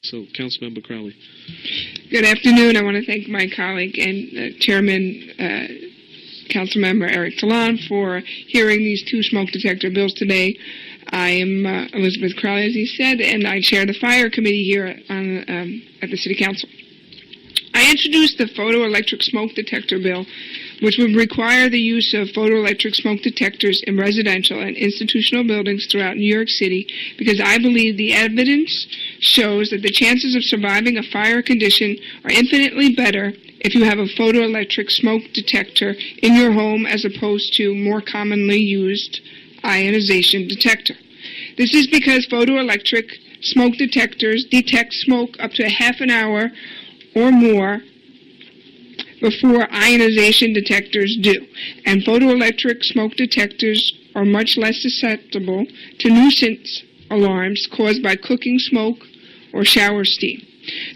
So, Councilmember Crowley. Good afternoon. I want to thank my colleague and Chairman, Councilmember Eric Talon, for hearing these two smoke detector bills today. I am Elizabeth Crowley, as he said, and I chair the Fire Committee here at the City Council. I introduced the photoelectric smoke detector bill, which would require the use of photoelectric smoke detectors in residential and institutional buildings throughout New York City because I believe the evidence shows that the chances of surviving a fire condition are infinitely better if you have a photoelectric smoke detector in your home as opposed to more commonly used ionization detector. This is because photoelectric smoke detectors detect smoke up to a half an hour or more before ionization detectors do, and photoelectric smoke detectors are much less susceptible to nuisance alarms caused by cooking smoke or shower steam.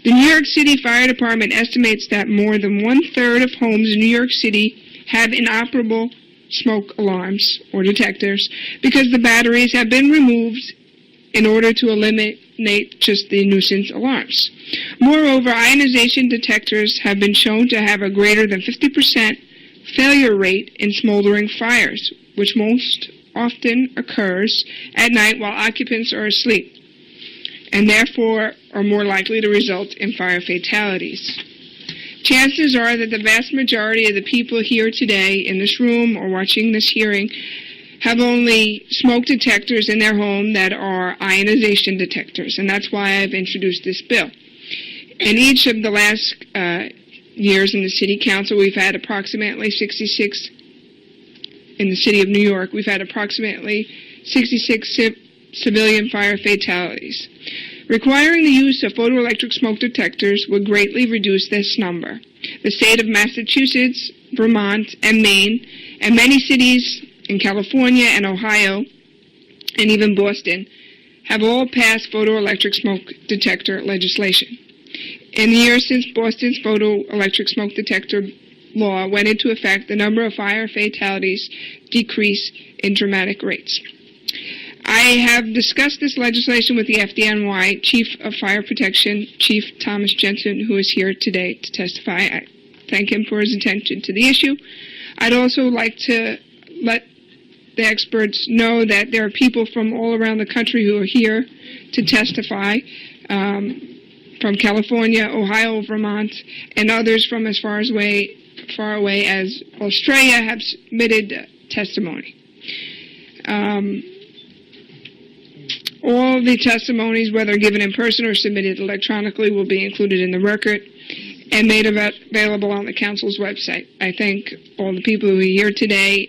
The New York City Fire Department estimates that more than 1/3 of homes in New York City have inoperable smoke alarms or detectors because the batteries have been removed in order to eliminate just the nuisance alarms. Moreover, ionization detectors have been shown to have a greater than 50% failure rate in smoldering fires, which most often occurs at night while occupants are asleep, and therefore are more likely to result in fire fatalities. Chances are that the vast majority of the people here today in this room or watching this hearing have only smoke detectors in their home that are ionization detectors, and that's why I've introduced this bill. In each of the last years in the City Council, we've had approximately 66, in the City of New York, we've had approximately 66 civilian fire fatalities. Requiring the use of photoelectric smoke detectors would greatly reduce this number. The state of Massachusetts, Vermont, and Maine, and many cities in California and Ohio, and even Boston, have all passed photoelectric smoke detector legislation. In the years since Boston's photoelectric smoke detector law went into effect, the number of fire fatalities decreased in dramatic rates. I have discussed this legislation with the FDNY Chief of Fire Protection, Chief Thomas Jensen, who is here today to testify. I thank him for his attention to the issue. I'd also like to let the experts know that there are people from all around the country who are here to testify, from California, Ohio, Vermont, and others from as far away as Australia have submitted testimony. All the testimonies, whether given in person or submitted electronically, will be included in the record and made available on the Council's website. I thank all the people who are here today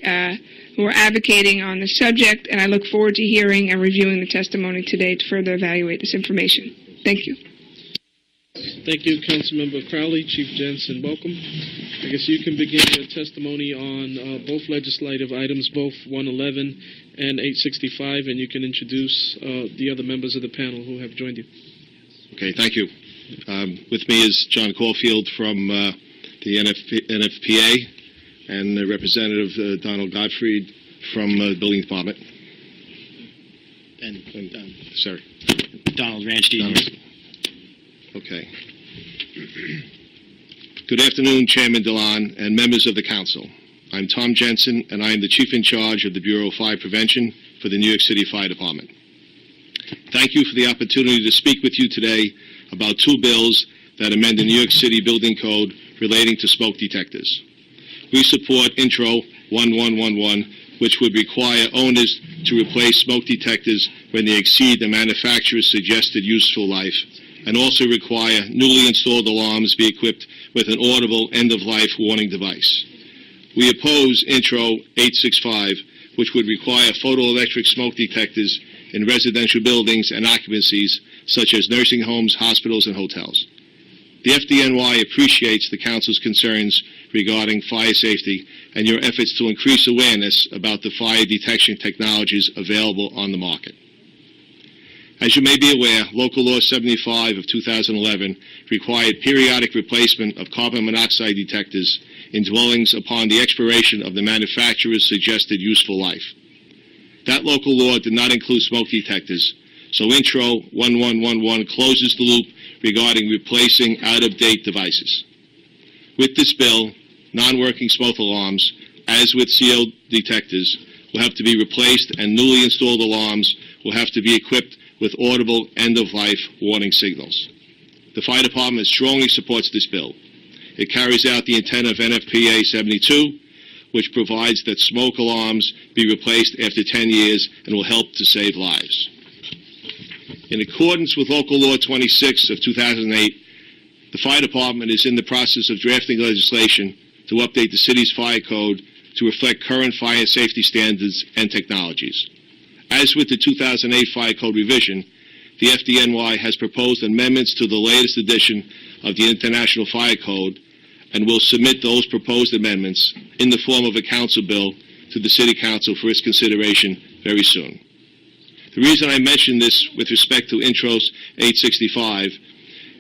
who are advocating on the subject, and I look forward to hearing and reviewing the testimony today to further evaluate this information. Thank you. Thank you, Councilmember Crowley. Chief Jensen, welcome. I guess you can begin your testimony on both legislative items, both 111 and 865, and you can introduce the other members of the panel who have joined you. Okay, thank you. With me is John Caulfield from the NFPA and Representative Donald Gottfried from the Building Department. And Sir. Donald Ranstein. Okay. Good afternoon, Chairman DeLon and members of the Council. I'm Tom Jensen, and I am the Chief in Charge of the Bureau of Fire Prevention for the New York City Fire Department. Thank you for the opportunity to speak with you today about two bills that amend the New York City Building Code relating to smoke detectors. We support Intro 1111, which would require owners to replace smoke detectors when they exceed the manufacturer's suggested useful life, and also require newly installed alarms be equipped with an audible end-of-life warning device. We oppose Intro 865, which would require photoelectric smoke detectors in residential buildings and occupancies such as nursing homes, hospitals, and hotels. The FDNY appreciates the Council's concerns regarding fire safety and your efforts to increase awareness about the fire detection technologies available on the market. As you may be aware, Local Law 75 of 2011 required periodic replacement of carbon monoxide detectors in dwellings upon the expiration of the manufacturer's suggested useful life. That local law did not include smoke detectors, so Intro 1111 closes the loop regarding replacing out-of-date devices. With this bill, non-working smoke alarms, as with CO detectors, will have to be replaced, and newly installed alarms will have to be equipped with audible end-of-life warning signals. The Fire Department strongly supports this bill. It carries out the intent of NFPA 72, which provides that smoke alarms be replaced after 10 years and will help to save lives. In accordance with Local Law 26 of 2008, the Fire Department is in the process of drafting legislation to update the city's fire code to reflect current fire safety standards and technologies. As with the 2008 Fire Code revision, the FDNY has proposed amendments to the latest edition of the International Fire Code and will submit those proposed amendments in the form of a council bill to the City Council for its consideration very soon. The reason I mention this with respect to Intros 865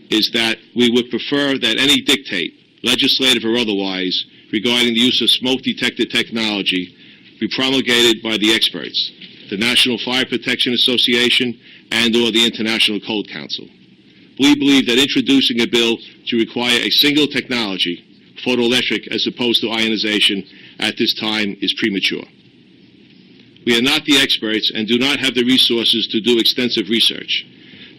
is that we would prefer that any dictate, legislative or otherwise, regarding the use of smoke detector technology be promulgated by the experts, the National Fire Protection Association and/or the International Code Council. We believe that introducing a bill to require a single technology, photoelectric as opposed to ionization, at this time is premature. We are not the experts and do not have the resources to do extensive research,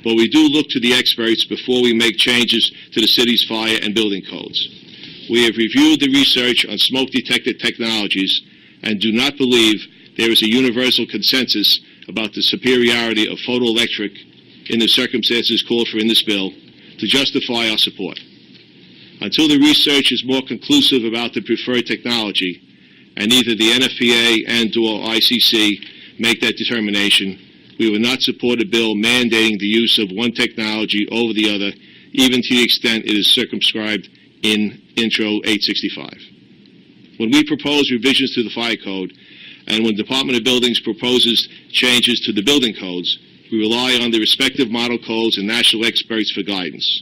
but we do look to the experts before we make changes to the city's fire and building codes. We have reviewed the research on smoke detector technologies and do not believe there is a universal consensus about the superiority of photoelectric in the circumstances called for in this bill to justify our support. Until the research is more conclusive about the preferred technology, and either the NFPA and/or ICC make that determination, we will not support a bill mandating the use of one technology over the other, even to the extent it is circumscribed in Intro 865. When we propose revisions to the Fire Code, and when Department of Buildings proposes changes to the building codes, we rely on the respective model codes and national experts for guidance.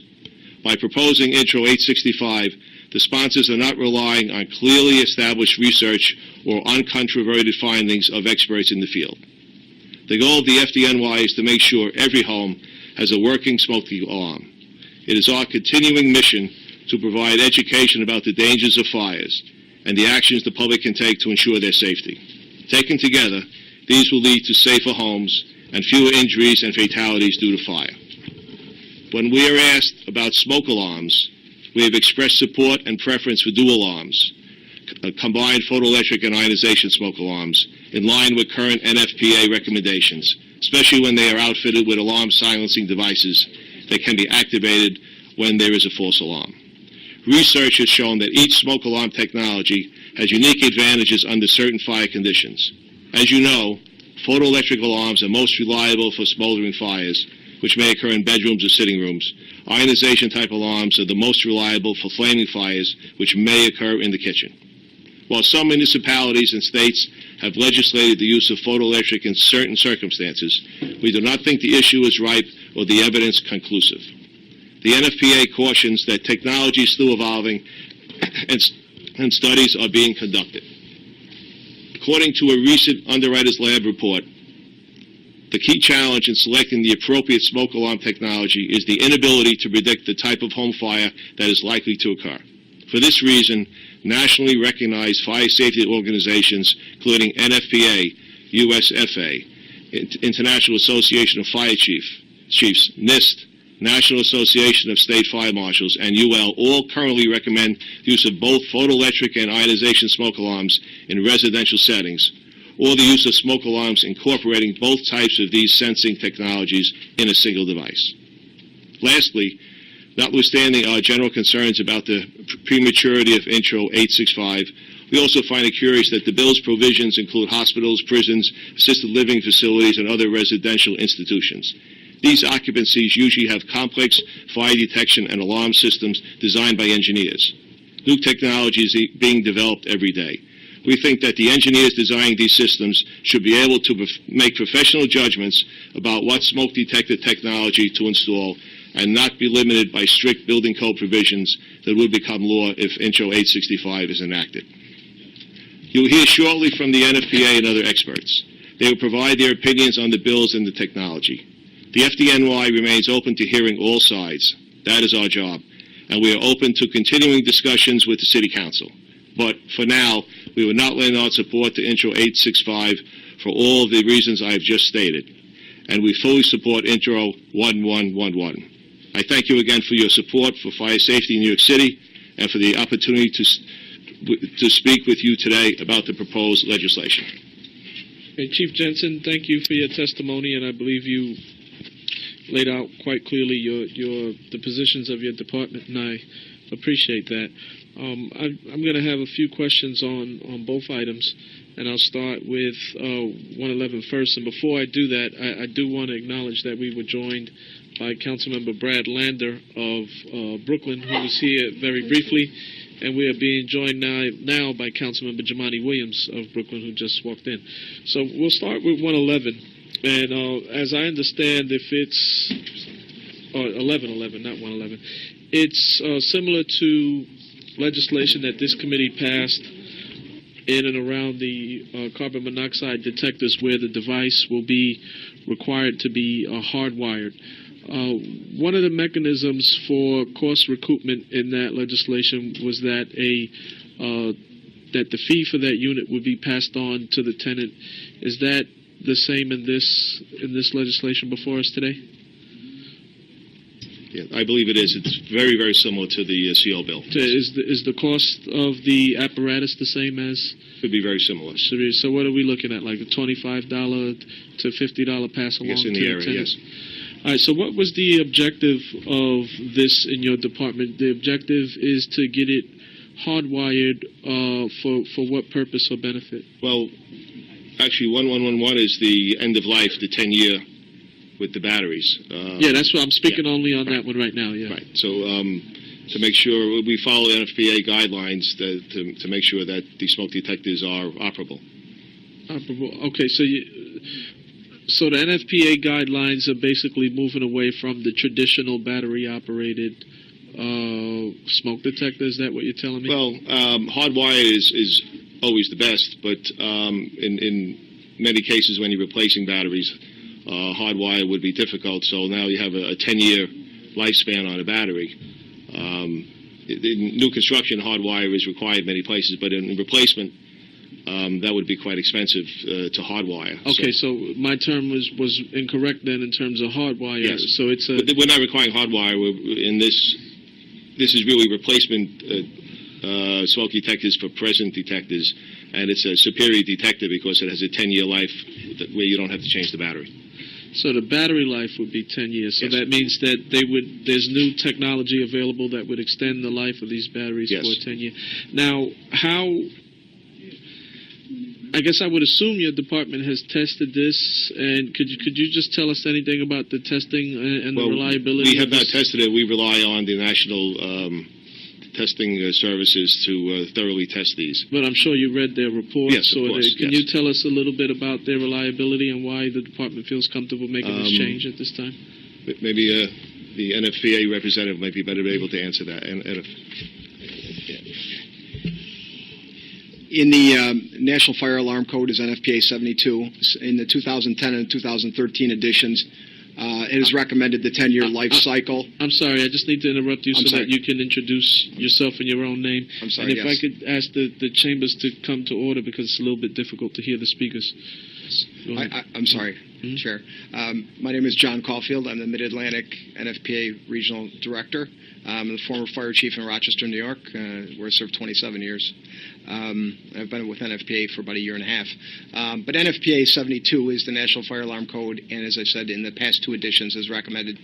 By proposing Intro 865, the sponsors are not relying on clearly established research or uncontroverted findings of experts in the field. The goal of the FDNY is to make sure every home has a working smoke alarm. It is our continuing mission to provide education about the dangers of fires and the actions the public can take to ensure their safety. Taken together, these will lead to safer homes and fewer injuries and fatalities due to fire. When we are asked about smoke alarms, we have expressed support and preference for dual alarms, combined photoelectric and ionization smoke alarms, in line with current NFPA recommendations, especially when they are outfitted with alarm silencing devices that can be activated when there is a false alarm. Research has shown that each smoke alarm technology has unique advantages under certain fire conditions. As you know, photoelectric alarms are most reliable for smoldering fires, which may occur in bedrooms or sitting rooms. Ionization-type alarms are the most reliable for flaming fires, which may occur in the kitchen. While some municipalities and states have legislated the use of photoelectric in certain circumstances, we do not think the issue is ripe or the evidence conclusive. The NFPA cautions that technology is still evolving and studies are being conducted. According to a recent Underwriters Lab report, the key challenge in selecting the appropriate smoke alarm technology is the inability to predict the type of home fire that is likely to occur. For this reason, nationally recognized fire safety organizations, including NFPA, USFA, International Association of Fire Chiefs, NIST, National Association of State Fire Marshals, and UL all currently recommend the use of both photoelectric and ionization smoke alarms in residential settings, or the use of smoke alarms incorporating both types of these sensing technologies in a single device. Lastly, notwithstanding our general concerns about the prematurity of Intro 865, we also find it curious that the bill's provisions include hospitals, prisons, assisted living facilities, and other residential institutions. These occupancies usually have complex fire detection and alarm systems designed by engineers. New technology is being developed every day. We think that the engineers designing these systems should be able to make professional judgments about what smoke detector technology to install and not be limited by strict building code provisions that would become law if Intro 865 is enacted. You will hear shortly from the NFPA and other experts. They will provide their opinions on the bills and the technology. The FDNY remains open to hearing all sides. That is our job. And we are open to continuing discussions with the City Council. But for now, we will not lend our support to Intro 865 for all of the reasons I have just stated. And we fully support Intro 1111. I thank you again for your support for fire safety in New York City and for the opportunity to speak with you today about the proposed legislation. Okay, Chief Jensen, thank you for your testimony, and I believe you laid out quite clearly the positions of your department, and I appreciate that. I'm going to have a few questions on both items, and I'll start with 111 first. And before I do that, I do want to acknowledge that we were joined by Councilmember Brad Lander of Brooklyn, who was here very briefly, and we are being joined now by Councilmember Jamani Williams of Brooklyn, who just walked in. So we'll start with 111, and as I understand, if it's 1111, not 111, it's similar to legislation that this committee passed in and around the carbon monoxide detectors, where the device will be required to be hardwired. One of the mechanisms for cost recoupment in that legislation was that that the fee for that unit would be passed on to the tenant. Is that the same in this legislation before us today? Yeah, I believe it is. It's very, very similar to the CO bill. Is the cost of the apparatus the same as? Could be very similar. So what are we looking at, like a $25 to $50 pass along? Yes, in to the area, tenant? yes. All right, so what was the objective of this in your department? The objective is to get it hardwired for what purpose or benefit? Well, actually, 1111 is the end of life, the 10-year with the batteries. Yeah, that's what I'm speaking only on that one right now, yeah. Right. So to make sure we follow NFPA guidelines to make sure that the smoke detectors are operable. Operable. Okay, so the NFPA guidelines are basically moving away from the traditional battery-operated smoke detector. Is that what you're telling me? Well, hardwired is always the best, but in many cases when you're replacing batteries, hardwire would be difficult. So now you have a 10-year lifespan on a battery. In new construction, hardwire is required in many places, but in replacement, that would be quite expensive to hardwire. Okay, so my term was incorrect then in terms of hardwire. Yes. So it's a. But we're not requiring hardwire. This is really replacement smoke detectors for present detectors, and it's a superior detector because it has a 10-year life where you don't have to change the battery. So the battery life would be 10 years. So Yes. that means that there's new technology available that would extend the life of these batteries Yes. for 10 years. Now, I guess I would assume your department has tested this, and could you just tell us anything about the testing and the reliability? We have of not this? tested it. We rely on the national testing services to thoroughly test these. But I'm sure you read their report. Yes, of course, Can yes. you tell us a little bit about their reliability and why the department feels comfortable making this change at this time? Maybe the NFPA representative might be better able to answer that. In the National Fire Alarm Code is NFPA 72. In the 2010 and 2013 editions, it is recommended the 10-year life cycle. I'm sorry, I just need to interrupt you so that you can introduce yourself in your own name. I'm sorry, And if I could ask the chambers to come to order because it's a little bit difficult to hear the speakers. I'm sorry, Chair. My name is John Caulfield. I'm the Mid-Atlantic NFPA Regional Director. I'm the former fire chief in Rochester, New York, where I served 27 years. I've been with NFPA for about a year and a half. But NFPA 72 is the National Fire Alarm Code, and as I said, in the past two editions has recommended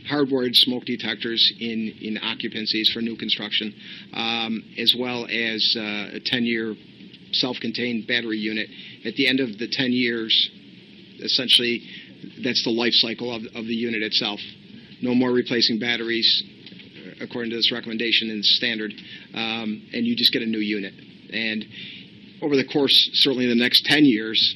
hardwired smoke detectors in occupancies for new construction, as well as a 10-year self-contained battery unit. At the end of the 10 years, essentially, that's the life cycle of the unit itself. No more replacing batteries, according to this recommendation and standard, and you just get a new unit. And over the course, certainly in the next 10 years,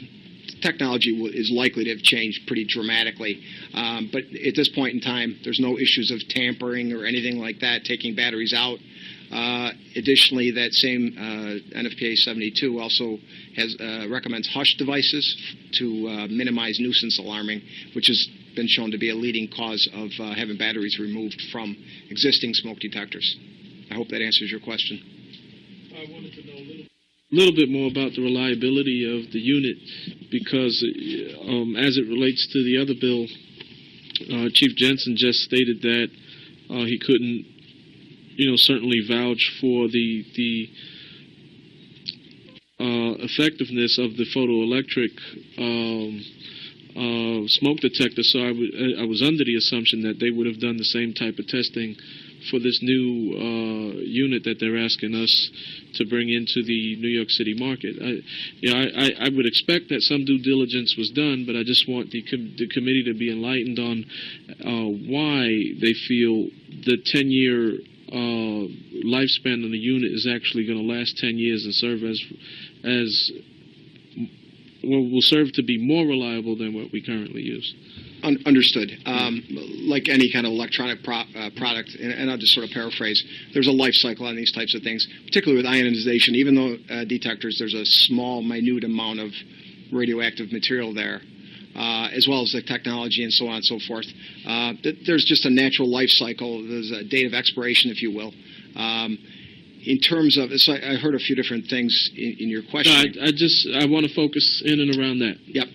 technology is likely to have changed pretty dramatically. But at this point in time, there's no issues of tampering or anything like that, taking batteries out. Additionally, that same NFPA 72 also recommends hush devices to minimize nuisance alarming, which is been shown to be a leading cause of having batteries removed from existing smoke detectors. I hope that answers your question. I wanted to know a little bit more about the reliability of the unit because as it relates to the other bill, Chief Jensen just stated that he couldn't, certainly vouch for the effectiveness of the photoelectric smoke detector. So I was under the assumption that they would have done the same type of testing for this new unit that they're asking us to bring into the New York City market. I would expect that some due diligence was done, but I just want the committee to be enlightened on why they feel the 10-year lifespan of the unit is actually going to last 10 years and serve as will serve to be more reliable than what we currently use. Understood. Like any kind of electronic product, and I'll just sort of paraphrase, there's a life cycle on these types of things, particularly with ionization. Even though detectors, there's a small, minute amount of radioactive material there, as well as the technology and so on and so forth. There's just a natural life cycle. There's a date of expiration, if you will. In terms of, so I heard a few different things in your question. I want to focus in and around that. Yep.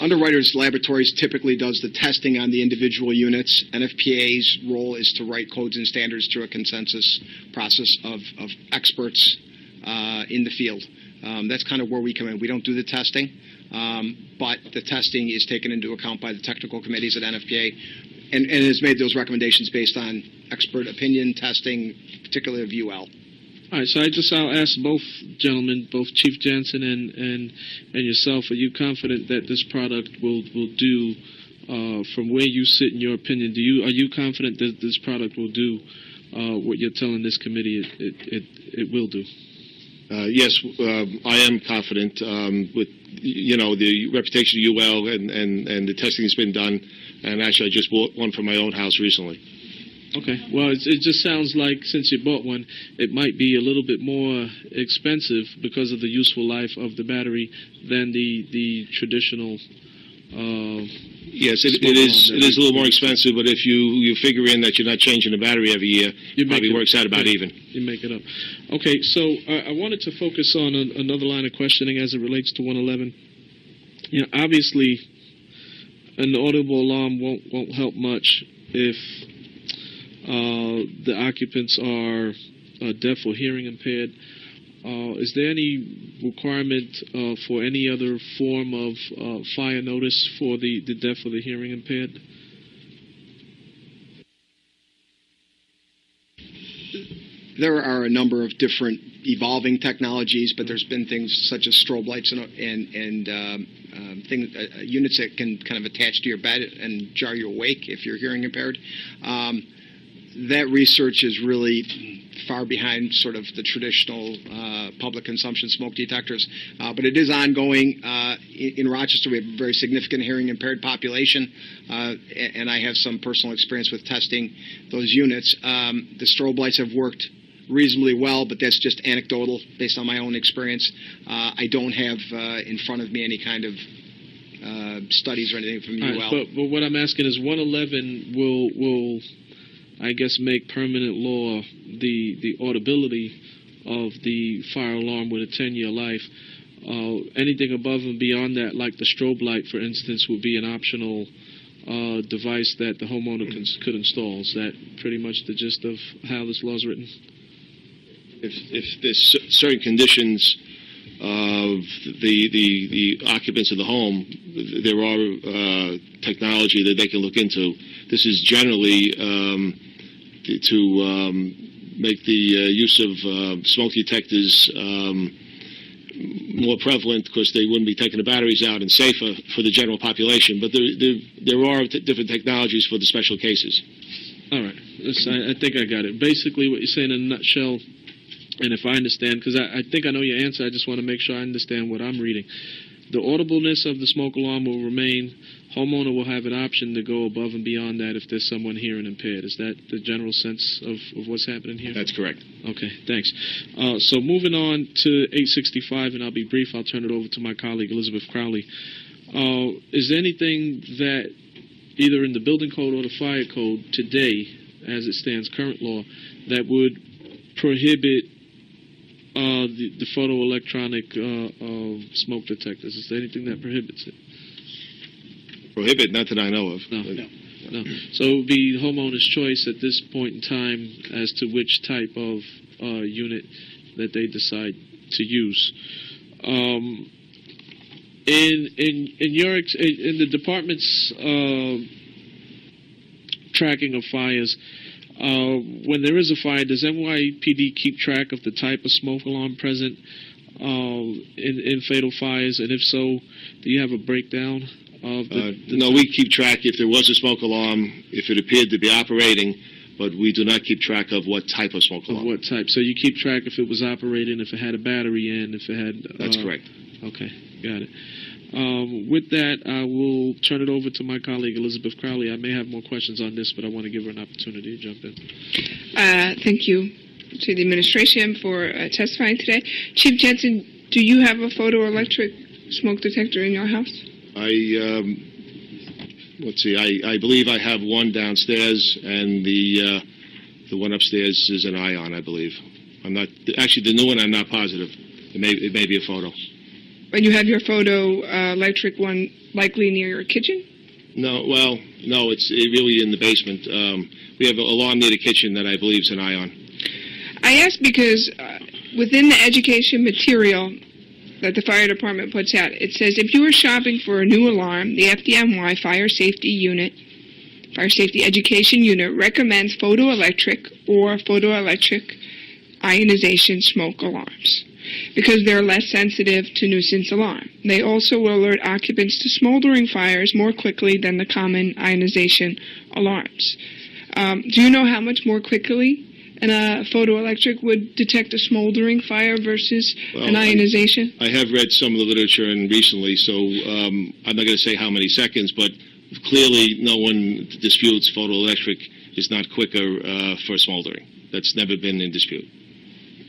Underwriters Laboratories typically does the testing on the individual units. NFPA's role is to write codes and standards through a consensus process of experts in the field. That's kind of where we come in. We don't do the testing, but the testing is taken into account by the technical committees at NFPA and has made those recommendations based on expert opinion testing, particularly of UL. All right, so I'll ask both gentlemen, both Chief Jensen and yourself, are you confident that this product will do, from where you sit in your opinion, are you confident that this product will do what you're telling this committee it will do? Yes, I am confident with, the reputation of UL and the testing that's been done, and actually I just bought one for my own house recently. Okay. Well, it just sounds like since you bought one, it might be a little bit more expensive because of the useful life of the battery than the traditional. Yes, it is a little more expensive, but if you figure in that you're not changing the battery every year, it probably works out about even. You make it up. Okay, so I wanted to focus on another line of questioning as it relates to 111. Obviously, an audible alarm won't help much if the occupants are deaf or hearing impaired. Is there any requirement for any other form of fire notice for the deaf or the hearing impaired? There are a number of different evolving technologies, but there's been things such as strobe lights and units that can kind of attach to your bed and jar you awake if you're hearing impaired. That research is really far behind sort of the traditional public consumption smoke detectors, but it is ongoing. In Rochester, we have a very significant hearing impaired population, and I have some personal experience with testing those units. The strobe lights have worked reasonably well, but that's just anecdotal based on my own experience. I don't have in front of me any kind of studies or anything from UL. Right, but what I'm asking is 111 will I guess make permanent law the audibility of the fire alarm with a 10-year life. Anything above and beyond that, like the strobe light, for instance, would be an optional device that the homeowner could install. Is that pretty much the gist of how this law is written? If there's certain conditions of the occupants of the home, there are technology that they can look into. This is generally to make the use of smoke detectors more prevalent, because they wouldn't be taking the batteries out, and safer for the general population. But there are different technologies for the special cases. All right. I think I got it. Basically, what you're saying in a nutshell, and if I understand, because I think I know your answer, I just want to make sure I understand what I'm reading. The audibleness of the smoke alarm will remain. Homeowner will have an option to go above and beyond that if there's someone hearing impaired. Is that the general sense of what's happening here? That's correct. Okay, thanks. So moving on to 865, and I'll be brief. I'll turn it over to my colleague, Elizabeth Crowley. Is there anything that either in the building code or the fire code today, as it stands, current law, that would prohibit the photoelectronic smoke detectors? Is there anything that prohibits it? Prohibit, not that I know of. No. So it would be homeowner's choice at this point in time as to which type of unit that they decide to use. In the department's tracking of fires, when there is a fire, does NYPD keep track of the type of smoke alarm present in fatal fires? And if so, do you have a breakdown of no, we keep track if there was a smoke alarm, if it appeared to be operating, but we do not keep track of what type of smoke alarm. Of what type? So you keep track if it was operating, if it had a battery in, if it had... That's correct. Okay, got it. With that, I will turn it over to my colleague, Elizabeth Crowley. I may have more questions on this, but I want to give her an opportunity to jump in. Thank you to the administration for testifying today. Chief Jensen, do you have a photoelectric smoke detector in your house? Let's see, I believe I have one downstairs, and the one upstairs is an Ion, I believe. I'm not, actually, the new one, I'm not positive. It may be a photo. But you have your photoelectric one likely near your kitchen? No, well, no, it's really in the basement. We have an alarm near the kitchen that I believe is an Ion. I ask because within the education material that the fire department puts out, it says if you are shopping for a new alarm, the FDNY Fire Safety Education Unit recommends photoelectric or photoelectric ionization smoke alarms because they're less sensitive to nuisance alarm. They also will alert occupants to smoldering fires more quickly than the common ionization alarms. Do you know how much more quickly a photoelectric would detect a smoldering fire versus an ionization? I have read some of the literature and recently, so I'm not going to say how many seconds, but clearly no one disputes photoelectric is not quicker for smoldering. That's never been in dispute.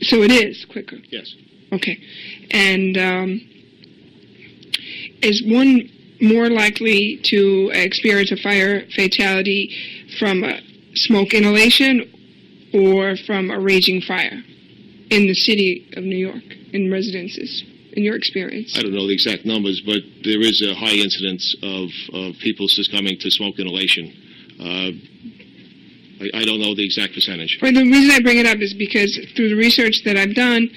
So it is quicker? Yes. Okay. And is one more likely to experience a fire fatality from smoke inhalation or from a raging fire in the city of New York, in residences, in your experience? I don't know the exact numbers, but there is a high incidence of people succumbing to smoke inhalation. I don't know the exact percentage. Well, the reason I bring it up is because through the research that I've done,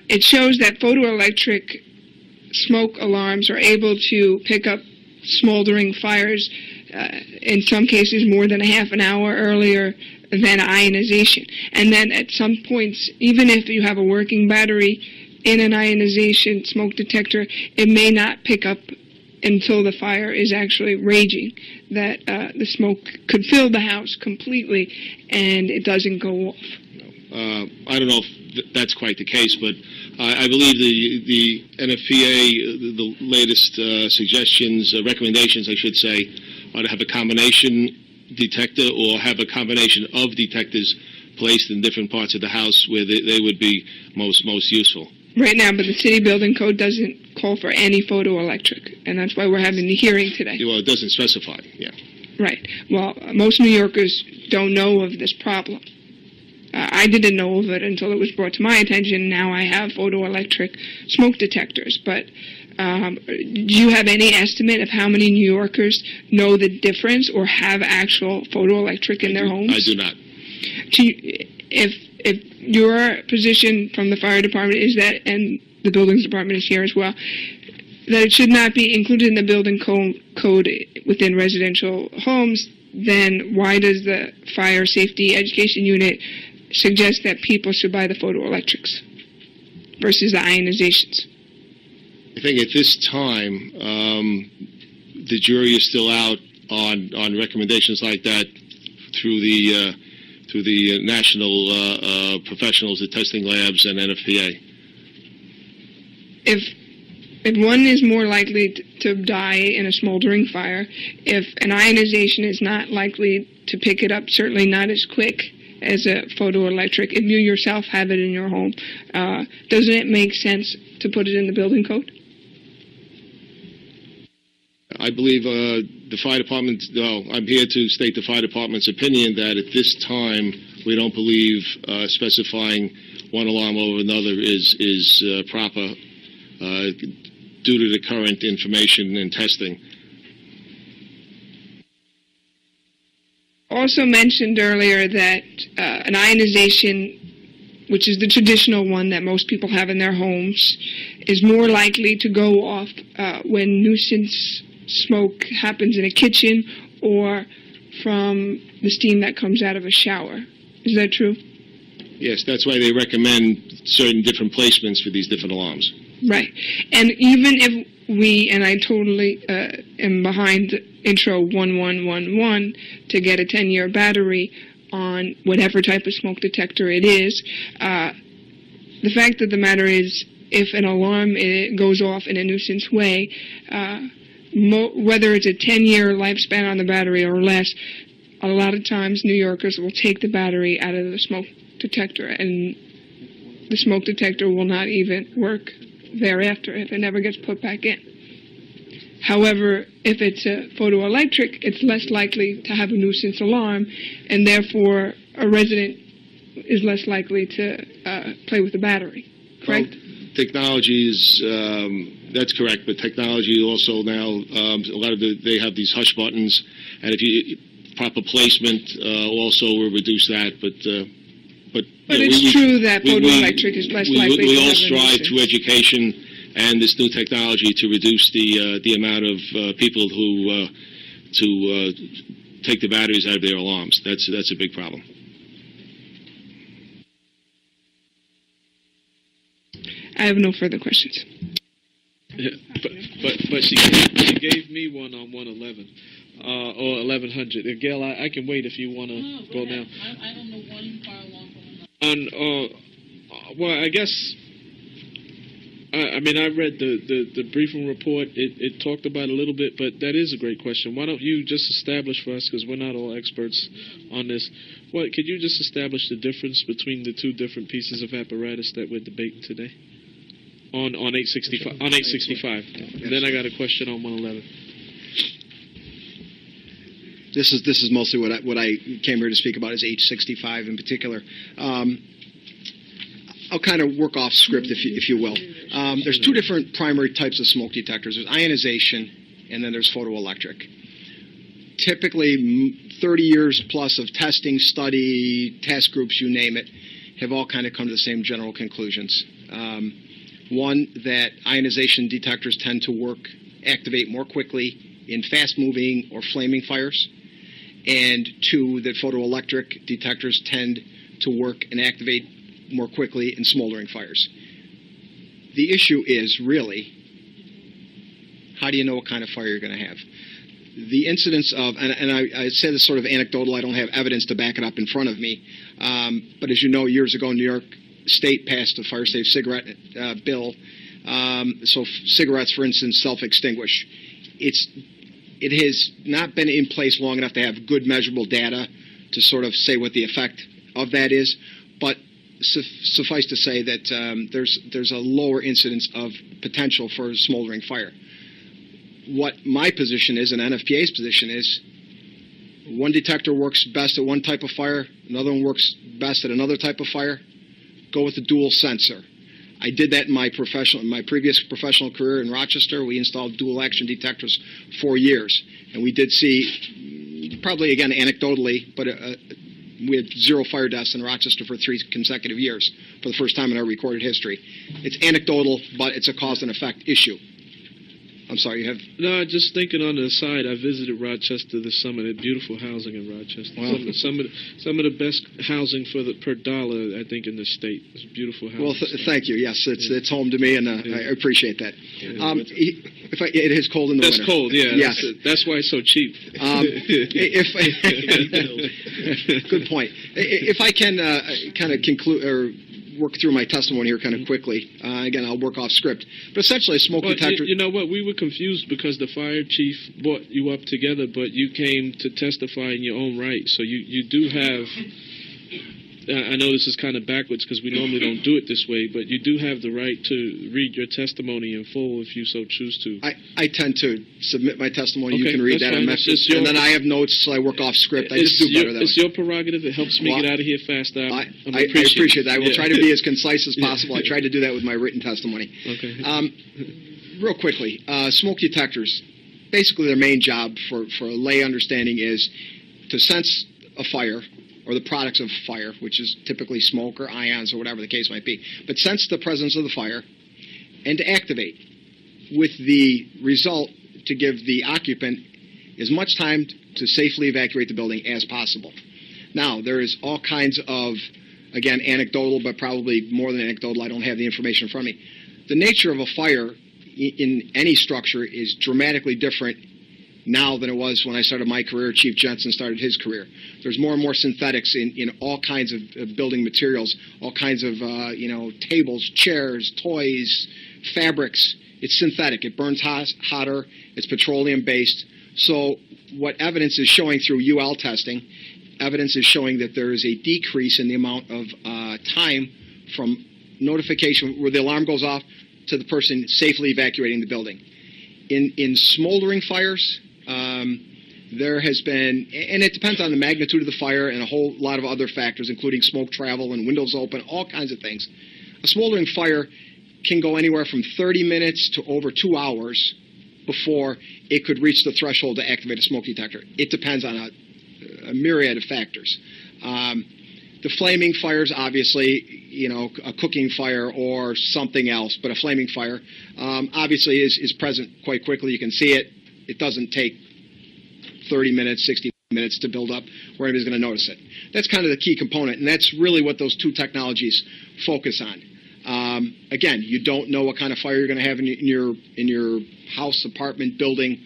it shows that photoelectric smoke alarms are able to pick up smoldering fires, in some cases more than a half an hour earlier than ionization. And then at some points, even if you have a working battery in an ionization smoke detector, it may not pick up until the fire is actually raging, that the smoke could fill the house completely and it doesn't go off. I don't know if that's quite the case, but I believe the NFPA, the latest suggestions, recommendations, I should say, are to have a combination detector or have a combination of detectors placed in different parts of the house where they would be most useful. Right now, but the city building code doesn't call for any photoelectric, and that's why we're having the hearing today. Well, it doesn't specify, yeah. Right. Well, most New Yorkers don't know of this problem. I didn't know of it until it was brought to my attention. Now I have photoelectric smoke detectors. But do you have any estimate of how many New Yorkers know the difference or have actual photoelectric in their homes? I do not. If your position from the fire department is that, and the buildings department is here as well, that it should not be included in the building code within residential homes, then why does the Fire Safety Education Unit suggest that people should buy the photoelectrics versus the ionizations? I think at this time, the jury is still out on recommendations like that through the national professionals at testing labs and NFPA. If one is more likely to die in a smoldering fire, if an ionization is not likely to pick it up, certainly not as quick as a photoelectric, if you yourself have it in your home, doesn't it make sense to put it in the building code? I believe the fire department, no, I'm here to state the fire department's opinion that at this time, we don't believe specifying one alarm over another is proper due to the current information and testing. Also mentioned earlier that an ionization, which is the traditional one that most people have in their homes, is more likely to go off when nuisance smoke happens in a kitchen or from the steam that comes out of a shower. Is that true? Yes, that's why they recommend certain different placements for these different alarms. Right. And even if we, and I totally am behind intro 1111 to get a 10-year battery on whatever type of smoke detector it is, the fact of the matter is if an alarm goes off in a nuisance way, whether it's a 10-year lifespan on the battery or less, a lot of times New Yorkers will take the battery out of the smoke detector, and the smoke detector will not even work thereafter if it never gets put back in. However, if it's a photoelectric, it's less likely to have a nuisance alarm, and therefore a resident is less likely to play with the battery. Correct? Well, technology is, that's correct, but technology also now, a lot of they have these hush buttons, and if you, proper placement also will reduce that, but it's true that photoelectric is less likely to have a nuisance. We all strive through education and this new technology to reduce the amount of people who take the batteries out of their alarms. That's a big problem. I have no further questions. Yeah, but she gave me one on 111 or 1100. Gail, I can wait if you want to go now. I don't know one fire alarm from another. Well, I guess. I mean, I read the briefing report. It talked about it a little bit, but that is a great question. Why don't you just establish for us, because we're not all experts on this, could you just establish the difference between the two different pieces of apparatus that we're debating today? On 865. On 865. And then I got a question on 111. This is mostly what I came here to speak about is H65 in particular. I'll kind of work off script, if you will. There's two different primary types of smoke detectors. There's ionization, and then there's photoelectric. Typically, 30 years plus of testing, study, task groups, you name it, have all kind of come to the same general conclusions. One, that ionization detectors tend to activate more quickly in fast-moving or flaming fires. And two, that photoelectric detectors tend to work and activate more quickly in smoldering fires. The issue is really, how do you know what kind of fire you're going to have? The incidence of, and I say this sort of anecdotal, I don't have evidence to back it up in front of me, but as you know, years ago, New York State passed a fire-safe cigarette bill. So cigarettes, for instance, self-extinguish. It has not been in place long enough to have good measurable data to sort of say what the effect of that is, but suffice to say that there's a lower incidence of potential for smoldering fire. What my position is, and NFPA's position is, one detector works best at one type of fire, another one works best at another type of fire. Go with the dual sensor. I did that in my previous professional career in Rochester. We installed dual action detectors for years, and we did see, probably again anecdotally, but we had 0 fire deaths in Rochester for 3 consecutive years for the first time in our recorded history. It's anecdotal, but it's a cause and effect issue. I'm sorry, you have... No, just thinking on the side, I visited Rochester this summer. They had beautiful housing in Rochester. Wow. Some of the best housing per dollar, I think, in the state. It's beautiful housing. Well, thank you. Yes, it's home to me, and I appreciate that. It is cold in the winter. That's cold, yeah. Yes. That's why it's so cheap. Good point. If I can kind of conclude or work through my testimony here kind of quickly. Again, I'll work off script. But essentially, a smoke detector... You know what? We were confused because the fire chief brought you up together, but you came to testify in your own right. So you do have... I know this is kind of backwards because we normally don't do it this way, but you do have the right to read your testimony in full if you so choose to. I tend to submit my testimony. Okay, You can read that's that in fine. message, It's your- and then I have notes, so I work off script. I just do better that It's way. your prerogative. It helps me Well, get out of here faster. I appreciate that. I will Yeah. try to be as concise as Yeah. possible. I tried to do that with my written testimony. Okay. Real quickly, smoke detectors, basically their main job for a lay understanding is to sense a fire or the products of fire, which is typically smoke or ions or whatever the case might be, but sense the presence of the fire and to activate, with the result to give the occupant as much time to safely evacuate the building as possible. Now, there is all kinds of, again, anecdotal, but probably more than anecdotal. I don't have the information in front of me. The nature of a fire in any structure is dramatically different now than it was when I started my career. Chief Jensen started his career. There's more and more synthetics in all kinds of building materials, all kinds of tables, chairs, toys, fabrics. It's synthetic. It burns hotter. It's petroleum based. So what evidence is showing through UL testing, evidence is showing that there is a decrease in the amount of time from notification where the alarm goes off to the person safely evacuating the building. In smoldering fires, there has been, and it depends on the magnitude of the fire and a whole lot of other factors, including smoke travel and windows open, all kinds of things. A smoldering fire can go anywhere from 30 minutes to over 2 hours before it could reach the threshold to activate a smoke detector. It depends on a myriad of factors. The flaming fires, obviously, a cooking fire or something else, but a flaming fire, obviously is present quite quickly. You can see it. It doesn't take 30 minutes, 60 minutes to build up where anybody's going to notice it. That's kind of the key component, and that's really what those two technologies focus on. Again, you don't know what kind of fire you're going to have in your house, apartment, building.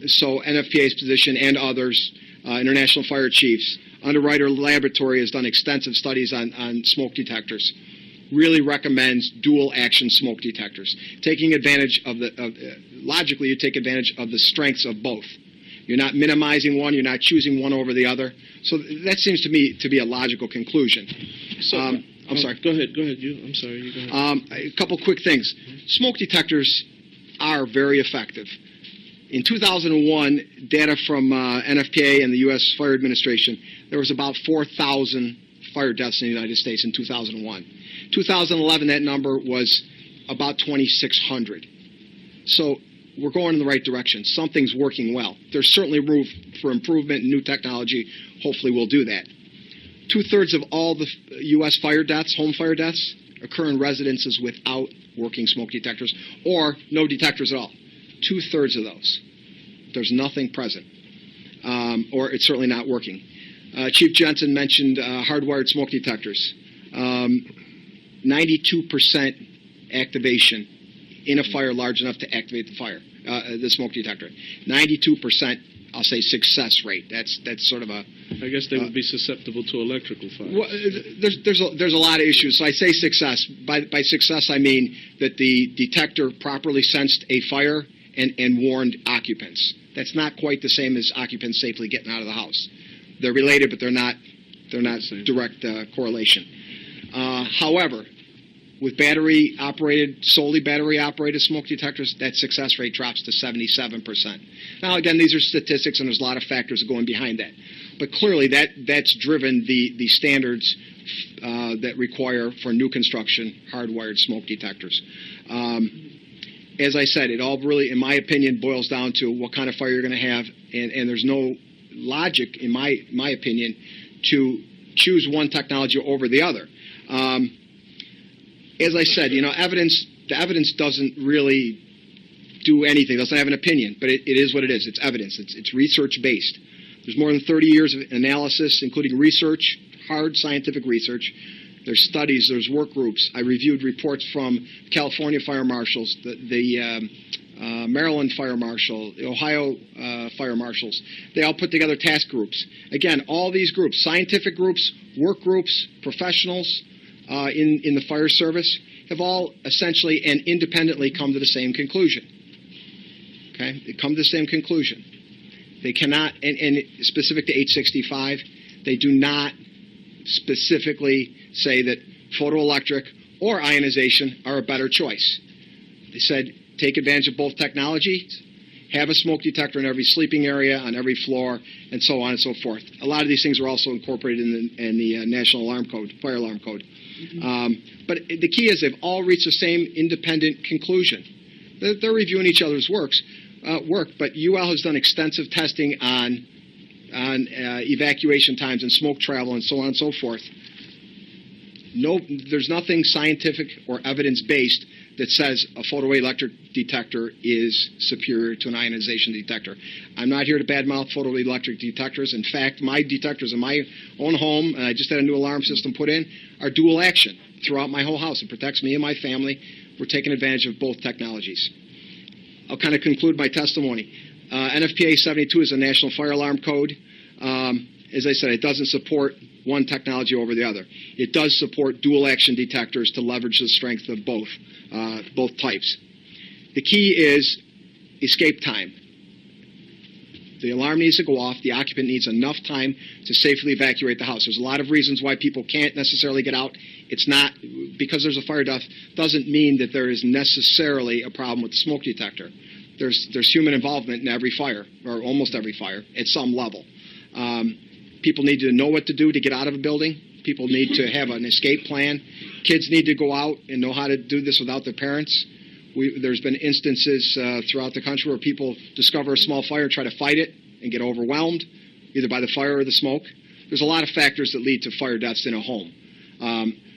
So NFPA's position and others, International Fire Chiefs, Underwriter Laboratory has done extensive studies on smoke detectors. Really recommends dual action smoke detectors. Taking advantage of logically, you take advantage of the strengths of both. You're not minimizing one. You're not choosing one over the other. So that seems to me to be a logical conclusion. So, I'm sorry. Go ahead. I'm sorry. You go ahead. A couple quick things. Smoke detectors are very effective. In 2001, data from NFPA and the U.S. Fire Administration, there was about 4,000 fire deaths in the United States in 2001. 2011, that number was about 2,600. So we're going in the right direction. Something's working well. There's certainly room for improvement, and new technology hopefully will do that. 2/3 of all the U.S. fire deaths, home fire deaths, occur in residences without working smoke detectors or no detectors at all. 2/3 of those. There's nothing present, or it's certainly not working. Chief Jensen mentioned hardwired smoke detectors. 92% activation in a fire large enough to activate the smoke detector. 92%, I'll say, success rate. That's sort of a. I guess they would be susceptible to electrical fire. Well, there's a lot of issues. So I say success. By success, I mean that the detector properly sensed a fire and warned occupants. That's not quite the same as occupants safely getting out of the house. They're related, but they're not direct correlation. However, with solely battery-operated smoke detectors, that success rate drops to 77%. Now, again, these are statistics, and there's a lot of factors going behind that. But clearly, that's driven the standards that require for new construction hardwired smoke detectors. As I said, it all really, in my opinion, boils down to what kind of fire you're going to have, and there's no logic, in my opinion, to choose one technology over the other. As I said, the evidence doesn't really do anything. It doesn't have an opinion, but it is what it is. It's evidence. It's research-based. There's more than 30 years of analysis, including research, hard scientific research. There's studies. There's work groups. I reviewed reports from California fire marshals, the Maryland fire marshal, the Ohio fire marshals. They all put together task groups. Again, all these groups, scientific groups, work groups, professionals in the fire service, have all essentially and independently come to the same conclusion. Okay? They come to the same conclusion. They cannot, and specific to 865, they do not specifically say that photoelectric or ionization are a better choice. They said take advantage of both technologies, have a smoke detector in every sleeping area, on every floor, and so on and so forth. A lot of these things are also incorporated in the National Alarm Code, Fire Alarm Code. But the key is they've all reached the same independent conclusion. They're reviewing each other's work, but UL has done extensive testing on evacuation times and smoke travel and so on and so forth. No, there's nothing scientific or evidence-based that says a photoelectric detector is superior to an ionization detector. I'm not here to badmouth photoelectric detectors. In fact, my detectors in my own home, and I just had a new alarm system put in, are dual action throughout my whole house. It protects me and my family. We're taking advantage of both technologies. I'll kind of conclude my testimony. NFPA 72 is a national fire alarm code. As I said, it doesn't support one technology over the other. It does support dual action detectors to leverage the strength of both types. The key is escape time. The alarm needs to go off. The occupant needs enough time to safely evacuate the house. There's a lot of reasons why people can't necessarily get out. It's not because there's a fire death doesn't mean that there is necessarily a problem with the smoke detector. There's human involvement in every fire, or almost every fire, at some level. People need to know what to do to get out of a building. People need to have an escape plan. Kids need to go out and know how to do this without their parents. There's been instances throughout the country where people discover a small fire and try to fight it and get overwhelmed, either by the fire or the smoke. There's a lot of factors that lead to fire deaths in a home.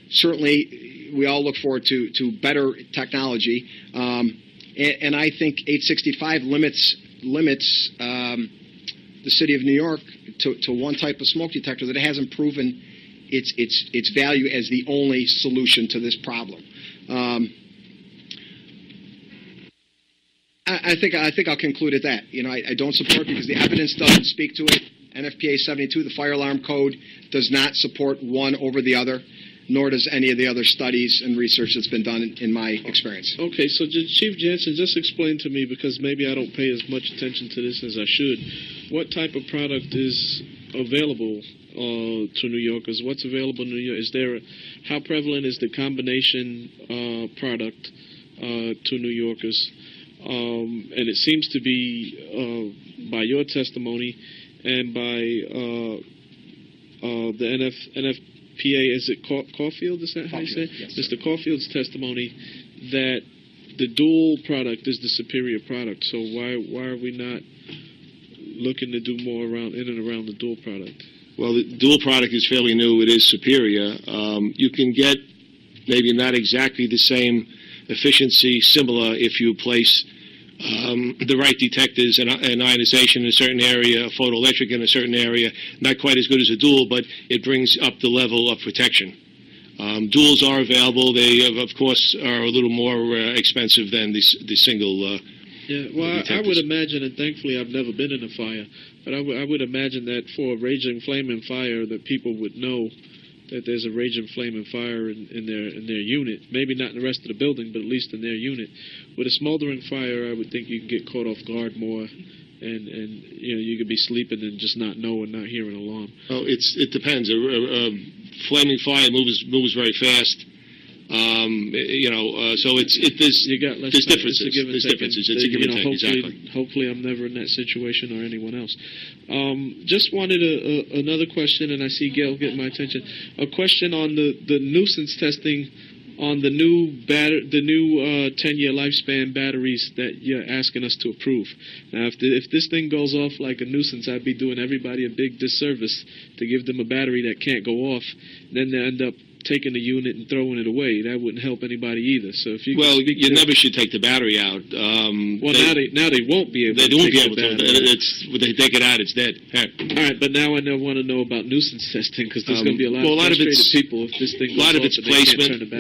Certainly, we all look forward to better technology, and I think 865 limits the city of New York to one type of smoke detector that it hasn't proven its value as the only solution to this problem. I think I'll conclude at that. I don't support it because the evidence doesn't speak to it. NFPA 72, the fire alarm code, does not support one over the other, nor does any of the other studies and research that's been done in my experience. Okay, so Chief Jansen, just explain to me, because maybe I don't pay as much attention to this as I should, what type of product is available to New Yorkers? What's available in New York? How prevalent is the combination product to New Yorkers? And it seems to be, by your testimony and by the NFPA, is it Caulfield? Is that how you say it? Yes, Mr. Caulfield's testimony that the dual product is the superior product. So why are we not looking to do more in and around the dual product? Well, the dual product is fairly new. It is superior. You can get maybe not exactly the same efficiency, similar if you place the right detectors and ionization in a certain area, photoelectric in a certain area. Not quite as good as a dual, but it brings up the level of protection. Duals are available. They, of course, are a little more expensive than the single Yeah, well, I would imagine, and thankfully I've never been in a fire, but I would imagine that for a raging flaming fire that people would know that there's a raging flaming fire in their unit. Maybe not in the rest of the building, but at least in their unit. With a smoldering fire, I would think you can get caught off guard more, and you could be sleeping and just not know and not hear an alarm. Oh, it depends. A flaming fire moves very fast. So there's differences. There's differences. It's a give and take, exactly. Hopefully I'm never in that situation or anyone else. Just wanted another question, and I see Gail getting my attention. A question on the nuisance testing on the new 10-year lifespan batteries that you're asking us to approve. Now, if this thing goes off like a nuisance, I'd be doing everybody a big disservice to give them a battery that can't go off. Then they end up taking the unit and throwing it away. That wouldn't help anybody either. So if you never should take the battery out. Now they won't be able. They to won't take be able the to. battery. They take it out, it's dead. All right, but now I want to know about nuisance testing, because there's going to be a lot of frustrated people if this thing goes off. A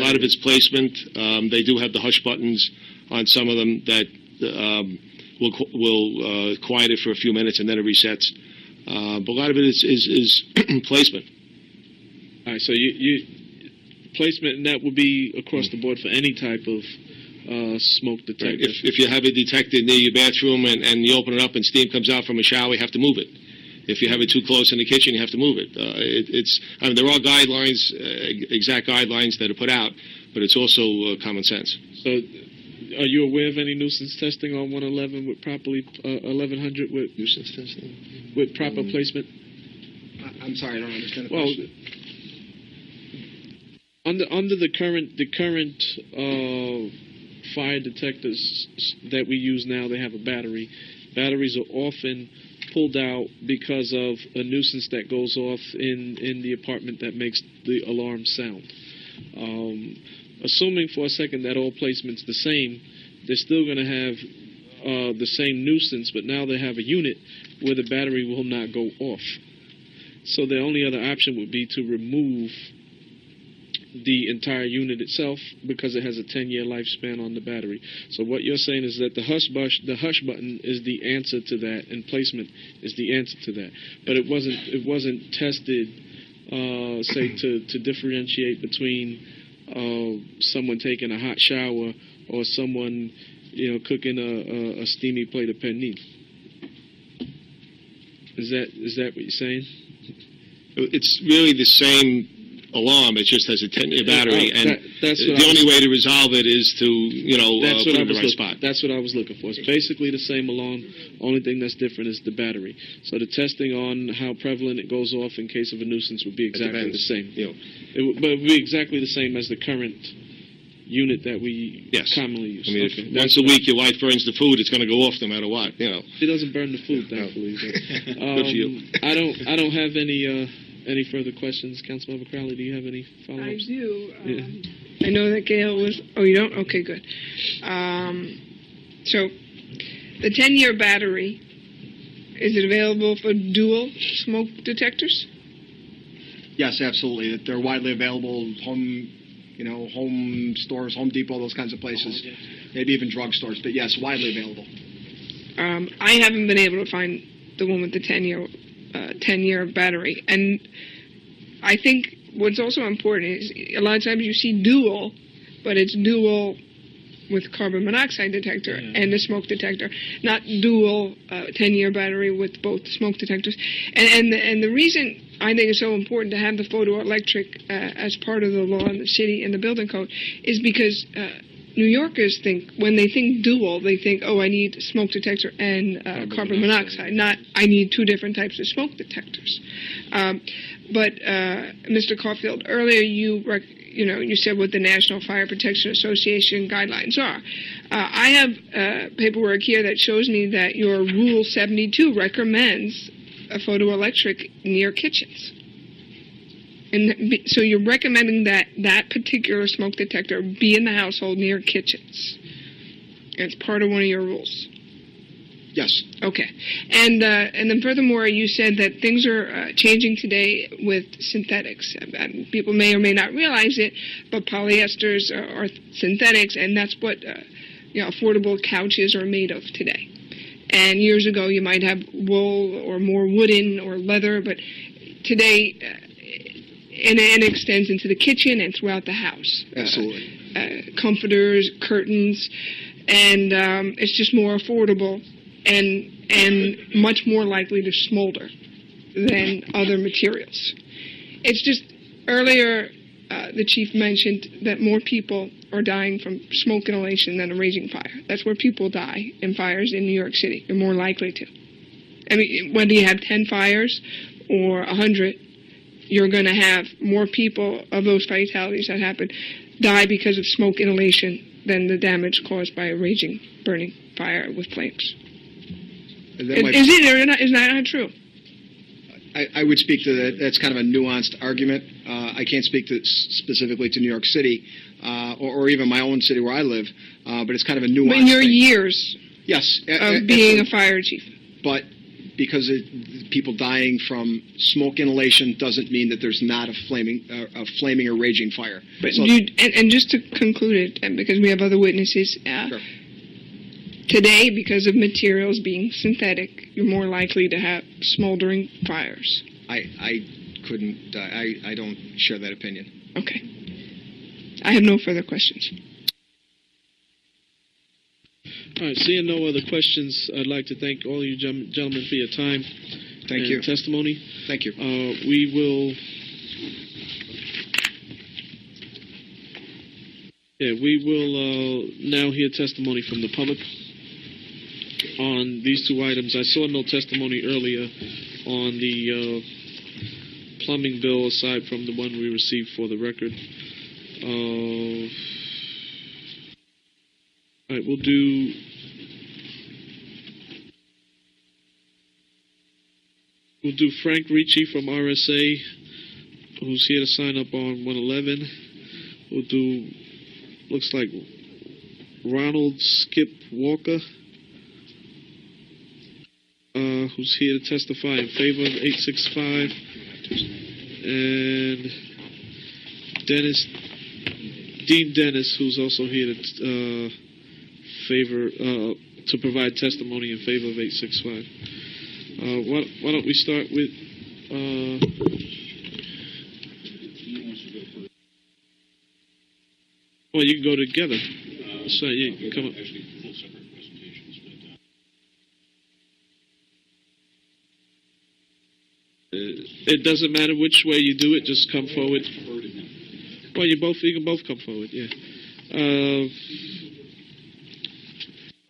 lot of it's placement. They do have the hush buttons on some of them that will quiet it for a few minutes and then it resets. But a lot of it is placement. All right, so you placement, and that would be across the board for any type of smoke detector. Right. If you have a detector near your bathroom and you open it up and steam comes out from a shower, you have to move it. If you have it too close in the kitchen, you have to move it. I mean, there are guidelines, exact guidelines that are put out, but it's also common sense. So, are you aware of any nuisance testing on 111 with properly 1100 with Nuisance testing? with proper placement? I'm sorry, I don't understand the Well, question. under the current fire detectors that we use now, they have a battery. Batteries are often pulled out because of a nuisance that goes off in the apartment that makes the alarm sound. Assuming for a second that all placement's the same, they're still going to have the same nuisance, but now they have a unit where the battery will not go off. So the only other option would be to remove the entire unit itself because it has a 10-year lifespan on the battery. So what you're saying is that the hush button is the answer to that, and placement is the answer to that. But it wasn't tested, say, to differentiate between someone taking a hot shower or someone, cooking a steamy plate of penne. Is that what you're saying? It's really the same alarm. It just has a 10-year battery, and the only way to resolve it is to, put it in the right spot. That's what I was looking for. It's basically the same alarm. Only thing that's different is the battery. So the testing on how prevalent it goes off in case of a nuisance would be exactly the same. But it would be exactly the same as the current unit that we commonly use. I mean, if once a week your wife burns the food, it's going to go off no matter what. She doesn't burn the food, thankfully. But, Good for you. I don't have any further questions. Councilmember Crowley, do you have any follow-ups? I do. I know that Gail was... Oh, you don't? Okay, good. So, the 10-year battery, is it available for dual smoke detectors? Yes, absolutely. They're widely available. Home stores, Home Depot, those kinds of places. Maybe even drugstores. But yes, widely available. I haven't been able to find the one with the 10-year battery. And I think what's also important is a lot of times you see dual, but it's dual with carbon monoxide detector and a smoke detector, not dual 10-year battery with both smoke detectors. And the reason I think it's so important to have the photoelectric as part of the law in the city and the building code is because New Yorkers think, when they think dual, they think, oh, I need smoke detector and carbon monoxide, not I need two different types of smoke detectors. But Mr. Caulfield, earlier you said what the National Fire Protection Association guidelines are. I have paperwork here that shows me that your Rule 72 recommends a photoelectric near kitchens. And so you're recommending that particular smoke detector be in the household near kitchens. It's part of one of your rules. Yes. Okay. And then furthermore, you said that things are changing today with synthetics. And people may or may not realize it, but polyesters are synthetics, and that's what affordable couches are made of today. And years ago, you might have wool or more wooden or leather, but today, and it extends into the kitchen and throughout the house. Absolutely. Comforters, curtains, and it's just more affordable and much more likely to smolder than other materials. It's just, earlier, the chief mentioned that more people are dying from smoke inhalation than a raging fire. That's where people die in fires in New York City. They're more likely to. I mean, whether you have 10 fires or 100, you're going to have more people of those fatalities that happen die because of smoke inhalation than the damage caused by a raging, burning fire with flames. Is it or not? Is that not true? I would speak to that. That's kind of a nuanced argument. I can't speak to specifically to New York City or even my own city where I live, but it's kind of a nuanced But in your thing. Years of being a fire chief. But because people dying from smoke inhalation doesn't mean that there's not a flaming or raging fire. But so, and just to conclude it, and because we have other witnesses, sure. Today, because of materials being synthetic, you're more likely to have smoldering fires. I couldn't. I don't share that opinion. Okay. I have no further questions. All right, seeing no other questions, I'd like to thank all you gentlemen for your time. Thank and you. testimony. Thank you. We will now hear testimony from the public on these two items. I saw no testimony earlier on the plumbing bill, aside from the one we received for the record. All right, we'll do Frank Ricci from RSA, who's here to sign up on 111. We'll do, looks like Ronald Skip Walker, who's here to testify in favor of 865, and Dean Dennis, who's also here to to provide testimony in favor of 865. Why don't we start with well, you can go together. So you can come up. It doesn't matter which way you do it. Just come forward. Well, you can both come forward. Yeah.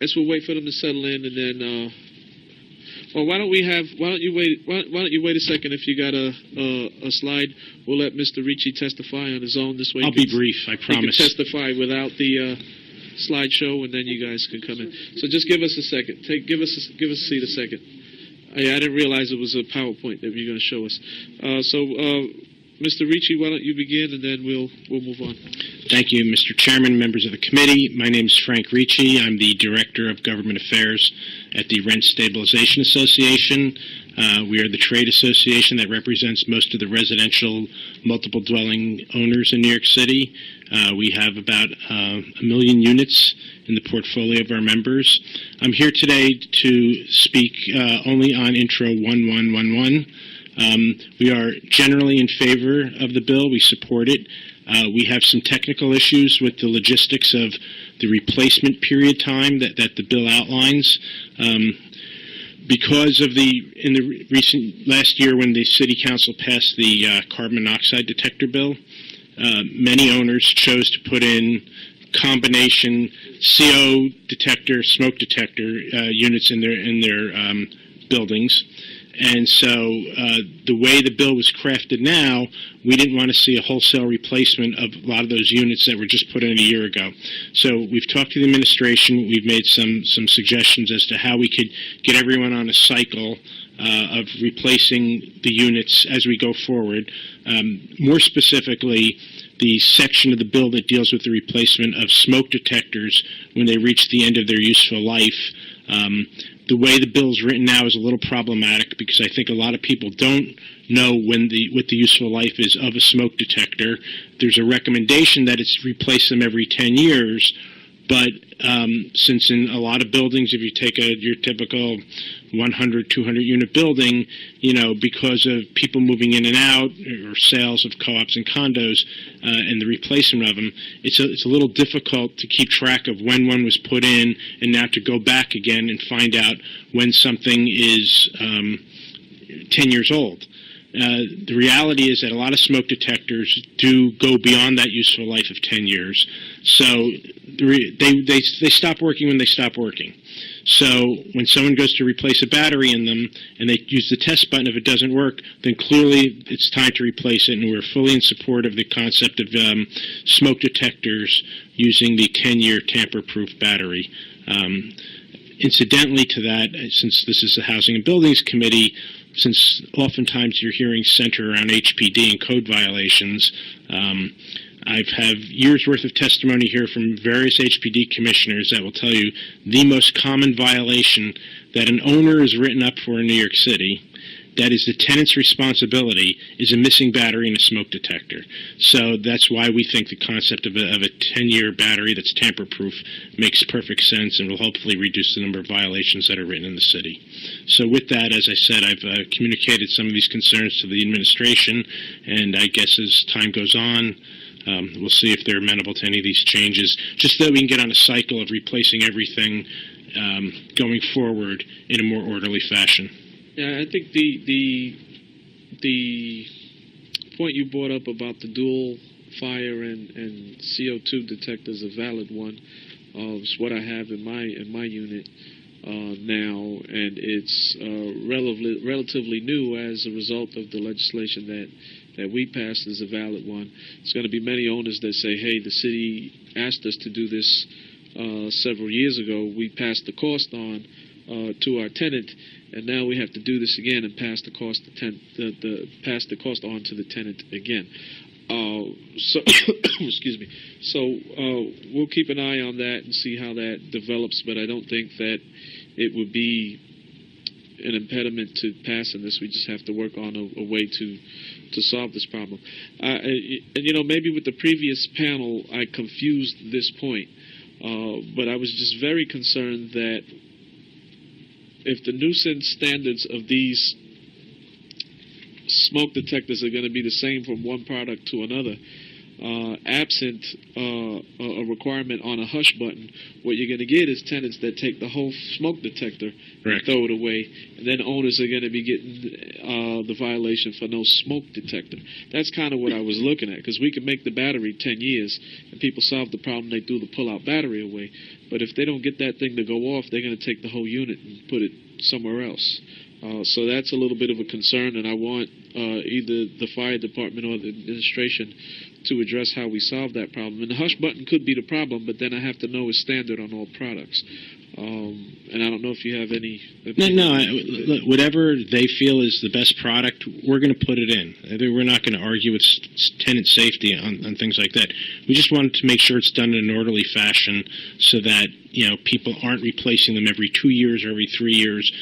I guess we'll wait for them to settle in, and then. Well, why don't you wait a second? If you got a slide, we'll let Mr. Ricci testify on his own. This way, I'll be brief. I promise. He can testify without the slideshow, and then you guys can come in. So just give us a second. Give us a seat a second. I didn't realize it was a PowerPoint that you were going to show us. Mr. Ricci, why don't you begin, and then we'll move on. Thank you, Mr. Chairman, members of the committee. My name is Frank Ricci. I'm the Director of Government Affairs at the Rent Stabilization Association. We are the trade association that represents most of the residential multiple dwelling owners in New York City. We have about 1 million units in the portfolio of our members. I'm here today to speak only on Intro 1111. We are generally in favor of the bill. We support it. We have some technical issues with the logistics of the replacement period time that the bill outlines. Because of in the recent last year when the City Council passed the carbon monoxide detector bill, many owners chose to put in combination CO detector, smoke detector units in their buildings. And so the way the bill was crafted now, we didn't want to see a wholesale replacement of a lot of those units that were just put in a year ago. So we've talked to the administration. We've made some suggestions as to how we could get everyone on a cycle of replacing the units as we go forward. More specifically, the section of the bill that deals with the replacement of smoke detectors when they reach the end of their useful life. The way the bill is written now is a little problematic because I think a lot of people don't know what the useful life is of a smoke detector. There's a recommendation that it's replace them every 10 years, but since in a lot of buildings, if you take your typical 100, 200 unit building, because of people moving in and out or sales of co-ops and condos and the replacement of them, it's a little difficult to keep track of when one was put in and now to go back again and find out when something is 10 years old. The reality is that a lot of smoke detectors do go beyond that useful life of 10 years. So they stop working when they stop working. So when someone goes to replace a battery in them and they use the test button, if it doesn't work, then clearly it's time to replace it. And we're fully in support of the concept of smoke detectors using the 10-year tamper-proof battery. Incidentally to that, since this is the Housing and Buildings Committee, since oftentimes your hearings center around HPD and code violations, I've had years' worth of testimony here from various HPD commissioners that will tell you the most common violation that an owner is written up for in New York City, that is the tenant's responsibility, is a missing battery and a smoke detector. So that's why we think the concept of a 10-year battery that's tamper-proof makes perfect sense and will hopefully reduce the number of violations that are written in the city. So with that, as I said, I've communicated some of these concerns to the administration, and I guess as time goes on, we'll see if they're amenable to any of these changes, just so that we can get on a cycle of replacing everything going forward in a more orderly fashion. Yeah, I think the point you brought up about the dual fire and CO2 detector is a valid one. It's what I have in my unit now, and it's relatively new as a result of the legislation that we passed is a valid one. There's going to be many owners that say, hey, the city asked us to do this several years ago. We passed the cost on to our tenant, and now we have to do this again and pass the cost on to the tenant again. So excuse me. So we'll keep an eye on that and see how that develops, but I don't think that it would be an impediment to passing this. We just have to work on a way to solve this problem. And maybe with the previous panel, I confused this point, but I was just very concerned that if the nuisance standards of these smoke detectors are going to be the same from one product to another, absent a requirement on a hush button, what you're going to get is tenants that take the whole smoke detector and throw it away, and then owners are going to be getting the violation for no smoke detector. That's kind of what I was looking at, because we can make the battery 10 years, and people solve the problem, they threw the pull-out battery away. But if they don't get that thing to go off, they're going to take the whole unit and put it somewhere else. So that's a little bit of a concern, and I want either the fire department or the administration to address how we solve that problem. And the hush button could be the problem, but then I have to know it's standard on all products. And I don't know if you have any... Look, whatever they feel is the best product, we're going to put it in. We're not going to argue with tenant safety on things like that. We just wanted to make sure it's done in an orderly fashion so that, people aren't replacing them every 2 years or every 3 years,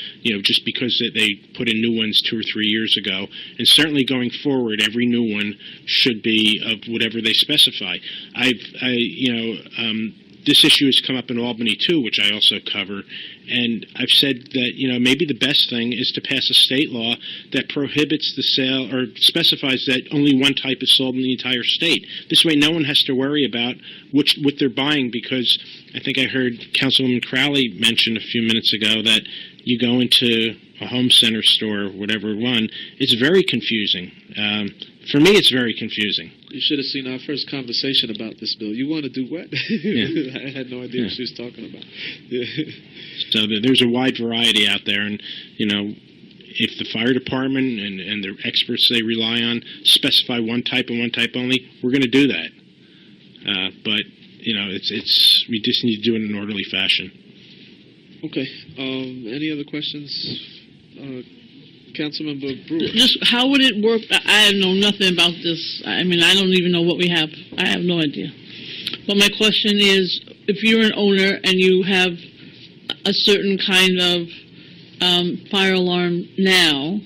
just because they put in new ones 2 or 3 years ago. And certainly going forward, every new one should be of whatever they specify. This issue has come up in Albany, too, which I also cover, and I've said that, maybe the best thing is to pass a state law that prohibits the sale or specifies that only one type is sold in the entire state. This way no one has to worry about what they're buying, because I think I heard Councilwoman Crowley mention a few minutes ago that you go into a home center store, whatever one, it's very confusing. For me, it's very confusing. You should have seen our first conversation about this bill. You want to do what? Yeah. I had no idea what she was talking about. Yeah. So there's a wide variety out there, and, if the fire department and the experts they rely on specify one type and one type only, we're going to do that. But, we just need to do it in an orderly fashion. Okay. Any other questions? Councilmember Brewer. Just how would it work? I know nothing about this. I mean, I don't even know what we have. I have no idea. But my question is, if you're an owner and you have a certain kind of fire alarm now,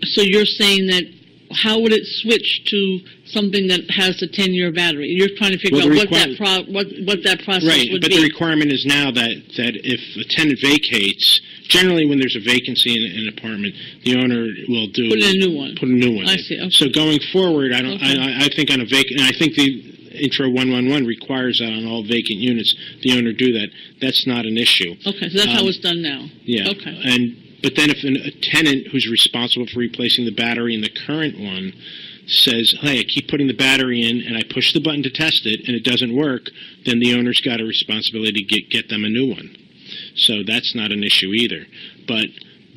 so you're saying that how would it switch to something that has a 10-year battery? You're trying to figure out what that process would be. But the requirement is now that if a tenant vacates, generally when there's a vacancy in an apartment, the owner will put in a new one. Put a new one. I see. Okay. So going forward, I think on a vacant, and I think the Intro 111 requires that on all vacant units, the owner do that. That's not an issue. Okay, so that's how it's done now. Yeah. Okay. But then if a tenant who's responsible for replacing the battery in the current one says, hey, I keep putting the battery in and I push the button to test it and it doesn't work, then the owner's got a responsibility to get them a new one. So that's not an issue either. But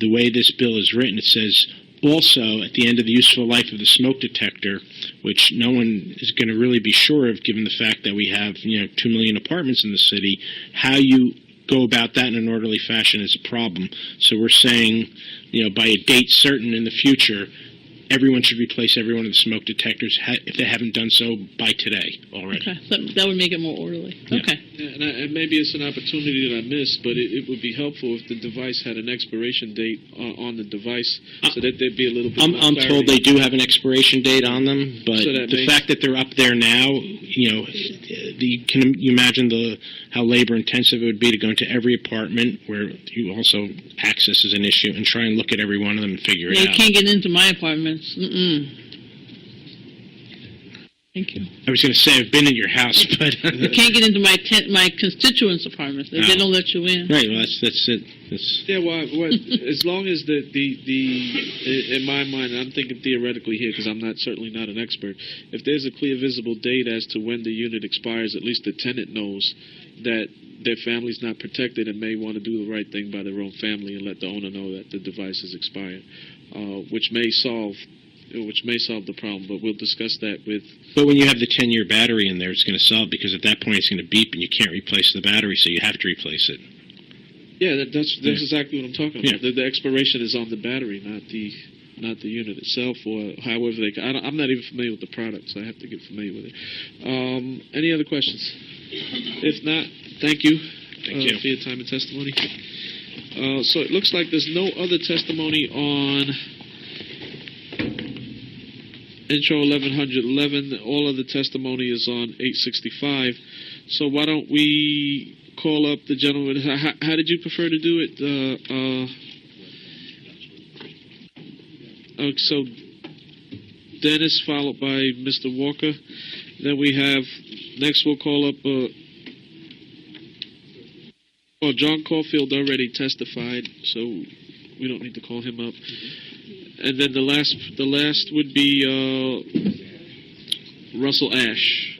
the way this bill is written, it says also at the end of the useful life of the smoke detector, which no one is going to really be sure of given the fact that we have 2 million apartments in the city, how you go about that in an orderly fashion is a problem. So we're saying, by a date certain in the future, everyone should replace every one of the smoke detectors if they haven't done so by today already. Okay, so that would make it more orderly. Yeah. Okay. Yeah, and maybe it's an opportunity that I missed, but it would be helpful if the device had an expiration date on the device, so that there'd be a little bit more I'm clarity. told they do have an expiration date on them, but So the fact that they're up there now, can you imagine how labor intensive it would be to go into every apartment where you also access is an issue and try and look at every one of them and figure it out. You can't get into my apartments. You Thank you. I was going to say I've been in your house, but You can't get into my constituents' apartments. They don't let you in. right. Well, that's it. Yeah, well, as long as the in my mind, I'm thinking theoretically here because I'm certainly not an expert. If there's a clear, visible date as to when the unit expires, at least the tenant knows that their family's not protected and may want to do the right thing by their own family and let the owner know that the device is expired, which may solve the problem. But we'll discuss that with. But when you have the 10-year battery in there, it's going to solve, because at that point it's going to beep and you can't replace the battery, so you have to replace it. Yeah, that's exactly what I'm talking about. Yeah. The expiration is on the battery, not the unit itself, or however they. I'm not even familiar with the product, so I have to get familiar with it. Any other questions? If not, thank you. Thank you for your time and testimony. So it looks like there's no other testimony on Intro 1111. All of the testimony is on 865. So why don't we call up the gentleman? How did you prefer to do it? So Dennis, followed by Mr. Walker. Then we have, next we'll call up, John Caulfield already testified, so we don't need to call him up. And then the last would be Russell Ash.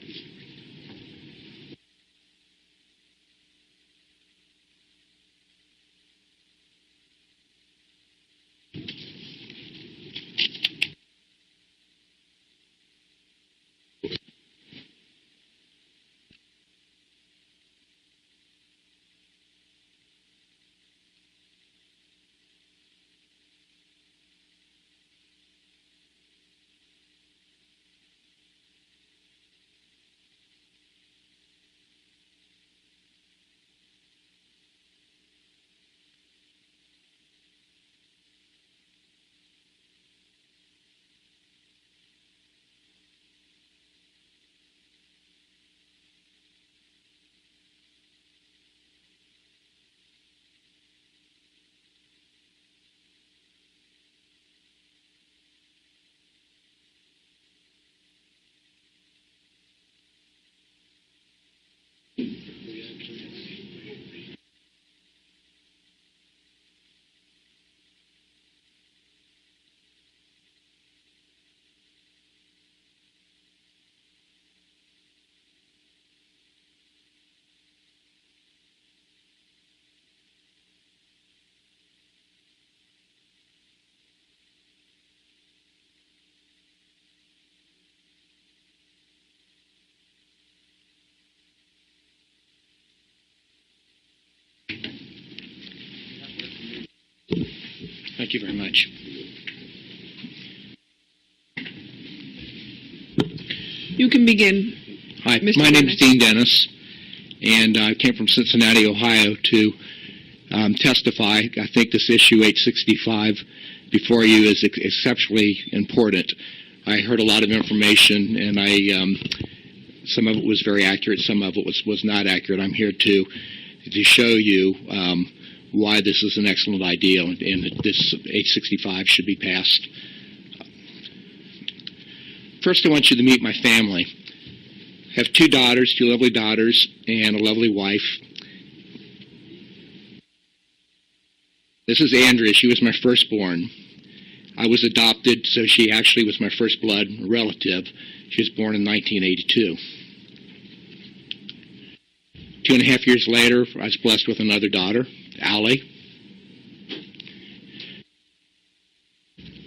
Thank you very much. You can begin. Hi, Mr. my name is Dennis. Dean Dennis, and I came from Cincinnati, Ohio to testify. I think this issue 865 before you is exceptionally important. I heard a lot of information, and some of it was very accurate, some of it was not accurate. I'm here to show you why this is an excellent idea, and that this 865 should be passed. First, I want you to meet my family. I have two daughters, two lovely daughters, and a lovely wife. This is Andrea. She was my firstborn. I was adopted, so she actually was my first blood relative. She was born in 1982. 2.5 years later, I was blessed with another daughter, Allie.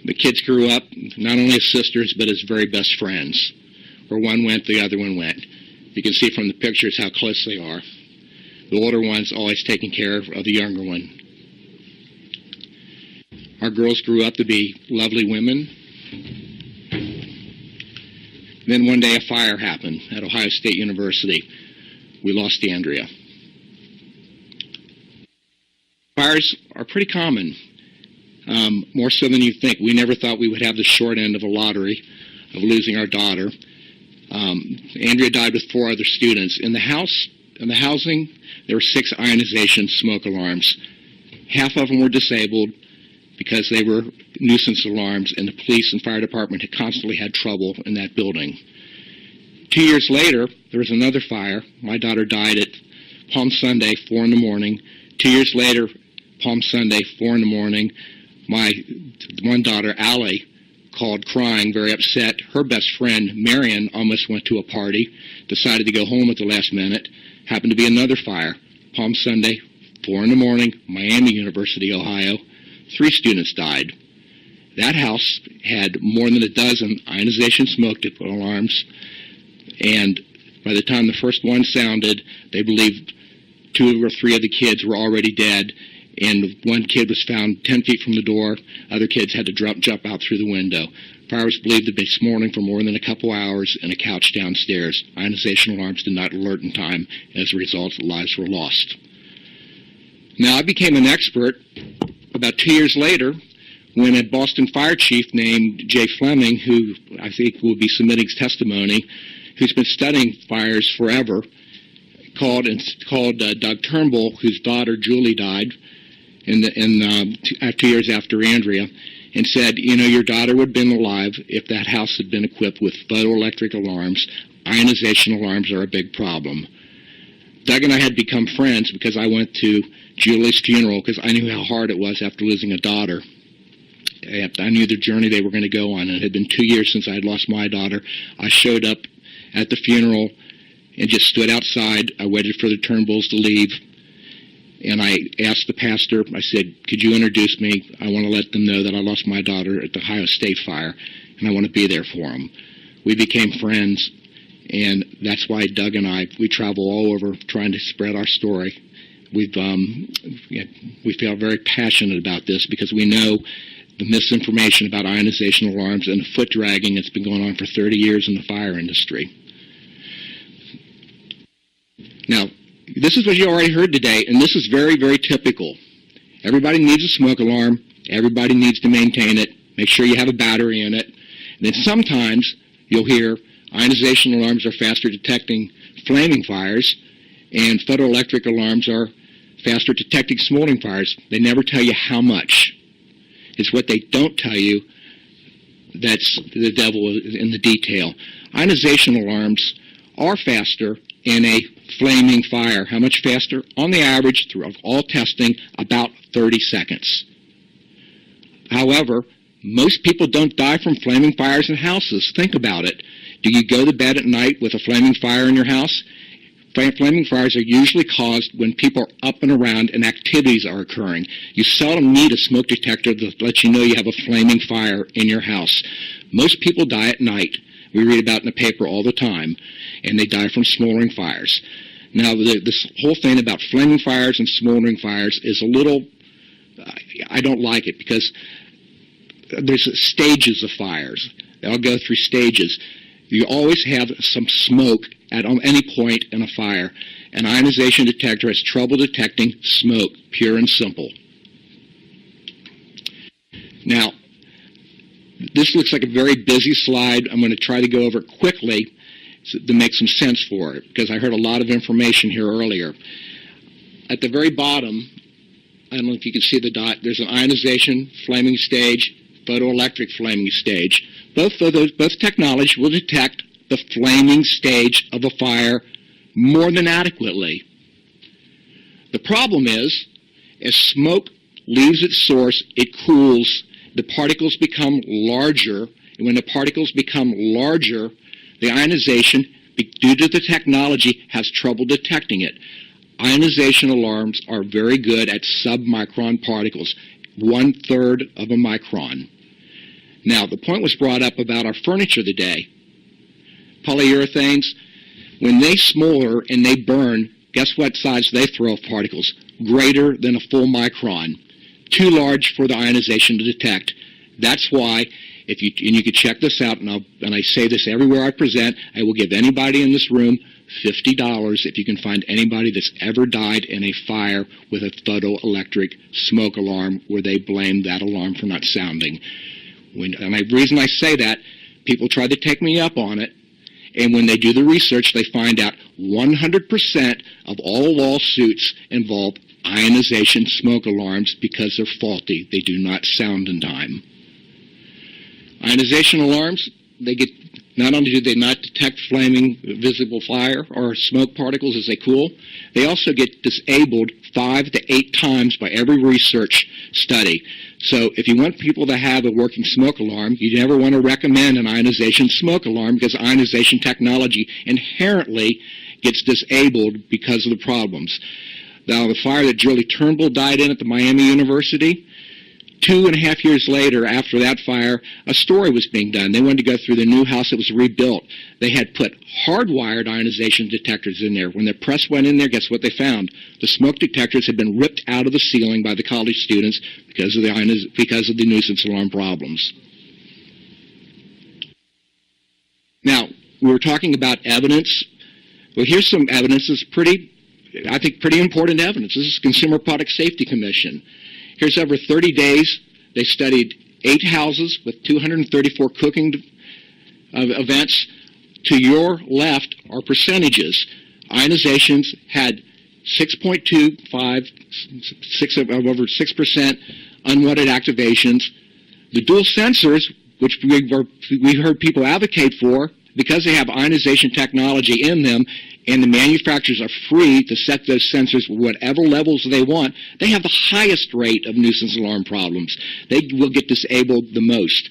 The kids grew up not only as sisters, but as very best friends. Where one went, the other one went. You can see from the pictures how close they are. The older one's always taking care of the younger one. Our girls grew up to be lovely women. Then one day a fire happened at Ohio State University. We lost Andrea. Fires are pretty common, more so than you think. We never thought we would have the short end of a lottery of losing our daughter. Andrea died with 4 other students. In the housing, there were 6 ionization smoke alarms. Half of them were disabled because they were nuisance alarms, and the police and fire department had constantly had trouble in that building. 2 years later, there was another fire. My daughter died at Palm Sunday, 4 in the morning. 2 years later, Palm Sunday, 4 in the morning, my one daughter, Allie, called crying, very upset. Her best friend, Marion, almost went to a party, decided to go home at the last minute. Happened to be another fire. Palm Sunday, 4 in the morning, Miami University, Ohio. 3 students died. That house had more than a dozen ionization smoke alarms, and by the time the first one sounded, they believed 2 or 3 of the kids were already dead, and one kid was found 10 feet from the door. Other kids had to jump out through the window. Fire was believed to be smoldering for more than a couple hours in a couch downstairs. Ionization alarms did not alert in time. As a result, lives were lost. Now, I became an expert about 2 years later when a Boston fire chief named Jay Fleming, who I think will be submitting his testimony, who's been studying fires forever, called Doug Turnbull, whose daughter Julie died 2 years after Andrea, and said, you know, your daughter would have been alive if that house had been equipped with photoelectric alarms. Ionization alarms are a big problem. Doug and I had become friends because I went to Julie's funeral because I knew how hard it was after losing a daughter. I knew the journey they were going to go on, and it had been 2 years since I had lost my daughter. I showed up at the funeral and just stood outside. I waited for the Turnbulls to leave, and I asked the pastor, I said, could you introduce me? I want to let them know that I lost my daughter at the Ohio State fire, and I want to be there for them. We became friends, and that's why Doug and I, we travel all over trying to spread our story. We feel very passionate about this because we know the misinformation about ionization alarms and the foot dragging that's been going on for 30 years in the fire industry. Now, this is what you already heard today, and this is very, very typical. Everybody needs a smoke alarm. Everybody needs to maintain it. Make sure you have a battery in it. And then sometimes you'll hear ionization alarms are faster detecting flaming fires, and photoelectric alarms are faster detecting smoldering fires. They never tell you how much. It's what they don't tell you that's the devil in the detail. Ionization alarms are faster in a flaming fire. How much faster? On the average, through all testing, about 30 seconds. However, most people don't die from flaming fires in houses. Think about it. Do you go to bed at night with a flaming fire in your house? Flaming fires are usually caused when people are up and around and activities are occurring. You seldom need a smoke detector to let you know you have a flaming fire in your house. Most people die at night. We read about it in the paper all the time, and they die from smoldering fires. Now, this whole thing about flaming fires and smoldering fires is a little, I don't like it because there's stages of fires. They all go through stages. You always have some smoke at any point in a fire. An ionization detector has trouble detecting smoke, pure and simple. Now, this looks like a very busy slide. I'm going to try to go over it quickly to make some sense for it, because I heard a lot of information here earlier. At the very bottom, I don't know if you can see the dot, there's an ionization flaming stage, photoelectric flaming stage. Both technologies will detect the flaming stage of a fire more than adequately. The problem is, as smoke leaves its source, it cools, the particles become larger, and when the particles become larger, the ionization, due to the technology, has trouble detecting it. Ionization alarms are very good at submicron particles, 1/3 of a micron. Now, the point was brought up about our furniture today. Polyurethanes, when they smolder and they burn, guess what size they throw off particles? Greater than a full micron. Too large for the ionization to detect. That's why, and you can check this out, and I say this everywhere I present, I will give anybody in this room $50 if you can find anybody that's ever died in a fire with a photoelectric smoke alarm where they blame that alarm for not sounding. And the reason I say that, people try to take me up on it, and when they do the research, they find out 100% of all lawsuits involve ionization smoke alarms because they're faulty. They do not sound in time. Ionization alarms, they get not only do they not detect flaming visible fire or smoke particles as they cool, they also get disabled 5 to 8 times by every research study. So if you want people to have a working smoke alarm, you never want to recommend an ionization smoke alarm because ionization technology inherently gets disabled because of the problems. Now, the fire that Julie Turnbull died in at the Miami University, 2.5 years later, after that fire, a story was being done. They wanted to go through the new house that was rebuilt. They had put hardwired ionization detectors in there. When the press went in there, guess what they found? The smoke detectors had been ripped out of the ceiling by the college students because of the nuisance alarm problems. Now, we were talking about evidence. Well, here's some evidence that's pretty important evidence. This is Consumer Product Safety Commission. Here's over 30 days. They studied 8 houses with 234 cooking events. To your left are percentages. Ionizations had 6.25, over 6% unwanted activations. The dual sensors, which we heard people advocate for, because they have ionization technology in them, and the manufacturers are free to set those sensors whatever levels they want, they have the highest rate of nuisance alarm problems. They will get disabled the most.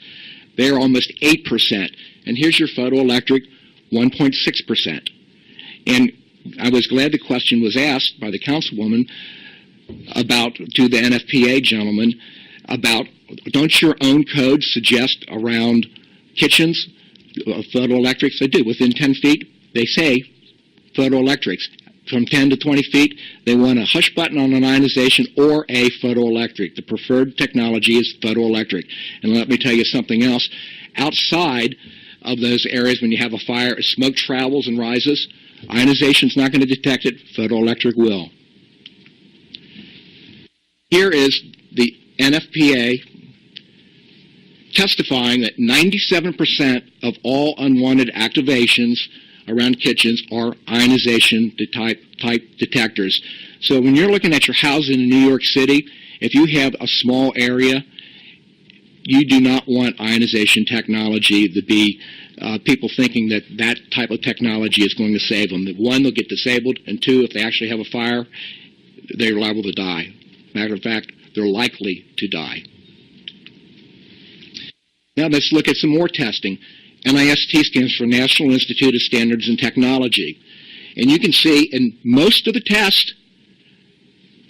They're almost 8%. And here's your photoelectric, 1.6%. And I was glad the question was asked by the councilwoman to the NFPA gentleman about, don't your own codes suggest around kitchens, photoelectrics? They do. Within 10 feet, they say photoelectrics. From 10 to 20 feet, they want a hush button on an ionization or a photoelectric. The preferred technology is photoelectric. And let me tell you something else. Outside of those areas, when you have a fire, smoke travels and rises, ionization's not going to detect it. Photoelectric will. Here is the NFPA testifying that 97% of all unwanted activations around kitchens are ionization type detectors. So when you're looking at your housing in New York City, if you have a small area, you do not want ionization technology to be people thinking that that type of technology is going to save them. That one, they'll get disabled, and two, if they actually have a fire, they're liable to die. Matter of fact, they're likely to die. Now let's look at some more testing. NIST stands for National Institute of Standards and Technology. And you can see in most of the tests,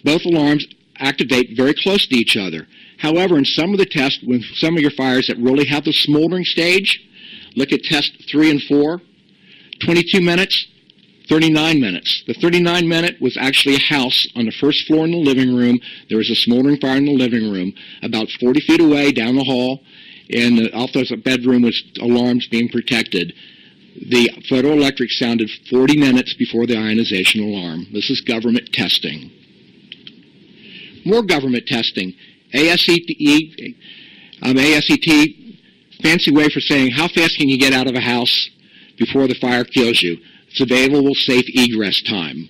both alarms activate very close to each other. However, in some of the tests, with some of your fires that really have the smoldering stage, look at test 3 and 4, 22 minutes, 39 minutes. The 39-minute was actually a house on the first floor in the living room. There was a smoldering fire in the living room, about 40 feet away down the hall, and off the bedroom was alarms being protected. The photoelectric sounded 40 minutes before the ionization alarm. This is government testing. More government testing. ASET, fancy way for saying how fast can you get out of a house before the fire kills you. It's available safe egress time.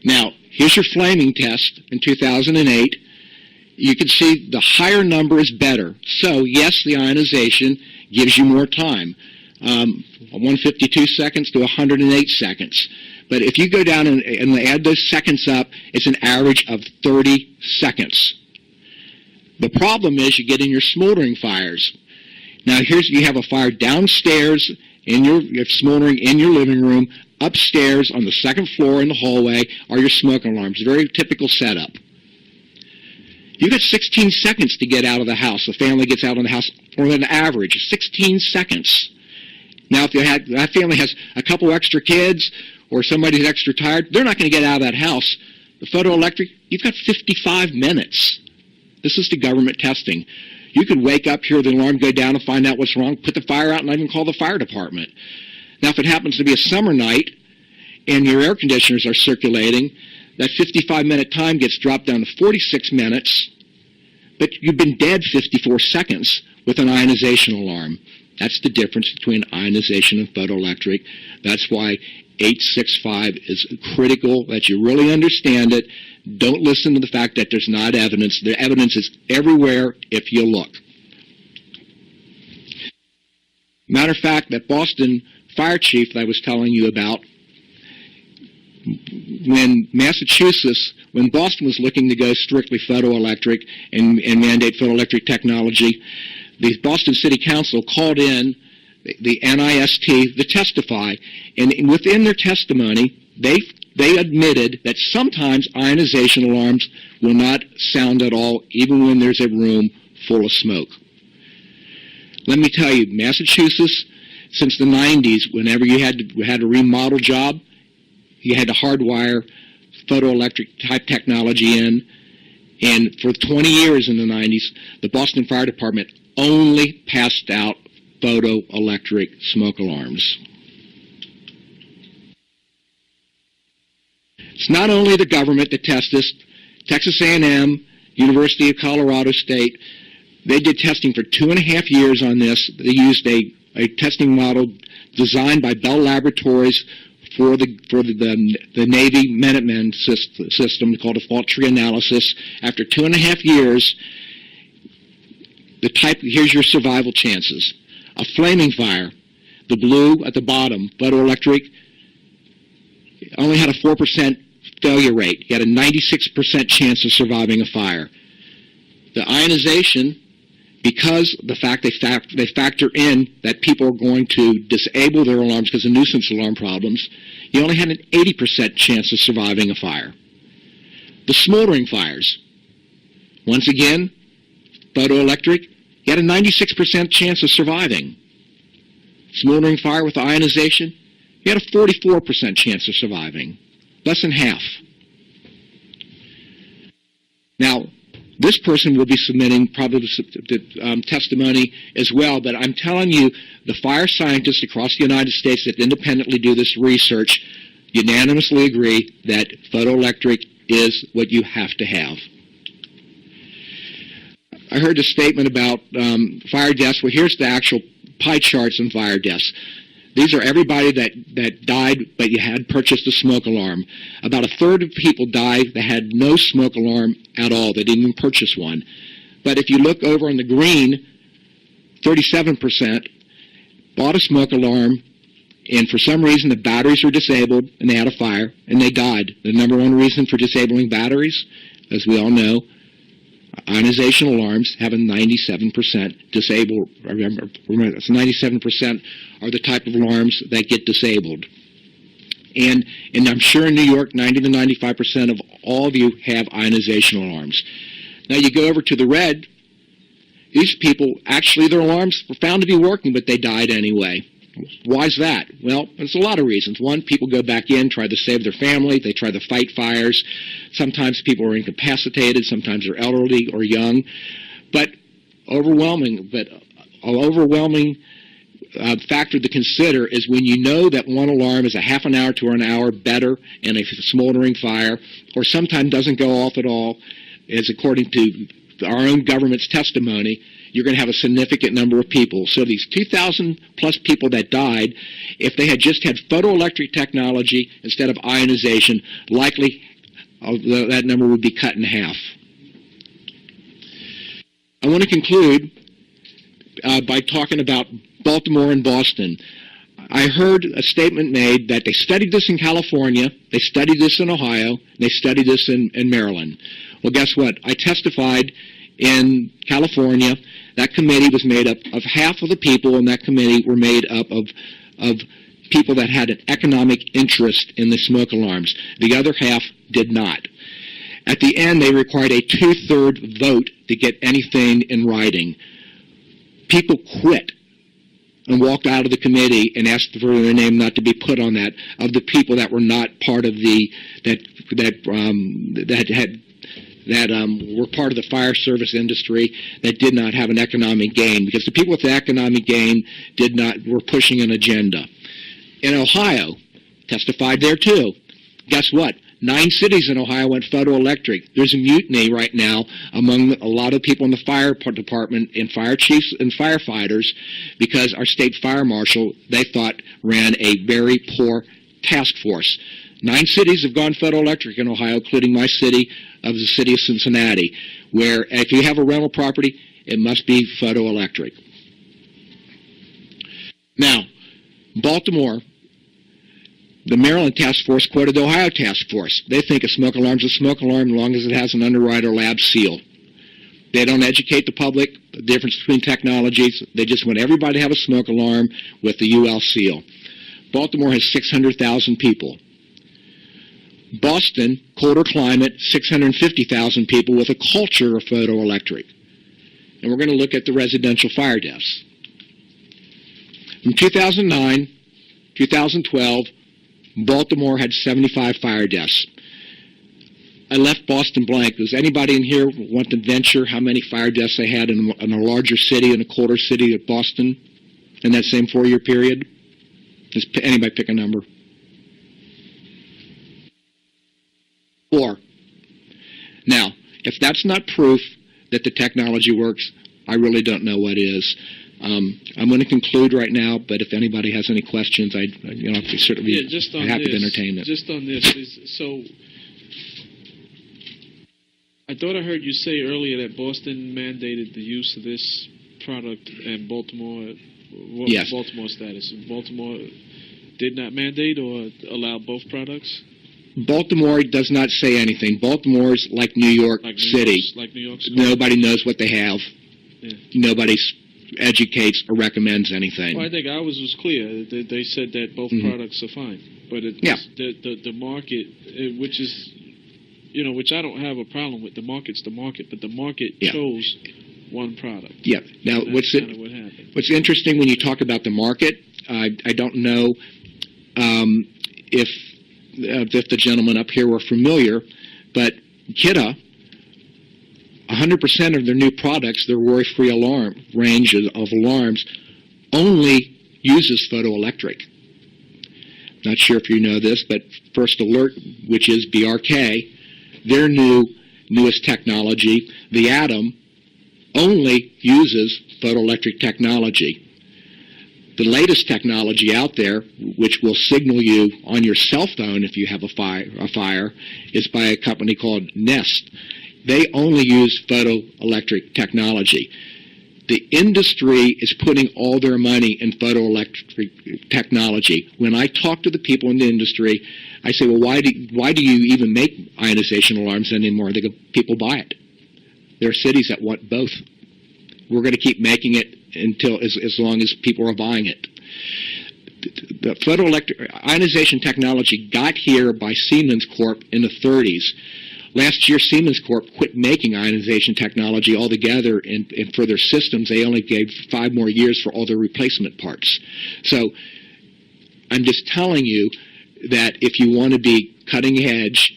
Now, here's your flaming test in 2008. You can see the higher number is better. So, yes, the ionization gives you more time, 152 seconds to 108 seconds. But if you go down and add those seconds up, it's an average of 30 seconds. The problem is you get in your smoldering fires. Now, you have a fire downstairs in your smoldering in your living room. Upstairs on the second floor in the hallway are your smoke alarms. Very typical setup. You've got 16 seconds to get out of the house. The family gets out of the house on an average, 16 seconds. Now, if that family has a couple extra kids or somebody's extra tired, they're not going to get out of that house. The photoelectric, you've got 55 minutes. This is the government testing. You could wake up, hear the alarm go down, and find out what's wrong, put the fire out, and not even call the fire department. Now, if it happens to be a summer night and your air conditioners are circulating, that 55-minute time gets dropped down to 46 minutes, but you've been dead 54 seconds with an ionization alarm. That's the difference between ionization and photoelectric. That's why 865 is critical, that you really understand it. Don't listen to the fact that there's not evidence. The evidence is everywhere if you look. Matter of fact, that Boston fire chief that I was telling you about, when Boston was looking to go strictly photoelectric and mandate photoelectric technology, the Boston City Council called in the NIST to testify, and within their testimony, they admitted that sometimes ionization alarms will not sound at all, even when there's a room full of smoke. Let me tell you, Massachusetts, since the 90s, whenever you had a remodel job, you had to hardwire photoelectric type technology in, and for 20 years in the 90s, the Boston Fire Department only passed out photoelectric smoke alarms. It's not only the government that tests this. Texas A&M, University of Colorado State, they did testing for 2.5 years on this. They used a testing model designed by Bell Laboratories for the Navy Minutemen system called a fault tree analysis. After 2.5 years, here's your survival chances. A flaming fire, the blue at the bottom, photoelectric, only had a 4% failure rate. You had a 96% chance of surviving a fire. The ionization, because the fact they factor in that people are going to disable their alarms because of nuisance alarm problems, you only had an 80% chance of surviving a fire. The smoldering fires, once again, photoelectric, you had a 96% chance of surviving. Smoldering fire with ionization, you had a 44% chance of surviving. Less than half. Now, this person will be submitting probably testimony as well, but I'm telling you, the fire scientists across the United States that independently do this research unanimously agree that photoelectric is what you have to have. I heard a statement about fire deaths. Well, here's the actual pie charts on fire deaths. These are everybody that died, but you had purchased a smoke alarm. About 1/3 of people died that had no smoke alarm at all. They didn't even purchase one. But if you look over on the green, 37% bought a smoke alarm, and for some reason the batteries were disabled, and they had a fire, and they died. The number one reason for disabling batteries, as we all know, ionization alarms have a 97% disable. Remember, it's 97% are the type of alarms that get disabled. And I'm sure in New York, 90 to 95% of all of you have ionization alarms. Now you go over to the red. These people, actually their alarms were found to be working, but they died anyway. Why is that? Well, there's a lot of reasons. One, people go back in, try to save their family. They try to fight fires. Sometimes people are incapacitated. Sometimes they're elderly or young. But overwhelming factor to consider is when you know that one alarm is a half an hour to an hour better in a smoldering fire, or sometimes doesn't go off at all, as according to our own government's testimony, you're going to have a significant number of people. So these 2,000 plus people that died, if they had just had photoelectric technology instead of ionization, likely that number would be cut in half. I want to conclude by talking about Baltimore and Boston. I heard a statement made that they studied this in California, they studied this in Ohio, they studied this in Maryland. Well, guess what? I testified in California. That committee was made up of half of the people in that committee were made up of people that had an economic interest in the smoke alarms. The other half did not. At the end, they required a 2/3 vote to get anything in writing. People quit and walked out of the committee and asked for their name not to be put on that, of the people that were not part of the were part of the fire service industry that did not have an economic gain, because the people with the economic gain were pushing an agenda. In Ohio, testified there too. Guess what? 9 cities in Ohio went photoelectric. There's a mutiny right now among a lot of people in the fire department and fire chiefs and firefighters because our state fire marshal, they thought, ran a very poor task force. 9 cities have gone photoelectric in Ohio, including my city, of the city of Cincinnati, where if you have a rental property, it must be photoelectric. Now, Baltimore, the Maryland task force quoted the Ohio task force. They think a smoke alarm is a smoke alarm as long as it has an underwriter lab seal. They don't educate the public the difference between technologies. They just want everybody to have a smoke alarm with the UL seal. Baltimore has 600,000 people. Boston, colder climate, 650,000 people with a culture of photoelectric. And we're going to look at the residential fire deaths. From 2009, 2012, Baltimore had 75 fire deaths. I left Boston blank. Does anybody in here want to venture how many fire deaths they had in a larger city, in a colder city of Boston, in that same 4-year period? Does anybody pick a number? 4. Now, if that's not proof that the technology works, I really don't know what is. I'm going to conclude right now, but if anybody has any questions, I'd certainly be happy to entertain them. Just on this, so I thought I heard you say earlier that Boston mandated the use of this product and Baltimore. What Yes. was Baltimore's status? Baltimore did not mandate or allow both products? Baltimore does not say anything. Baltimore's like New York City. Like New York City. Nobody knows what they have. Yeah. Nobody educates or recommends anything. Well, I think ours was clear. They said that both products are fine, but the market, which is, which I don't have a problem with. The market's the market, but the market chose one product. Yeah. Now, what happened. What's interesting when you talk about the market, I don't know if the gentlemen up here were familiar, but Kidde, 100% of their new products, their worry-free alarm range of alarms, only uses photoelectric. Not sure if you know this, but First Alert, which is BRK, their newest technology, the Atom, only uses photoelectric technology. The latest technology out there, which will signal you on your cell phone if you have a fire, is by a company called Nest. They only use photoelectric technology. The industry is putting all their money in photoelectric technology. When I talk to the people in the industry, I say, well, why do you even make ionization alarms anymore? They go, people buy it. There are cities that want both. We're going to keep making it until as long as people are buying it. The photoelectric ionization technology got here by Siemens Corp in the 30s. Last year, Siemens Corp quit making ionization technology altogether, and for their systems, they only gave 5 more years for all their replacement parts. So I'm just telling you that if you want to be cutting edge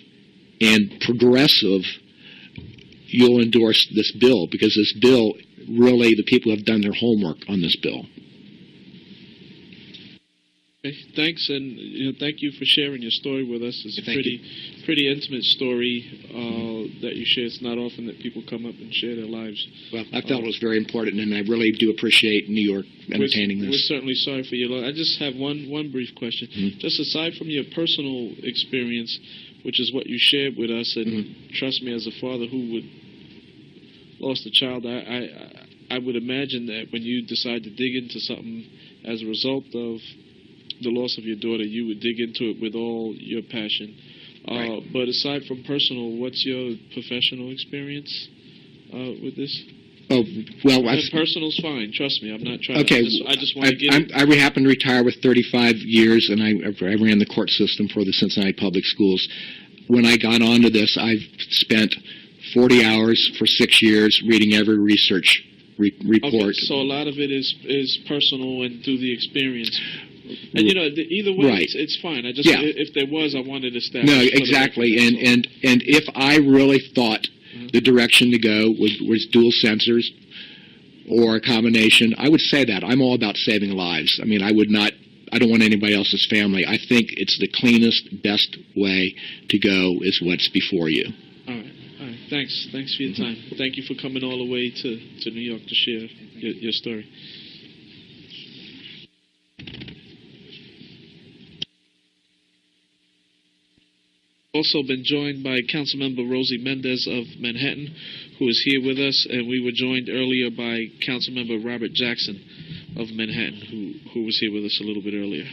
and progressive, you'll endorse this bill, because this bill, really, the people have done their homework on this bill. Okay, thanks, and thank you for sharing your story with us. It's a pretty intimate story that you share. It's not often that people come up and share their lives. Well, I felt it was very important, and I really do appreciate New York entertaining this. We're certainly sorry for your loss. I just have one brief question. Just aside from your personal experience, which is what you shared with us, and trust me, as a father who lost a child, I would imagine that when you decide to dig into something as a result of the loss of your daughter, you would dig into it with all your passion. Right. But aside from personal, what's your professional experience with this? Oh, well, personal's fine. Trust me, I'm not trying. Okay, I just want to get it. I happened to retire with 35 years, and I ran the court system for the Cincinnati Public Schools. When I got onto this, I've spent 40 hours for 6 years reading every research report. Okay, so a lot of it is personal and through the experience. And either way, right. it's fine. I just if there was, I wanted to establish. No, exactly. And if I really thought the direction to go was dual sensors or a combination, I would say that. I'm all about saving lives. I mean, I don't want anybody else's family. I think it's the cleanest, best way to go is what's before you. All right. Thanks for your time. Thank you for coming all the way to New York to share your story. Also been joined by Councilmember Rosie Mendez of Manhattan, who is here with us, and we were joined earlier by Councilmember Robert Jackson. of Manhattan, who was here with us a little bit earlier.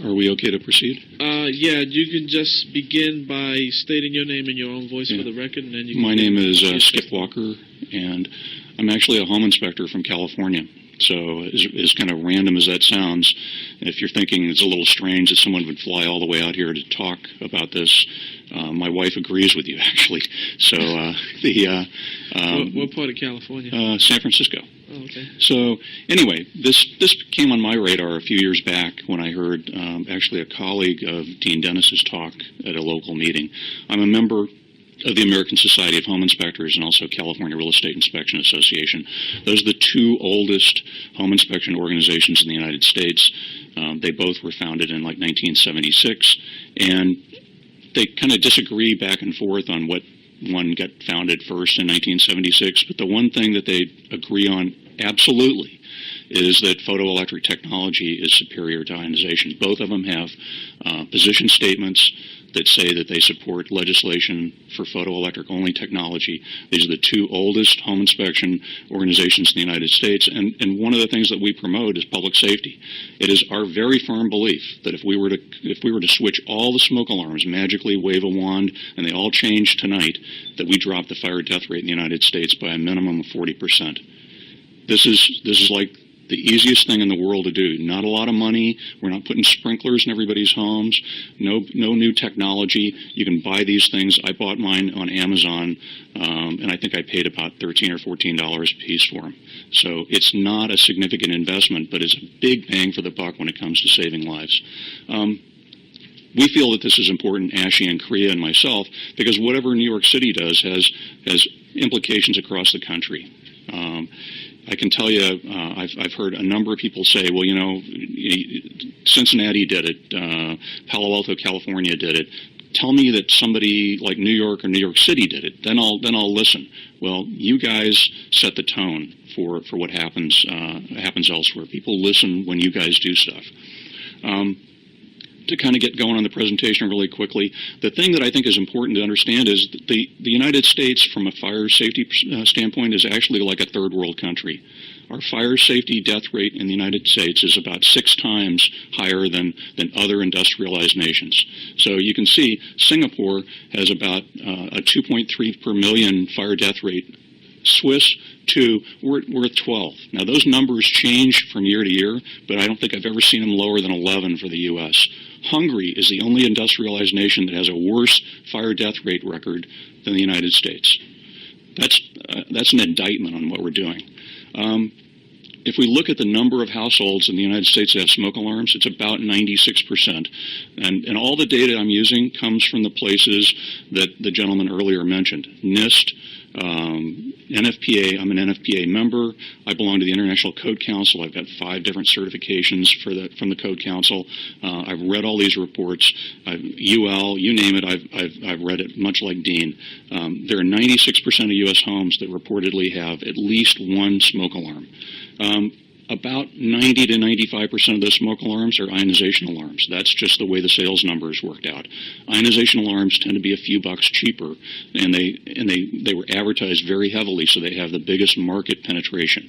Are we okay to proceed? Yeah, you can just begin by stating your name in your own voice for the record, and then you can... My name is Skip Walker, and I'm actually a home inspector from California. So as kind of random as that sounds, if you're thinking it's a little strange that someone would fly all the way out here to talk about this, my wife agrees with you, actually. So what part of California? San Francisco. Oh, okay. So anyway, this came on my radar a few years back when I heard actually a colleague of Dean Dennis's talk at a local meeting. I'm a member of the American Society of Home Inspectors and also California Real Estate Inspection Association. Those are the two oldest home inspection organizations in the United States. They both were founded in like 1976, and they kind of disagree back and forth on what one got founded first in 1976, but the one thing that they agree on absolutely is that photoelectric technology is superior to ionization. Both of them have position statements that say that they support legislation for photoelectric only technology. These are the two oldest home inspection organizations in the United States, and one of the things that we promote is public safety. It is our very firm belief that if we were to switch all the smoke alarms, magically wave a wand, and they all change tonight, that we drop the fire death rate in the United States by a minimum of 40%. This is like the easiest thing in the world to do. Not a lot of money. We're not putting sprinklers in everybody's homes. No new technology. You can buy these things. I bought mine on Amazon, and I think I paid about $13 or $14 a piece for them. So it's not a significant investment, but it's a big bang for the buck when it comes to saving lives. We feel that this is important, Ashley and Kriya and myself, because whatever New York City does has implications across the country. I can tell you, I've heard a number of people say, well, you know, Cincinnati did it, Palo Alto, California did it. Tell me that somebody like New York or New York City did it, then I'll listen. Well, you guys set the tone for what happens elsewhere. People listen when you guys do stuff. To kind of get going on the presentation really quickly, the thing that I think is important to understand is that the United States, from a fire safety standpoint, is actually like a third world country. Our fire safety death rate in the United States is about 6 times higher than other industrialized nations. So you can see Singapore has about a 2.3 per million fire death rate. Swiss, 2, we're at 12. Now, those numbers change from year to year, but I don't think I've ever seen them lower than 11 for the U.S. Hungary is the only industrialized nation that has a worse fire death rate record than the United States. That's an indictment on what we're doing. If we look at the number of households in the United States that have smoke alarms, it's about 96%. And all the data I'm using comes from the places that the gentleman earlier mentioned. NIST, NFPA, I'm an NFPA member. I belong to the International Code Council. I've got 5 different certifications from the Code Council. I've read all these reports. UL, you name it, I've read it, much like Dean. There are 96% of U.S. homes that reportedly have at least one smoke alarm. About 90 to 95% of those smoke alarms are ionization alarms. That's just the way the sales numbers worked out. Ionization alarms tend to be a few bucks cheaper, and they were advertised very heavily, so they have the biggest market penetration.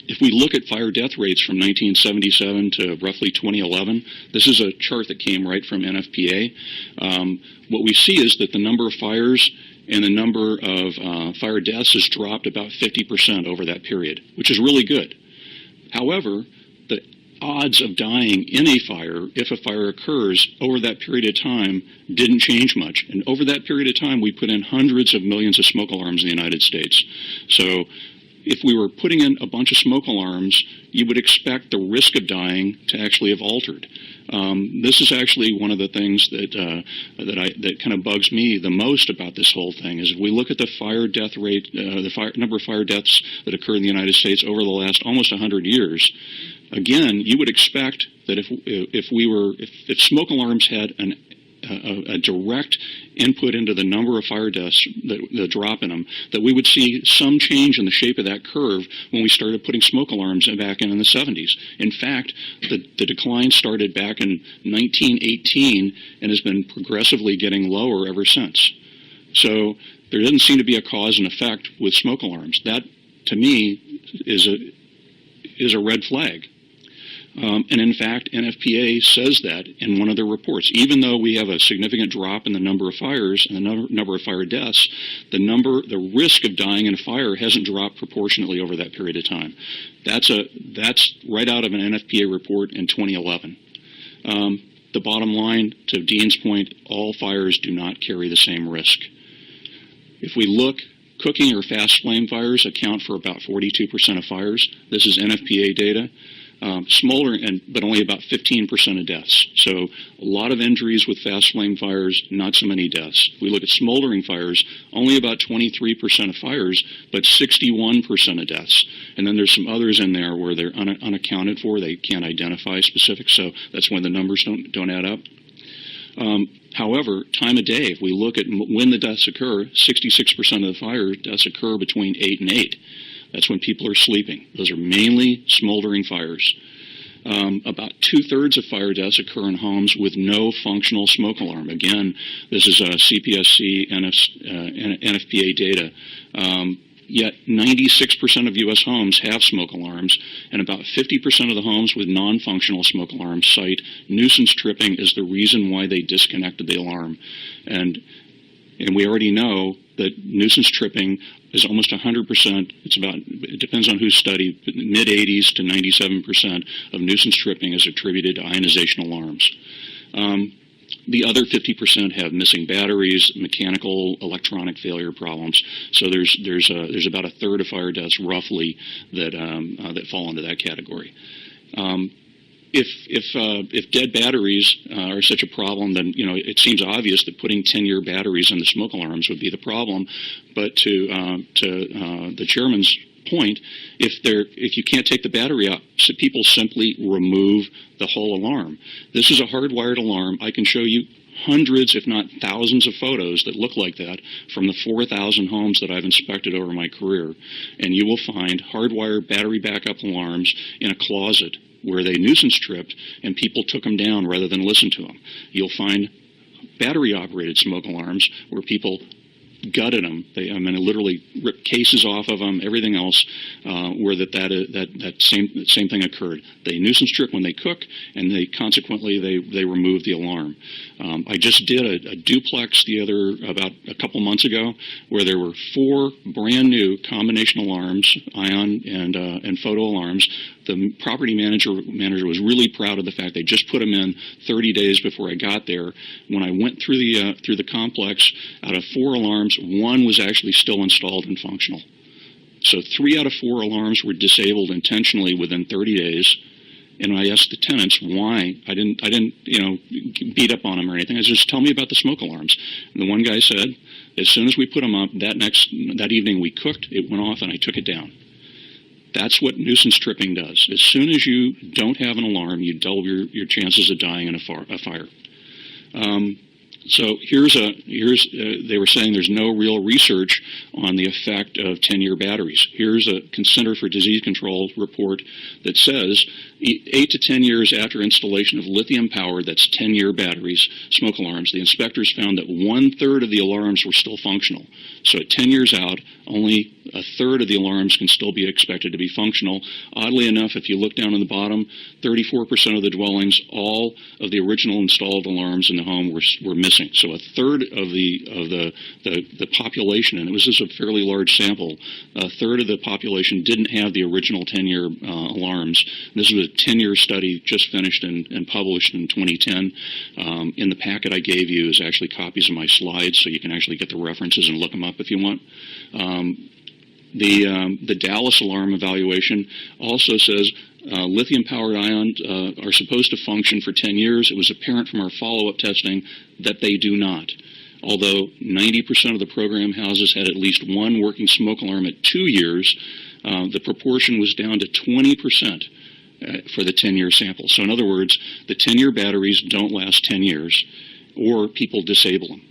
If we look at fire death rates from 1977 to roughly 2011, this is a chart that came right from NFPA. What we see is that the number of fires and the number of fire deaths has dropped about 50% over that period, which is really good. However, the odds of dying in a fire, if a fire occurs, over that period of time didn't change much. And over that period of time, we put in hundreds of millions of smoke alarms in the United States. So if we were putting in a bunch of smoke alarms, you would expect the risk of dying to actually have altered. This is actually one of the things that kind of bugs me the most about this whole thing is if we look at the fire death rate, number of fire deaths that occur in the United States over the last almost 100 years, again, you would expect that if smoke alarms had a direct input into the number of fire deaths, the drop in them, that we would see some change in the shape of that curve when we started putting smoke alarms back in the 70s. In fact, the decline started back in 1918 and has been progressively getting lower ever since. So there doesn't seem to be a cause and effect with smoke alarms. That, to me, is a red flag. And in fact, NFPA says that in one of their reports. Even though we have a significant drop in the number of fires and the number of fire deaths, the risk of dying in a fire hasn't dropped proportionately over that period of time. That's right out of an NFPA report in 2011. The bottom line, to Dean's point, all fires do not carry the same risk. If we look, cooking or fast flame fires account for about 42% of fires. This is NFPA data. Smoldering, but only about 15% of deaths. So a lot of injuries with fast flame fires, not so many deaths. If we look at smoldering fires, only about 23% of fires, but 61% of deaths. And then there's some others in there where they're unaccounted for. They can't identify specifics, so that's when the numbers don't add up. However, time of day, if we look at when the deaths occur, 66% of the fire deaths occur between 8 and 8. That's when people are sleeping. Those are mainly smoldering fires. About 2/3 of fire deaths occur in homes with no functional smoke alarm. Again, this is CPSC NFPA data. Yet 96% of U.S. homes have smoke alarms, and about 50% of the homes with non-functional smoke alarms cite nuisance tripping as the reason why they disconnected the alarm. And we already know that nuisance tripping is almost 100%. It depends on whose study, but mid-80s to 97% of nuisance tripping is attributed to ionization alarms. The other 50% have missing batteries, mechanical, electronic failure problems. So there's about 1/3 of fire deaths roughly that fall into that category. If dead batteries are such a problem, then it seems obvious that putting 10-year batteries in the smoke alarms would be the problem. But to the chairman's point, if you can't take the battery out, so people simply remove the whole alarm. This is a hardwired alarm. I can show you hundreds, if not thousands, of photos that look like that from the 4,000 homes that I've inspected over my career, and you will find hardwired battery backup alarms in a closet where they nuisance tripped and people took them down rather than listen to them. You'll find battery-operated smoke alarms where people gutted them. They literally ripped cases off of them, everything else, where that same thing occurred. They nuisance trip when they cook, and they remove the alarm. I just did a duplex about a couple months ago where there were 4 brand new combination alarms, ion and photo alarms. The property manager was really proud of the fact they just put them in 30 days before I got there. When I went through the complex, out of 4 alarms, 1 was actually still installed and functional. So 3 out of 4 alarms were disabled intentionally within 30 days. And I asked the tenants why. I didn't beat up on them or anything. I said, just tell me about the smoke alarms. And the one guy said, as soon as we put them up, that evening we cooked, it went off, and I took it down. That's what nuisance tripping does. As soon as you don't have an alarm, you double your chances of dying in a fire. So they were saying there's no real research on the effect of 10-year batteries. Here's a Center for Disease Control report that says 8 to 10 years after installation of lithium-powered, that's 10-year batteries, smoke alarms, the inspectors found that 1/3 of the alarms were still functional. So at 10 years out, only 1/3 of the alarms can still be expected to be functional. Oddly enough, if you look down on the bottom, 34% of the dwellings, all of the original installed alarms in the home were missing. So 1/3 of the population, and this is a fairly large sample, 1/3 of the population didn't have the original 10-year alarms. This was a 10-year study just finished and published in 2010. In the packet I gave you is actually copies of my slides, so you can actually get the references and look them up if you want. The Dallas alarm evaluation also says lithium-powered ions are supposed to function for 10 years. It was apparent from our follow-up testing that they do not. Although 90% of the program houses had at least one working smoke alarm at 2 years, the proportion was down to 20% for the 10-year sample. So in other words, the 10-year batteries don't last 10 years, or people disable them.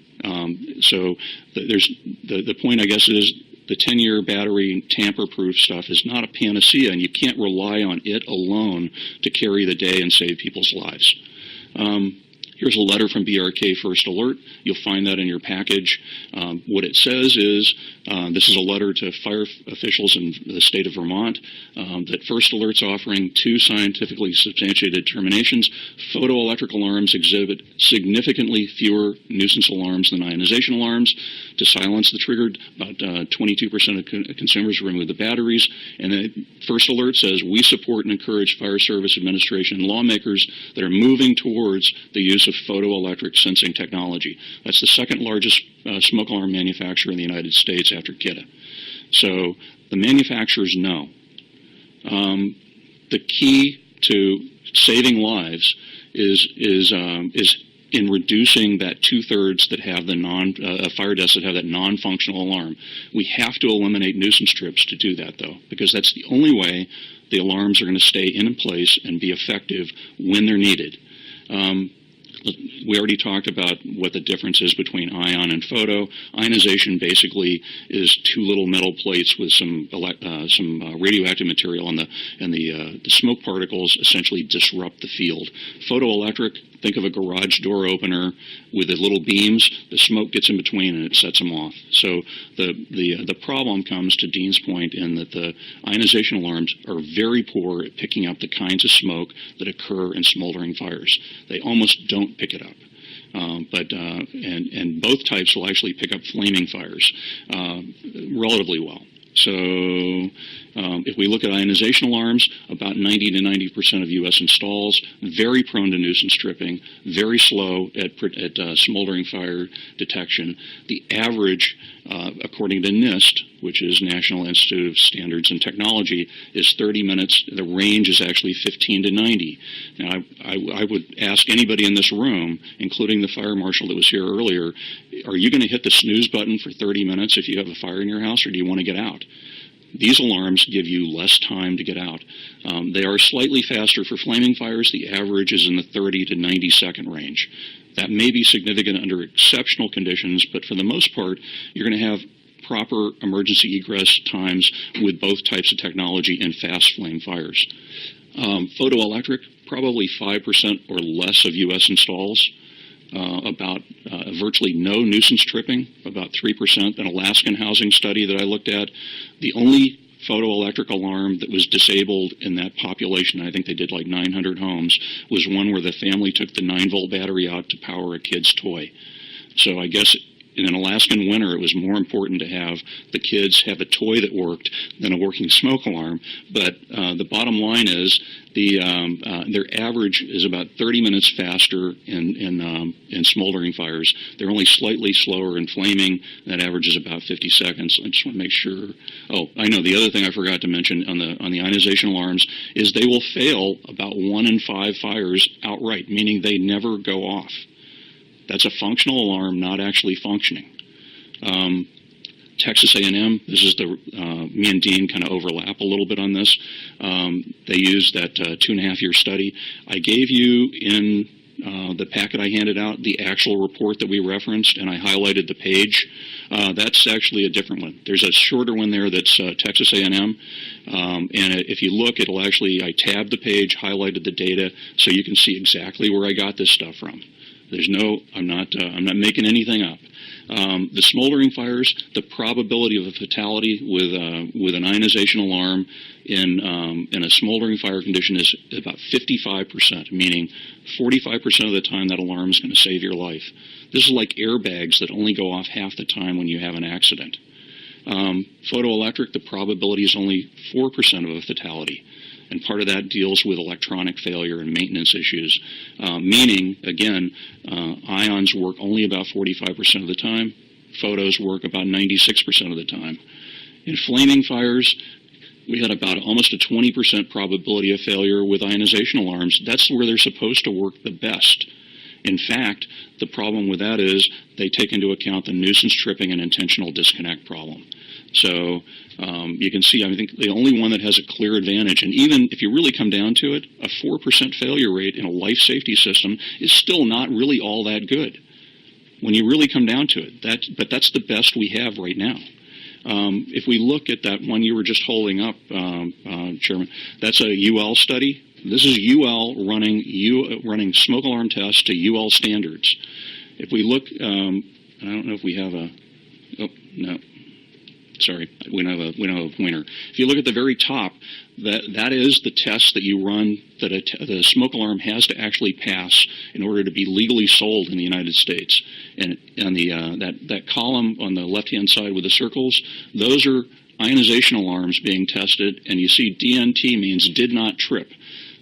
So the point, I guess, is the 10-year battery tamper-proof stuff is not a panacea, and you can't rely on it alone to carry the day and save people's lives. Here's a letter from BRK First Alert. You'll find that in your package. What it says is, this is a letter to fire officials in the state of Vermont, that First Alert's offering 2 scientifically substantiated determinations. Photoelectric alarms exhibit significantly fewer nuisance alarms than ionization alarms. To silence the trigger, about 22% of consumers remove the batteries. And then First Alert says, we support and encourage Fire Service Administration and lawmakers that are moving towards the use of photoelectric sensing technology. That's the second largest smoke alarm manufacturer in the United States after Kidde. So the manufacturers know. The key to saving lives is in reducing that 2/3 that have the fire deaths that have that non-functional alarm. We have to eliminate nuisance trips to do that, though, because that's the only way the alarms are going to stay in place and be effective when they're needed. We already talked about what the difference is between ion and photo. Ionization basically is 2 little metal plates with some radioactive material, and the smoke particles essentially disrupt the field. Photoelectric, think of a garage door opener with the little beams. The smoke gets in between and it sets them off. So the problem comes, to Dean's point, in that the ionization alarms are very poor at picking up the kinds of smoke that occur in smoldering fires. They almost don't pick it up. And both types will actually pick up flaming fires relatively well. So if we look at ionization alarms, about 90 to 90% of U.S. installs, very prone to nuisance tripping, very slow at smoldering fire detection. The average, according to NIST, which is National Institute of Standards and Technology, is 30 minutes. The range is actually 15 to 90. Now, I would ask anybody in this room, including the fire marshal that was here earlier, are you going to hit the snooze button for 30 minutes if you have a fire in your house, or do you want to get out? These alarms give you less time to get out. They are slightly faster for flaming fires. The average is in the 30 to 90-second range. That may be significant under exceptional conditions, but for the most part, you're going to have proper emergency egress times with both types of technology in fast flame fires. Photoelectric, probably 5% or less of U.S. installs. About virtually no nuisance tripping, about 3%. An Alaskan housing study that I looked at, the only photoelectric alarm that was disabled in that population, I think they did like 900 homes, was one where the family took the 9-volt battery out to power a kid's toy. So I guess in an Alaskan winter, it was more important to have the kids have a toy that worked than a working smoke alarm. But the bottom line is their average is about 30 minutes faster in smoldering fires. They're only slightly slower in flaming. That average is about 50 seconds. I just want to make sure. Oh, I know the other thing I forgot to mention on the ionization alarms is they will fail about 1 in 5 fires outright, meaning they never go off. That's a functional alarm, not actually functioning. Texas A&M, this is me and Dean kind of overlap a little bit on this. They used that 2.5-year study. I gave you in the packet I handed out the actual report that we referenced, and I highlighted the page. That's actually a different one. There's a shorter one there that's Texas A&M, and if you look, it'll actually, I tabbed the page, highlighted the data, so you can see exactly where I got this stuff from. There's no, I'm not making anything up. The smoldering fires, the probability of a fatality with an ionization alarm in a smoldering fire condition is about 55%, meaning 45% of the time that alarm is going to save your life. This is like airbags that only go off half the time when you have an accident. Photoelectric, the probability is only 4% of a fatality. And part of that deals with electronic failure and maintenance issues, meaning, again, ions work only about 45% of the time. Photos work about 96% of the time. In flaming fires, we had about almost a 20% probability of failure with ionization alarms. That's where they're supposed to work the best. In fact, the problem with that is they take into account the nuisance tripping and intentional disconnect problem. So you can see, I think the only one that has a clear advantage, and even if you really come down to it, a 4% failure rate in a life safety system is still not really all that good when you really come down to it. But that's the best we have right now. If we look at that one you were just holding up, Chairman, that's a UL study. This is UL running smoke alarm tests to UL standards. If we look, I don't know if we have a, oh, no. Sorry, we don't have a pointer. If you look at the very top, that is the test that you run that the smoke alarm has to actually pass in order to be legally sold in the United States. And that column on the left-hand side with the circles, those are ionization alarms being tested, and you see DNT means did not trip.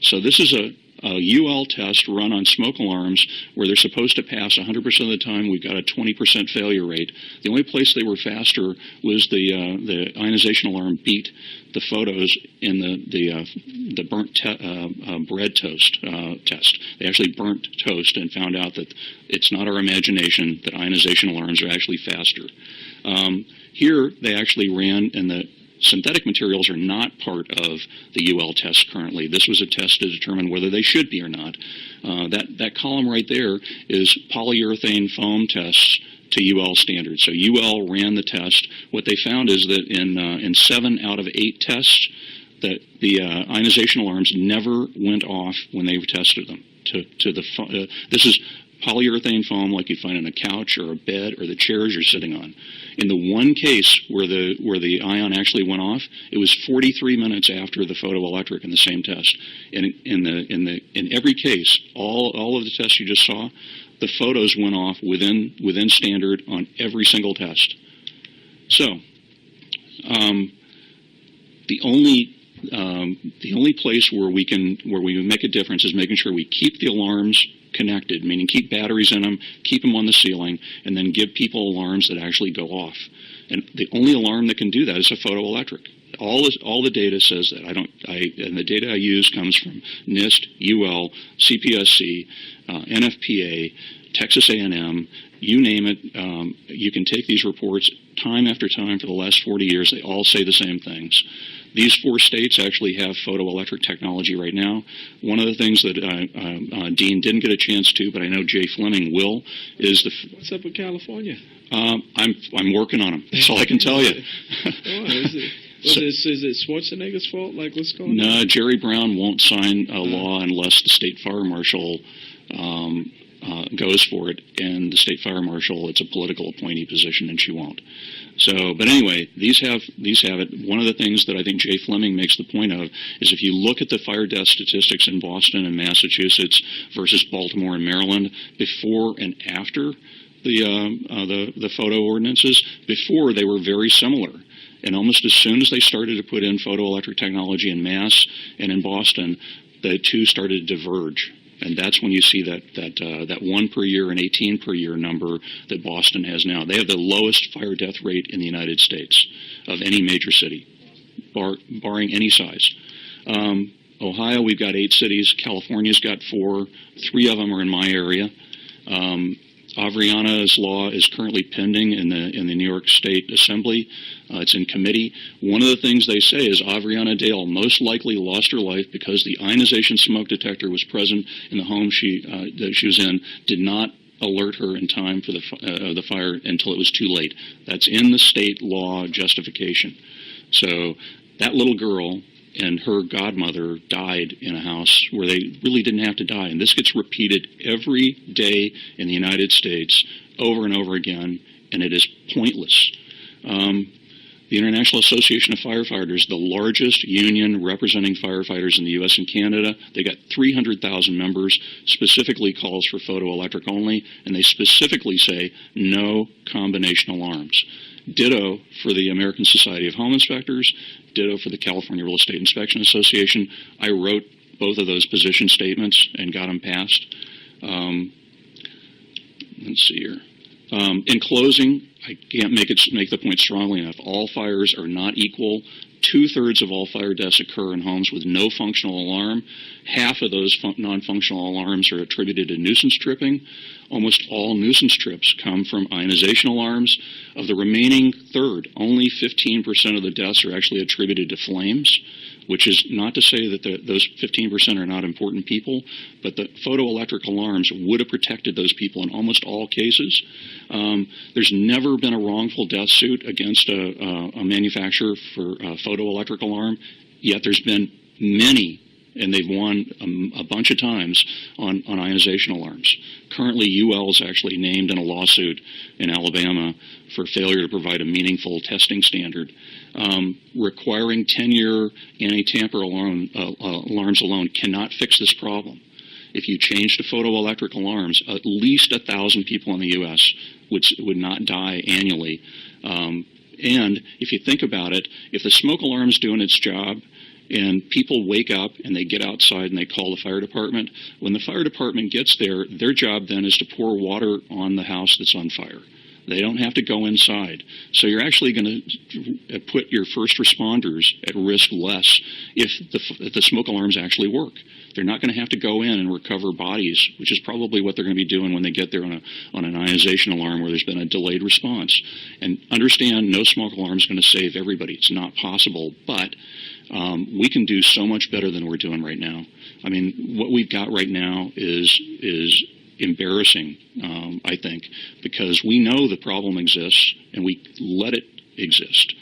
So this is a UL test run on smoke alarms where they're supposed to pass 100% of the time. We've got a 20% failure rate. The only place they were faster was the ionization alarm beat the photos in the burnt bread toast test. They actually burnt toast and found out that it's not our imagination that ionization alarms are actually faster. Here they actually ran, and the synthetic materials are not part of the UL test currently. This was a test to determine whether they should be or not. That column right there is polyurethane foam tests to UL standards. So UL ran the test. What they found is that in 7 out of 8 tests, that the ionization alarms never went off when they tested them. This is polyurethane foam like you'd find on a couch or a bed or the chairs you're sitting on. In the one case where the ion actually went off, it was 43 minutes after the photoelectric in the same test. And in every case, all of the tests you just saw, the photos went off within standard on every single test. So the only place where we make a difference is making sure we keep the alarms connected, meaning keep batteries in them, keep them on the ceiling, and then give people alarms that actually go off. And the only alarm that can do that is a photoelectric. All the data says that. And the data I use comes from NIST, UL, CPSC, NFPA, Texas A&M, you name it. You can take these reports time after time for the last 40 years. They all say the same things. These 4 states actually have photoelectric technology right now. One of the things that Dean didn't get a chance to, but I know Jay Fleming will, is What's up with California? I'm working on them. That's all I can tell you. Is it Schwarzenegger's fault? Like, what's going on? No, Jerry Brown won't sign a law unless the state fire marshal goes for it, and the state fire marshal, it's a political appointee position, and she won't. So, but anyway, these have it. One of the things that I think Jay Fleming makes the point of is if you look at the fire death statistics in Boston and Massachusetts versus Baltimore and Maryland, before and after the photo ordinances. Before, they were very similar. And almost as soon as they started to put in photoelectric technology in Mass and in Boston, the two started to diverge. And that's when you see that 1 per year and 18 per year number that Boston has now. They have the lowest fire death rate in the United States of any major city, barring any size. Ohio, we've got 8 cities. California's got 4. 3 of them are in my area. Avriana's law is currently pending in the New York State Assembly. It's in committee. One of the things they say is Avriana Dale most likely lost her life because the ionization smoke detector was present in the home that she was in, did not alert her in time for the fire until it was too late. That's in the state law justification. So that little girl and her godmother died in a house where they really didn't have to die. And this gets repeated every day in the United States over and over again, and it is pointless. The International Association of Firefighters, the largest union representing firefighters in the U.S. and Canada, they got 300,000 members, specifically calls for photoelectric only, and they specifically say no combination alarms. Ditto for the American Society of Home Inspectors, ditto for the California Real Estate Inspection Association. I wrote both of those position statements and got them passed. Let's see here. In closing, I can't make the point strongly enough. All fires are not equal. 2/3 of all fire deaths occur in homes with no functional alarm. Half of those non-functional alarms are attributed to nuisance tripping. Almost all nuisance trips come from ionization alarms. Of the remaining third, only 15% of the deaths are actually attributed to flames, which is not to say that those 15% are not important people, but the photoelectric alarms would have protected those people in almost all cases. There's never been a wrongful death suit against a manufacturer for a photoelectric alarm, yet there's been many, and they've won a bunch of times on ionization alarms. Currently, UL is actually named in a lawsuit in Alabama for failure to provide a meaningful testing standard. Requiring 10-year anti-tamper alarms alone cannot fix this problem. If you change to photoelectric alarms, at least 1,000 people in the U.S. would not die annually. And if you think about it, if the smoke alarm's doing its job, and people wake up and they get outside and they call the fire department. When the fire department gets there, their job then is to pour water on the house that's on fire. They don't have to go inside. So you're actually going to put your first responders at risk less if the smoke alarms actually work. They're not going to have to go in and recover bodies, which is probably what they're going to be doing when they get there on an ionization alarm where there's been a delayed response. And understand, no smoke alarm is going to save everybody. It's not possible, but we can do so much better than we're doing right now. I mean, what we've got right now is embarrassing, I think, because we know the problem exists and we let it exist.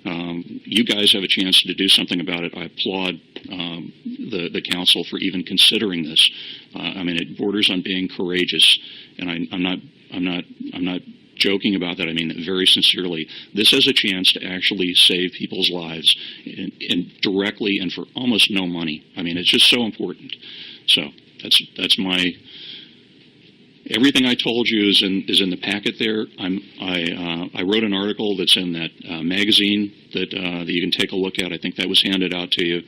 You guys have a chance to do something about it. I applaud the council for even considering this. I mean, it borders on being courageous, and I'm not joking about that. I mean it very sincerely. This has a chance to actually save people's lives and directly and for almost no money. I mean, it's just so important. So that's my. Everything I told you is in the packet there. I wrote an article that's in that magazine that you can take a look at. I think that was handed out to you.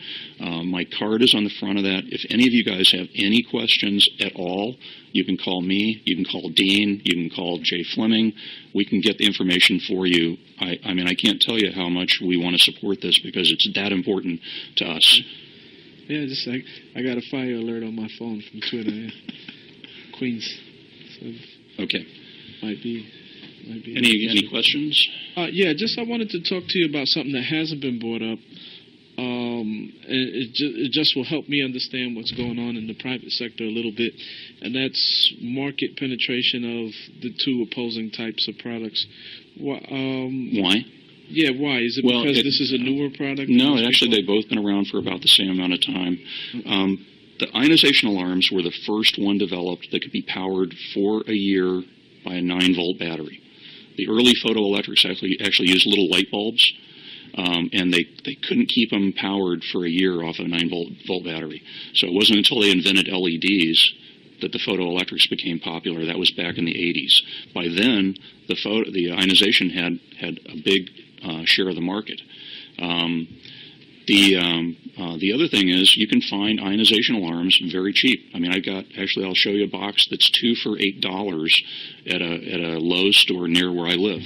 My card is on the front of that. If any of you guys have any questions at all, you can call me. You can call Dean. You can call Jay Fleming. We can get the information for you. I mean, I can't tell you how much we want to support this because it's that important to us. Yeah, just like I got a fire alert on my phone from Twitter. Yeah. Queens. Okay. Might be. Any questions? Yeah, I wanted to talk to you about something that hasn't been brought up. It just will help me understand what's going on in the private sector a little bit, and that's market penetration of the two opposing types of products. Why? Yeah, why? Is it because this is a newer product? No, actually, they've both been around for about the same amount of time. The ionization alarms were the first one developed that could be powered for a year by a 9-volt battery. The early photoelectrics actually used little light bulbs, and they couldn't keep them powered for a year off a 9-volt battery. So it wasn't until they invented LEDs that the photoelectrics became popular. That was back in the 80s. By then, the ionization had a big share of the market. The other thing is you can find ionization alarms very cheap. I mean, I'll show you a box that's 2 for $8 at a Lowe's store near where I live.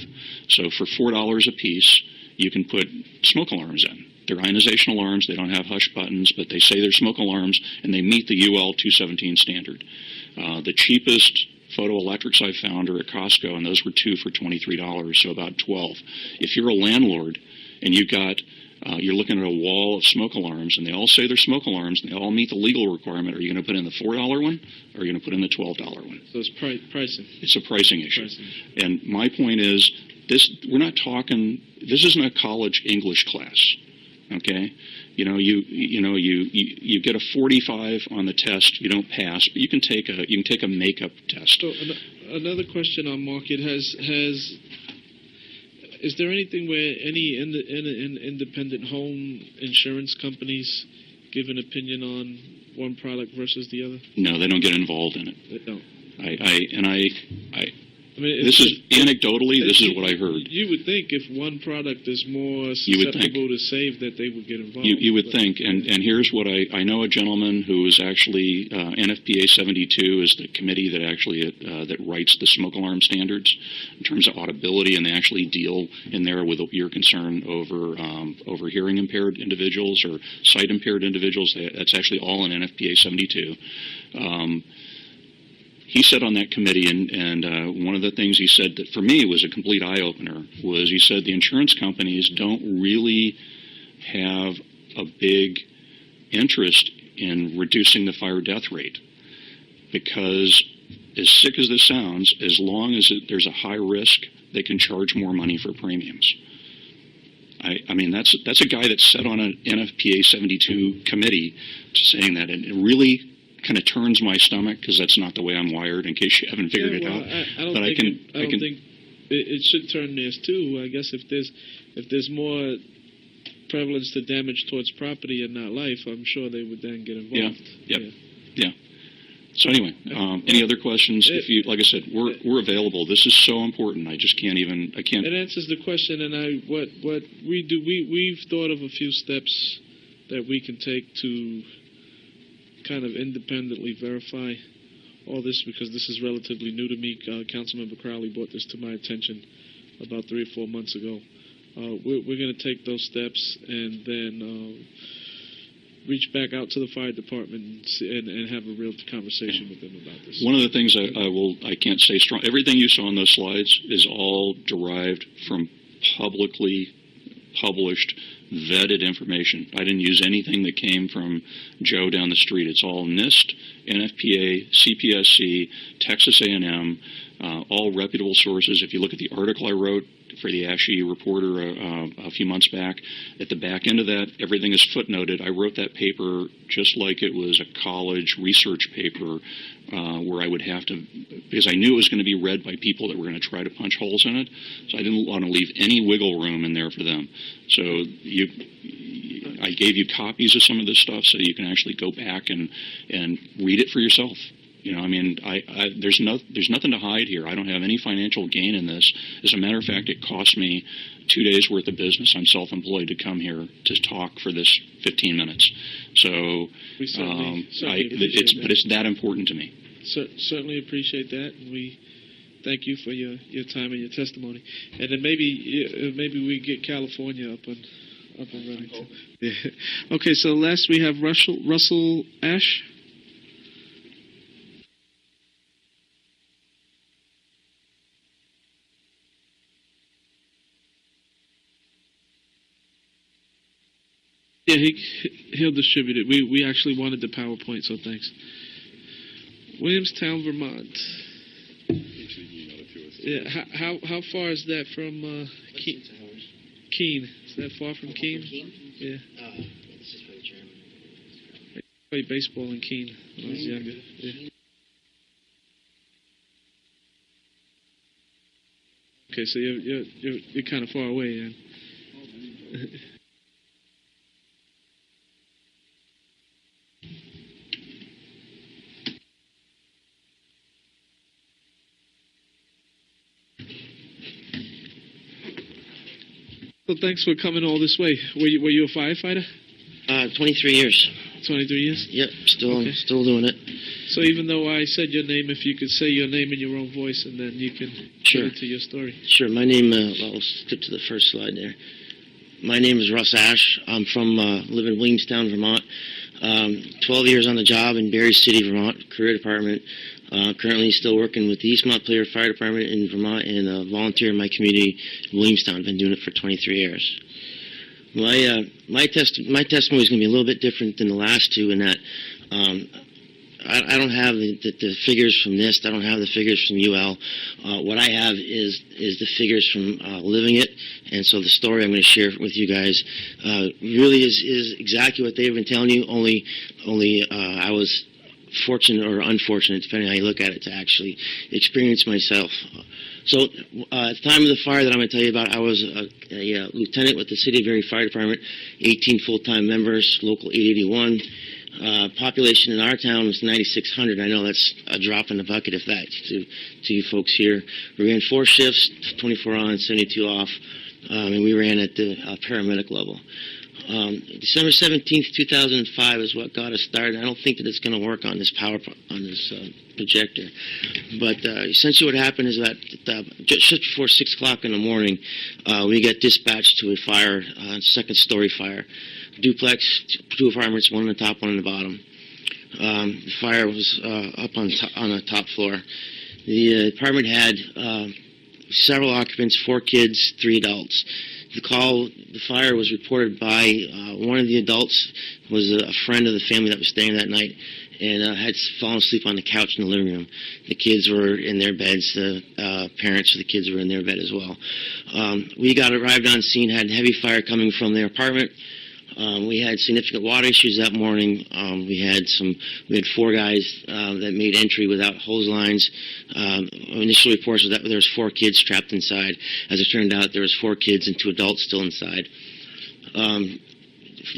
So for $4 a piece, you can put smoke alarms in. They're ionization alarms. They don't have hush buttons, but they say they're smoke alarms, and they meet the UL 217 standard. The cheapest photoelectrics I found are at Costco, and those were 2 for $23, so about $12. If you're a landlord and you're looking at a wall of smoke alarms, and they all say they're smoke alarms, and they all meet the legal requirement, are you going to put in the $4 one, or are you going to put in the $12 one? So it's pricing. It's a pricing issue. And my point is, this isn't a college English class. Okay, you get a 45 on the test. You don't pass, but you can take a makeup test. So another question on market is there anything where any independent home insurance companies give an opinion on one product versus the other? No, they don't get involved in it. They don't. I mean, this is anecdotally. This is what I heard. You would think if one product is more susceptible to save, that they would get involved. You would think, and here's what I know a gentleman who is actually NFPA 72 is the committee that actually that writes the smoke alarm standards in terms of audibility, and they actually deal in there with your concern over hearing impaired individuals or sight impaired individuals. That's actually all in NFPA 72. He said on that committee, and one of the things he said that for me was a complete eye-opener was he said the insurance companies don't really have a big interest in reducing the fire death rate because, as sick as this sounds, as long as there's a high risk, they can charge more money for premiums. I mean, that's a guy that sat on an NFPA 72 committee saying that, and it really kind of turns my stomach because that's not the way I'm wired. In case you haven't figured it out, I don't think it should turn theirs too. I guess if there's more prevalence to damage towards property and not life, I'm sure they would then get involved. Yeah. So anyway, any other questions? If you, like I said, we're available. This is so important. I can't. It answers the question, and what we do. We've thought of a few steps that we can take to kind of independently verify all this because this is relatively new to me. Councilmember Crowley brought this to my attention about 3 or 4 months ago. We're going to take those steps and then reach back out to the fire department and have a real conversation with them about this. One of the things I can't say strong. Everything you saw on those slides is all derived from publicly published, vetted information. I didn't use anything that came from Joe down the street. It's all NIST, NFPA, CPSC, Texas A&M, all reputable sources. If you look at the article I wrote for the ASHE Reporter a few months back, at the back end of that, everything is footnoted. I wrote that paper just like it was a college research paper where I would have to, because I knew it was going to be read by people that were going to try to punch holes in it, so I didn't want to leave any wiggle room in there for them. So I gave you copies of some of this stuff so you can actually go back and read it for yourself. You know, I mean, there's nothing to hide here. I don't have any financial gain in this. As a matter of fact, it cost me 2 days' worth of business. I'm self-employed to come here to talk for this 15 minutes. So, we certainly but it's that important to me. Certainly appreciate that, and we thank you for your time and your testimony. And then maybe we get California up and running. Oh. Yeah. Okay, so last we have Russell Ash. Yeah, he'll distribute it. We actually wanted the PowerPoint, so thanks. Williamstown, Vermont. Yeah, how far is that from Keene? Is that far from Keene? Yeah. This is for the chairman. I played baseball in Keene when I was younger. Yeah. Okay, so you're kind of far away, then. Well, thanks for coming all this way. Were you a firefighter? 23 years. 23 years? Yep, still Okay. still doing it. So even though I said your name, if you could say your name in your own voice, and then you can Sure. get into your story. Sure. My name, I'll skip to the first slide there. My name is Russ Ash. I'm from, live in Williamstown, Vermont. 12 years on the job in Berry City, Vermont, career department. Currently still working with the East Montpelier Fire Department in Vermont and volunteer in my community in Williamstown. I've been doing it for 23 years. My testimony is going to be a little bit different than the last two in that I don't have the figures from NIST. I don't have the figures from UL. What I have is the figures from living it, and so the story I'm going to share with you guys really is exactly what they've been telling you. Only I was fortunate or unfortunate, depending on how you look at it, to actually experience myself. So at the time of the fire that I'm going to tell you about, I was a lieutenant with the City of Erie Fire Department, 18 full-time members, local 881. Population in our town was 9,600. I know that's a drop in the bucket, if that, to you folks here. We ran 4 shifts, 24 on, 72 off, and we ran at the paramedic level. December 17th, 2005 is what got us started. I don't think that it's going to work on this projector. But essentially what happened is that just before 6 o'clock in the morning, we got dispatched to a fire, second-story fire. Duplex, 2 apartments, 1 on the top, 1 on the bottom. The fire was up on the top floor. The apartment had several occupants, 4 kids, 3 adults. The fire was reported by one of the adults, was a friend of the family that was staying that night, and had fallen asleep on the couch in the living room. The kids were in their beds. The parents of the kids were in their bed as well. We arrived on scene, had heavy fire coming from their apartment. We had significant water issues that morning. We had 4 guys that made entry without hose lines. Initial reports were that there was 4 kids trapped inside. As it turned out, there was 4 kids and 2 adults still inside.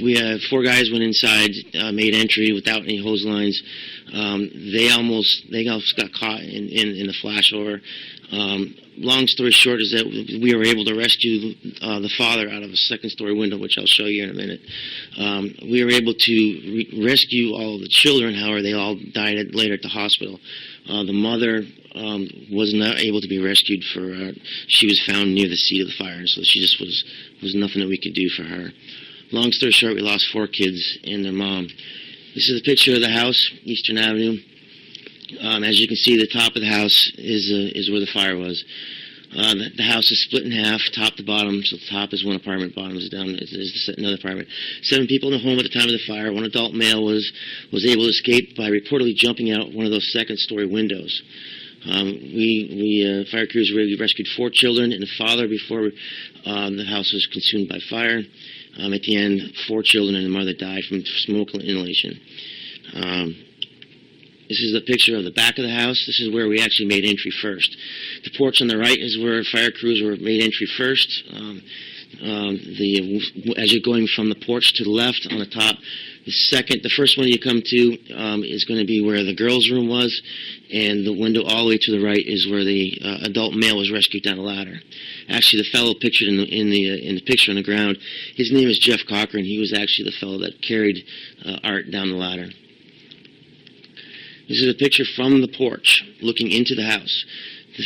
We had 4 guys went inside, made entry without any hose lines. They almost got caught in the flashover. Long story short is that we were able to rescue the father out of a second-story window, which I'll show you in a minute. We were able to rescue all of the children. However, they all died later at the hospital. The mother was not able to be rescued. She was found near the seat of the fire, and so she just was nothing that we could do for her. Long story short, we lost 4 kids and their mom. This is a picture of the house, Eastern Avenue. As you can see, the top of the house is where the fire was. The house is split in half, top to bottom. So the top is one apartment, bottom is down is another apartment. 7 people in the home at the time of the fire. One adult male was able to escape by reportedly jumping out one of those second-story windows. Fire crews rescued 4 children and the father before the house was consumed by fire. At the end, 4 children and the mother died from smoke inhalation. This is a picture of the back of the house. This is where we actually made entry first. The porch on the right is where fire crews made entry first. As you're going from the porch to the left on the top, the first one you come to is going to be where the girls' room was, and the window all the way to the right is where the adult male was rescued down a ladder. Actually, the fellow pictured in the picture on the ground, his name is Jeff Cochran. He was actually the fellow that carried Art down the ladder. This is a picture from the porch looking into the house.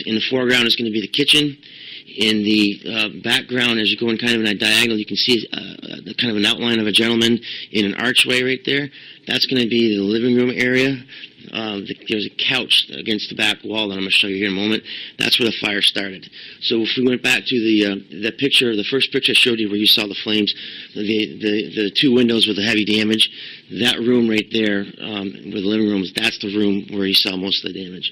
In the foreground is going to be the kitchen. In the background, as you're going kind of in a diagonal, you can see kind of an outline of a gentleman in an archway right there. That's going to be the living room area. There's a couch against the back wall that I'm going to show you here in a moment. That's where the fire started. So if we went back to the picture, the first picture I showed you where you saw the flames, the 2 windows with the heavy damage, that room right there where the living room was, that's the room where you saw most of the damage.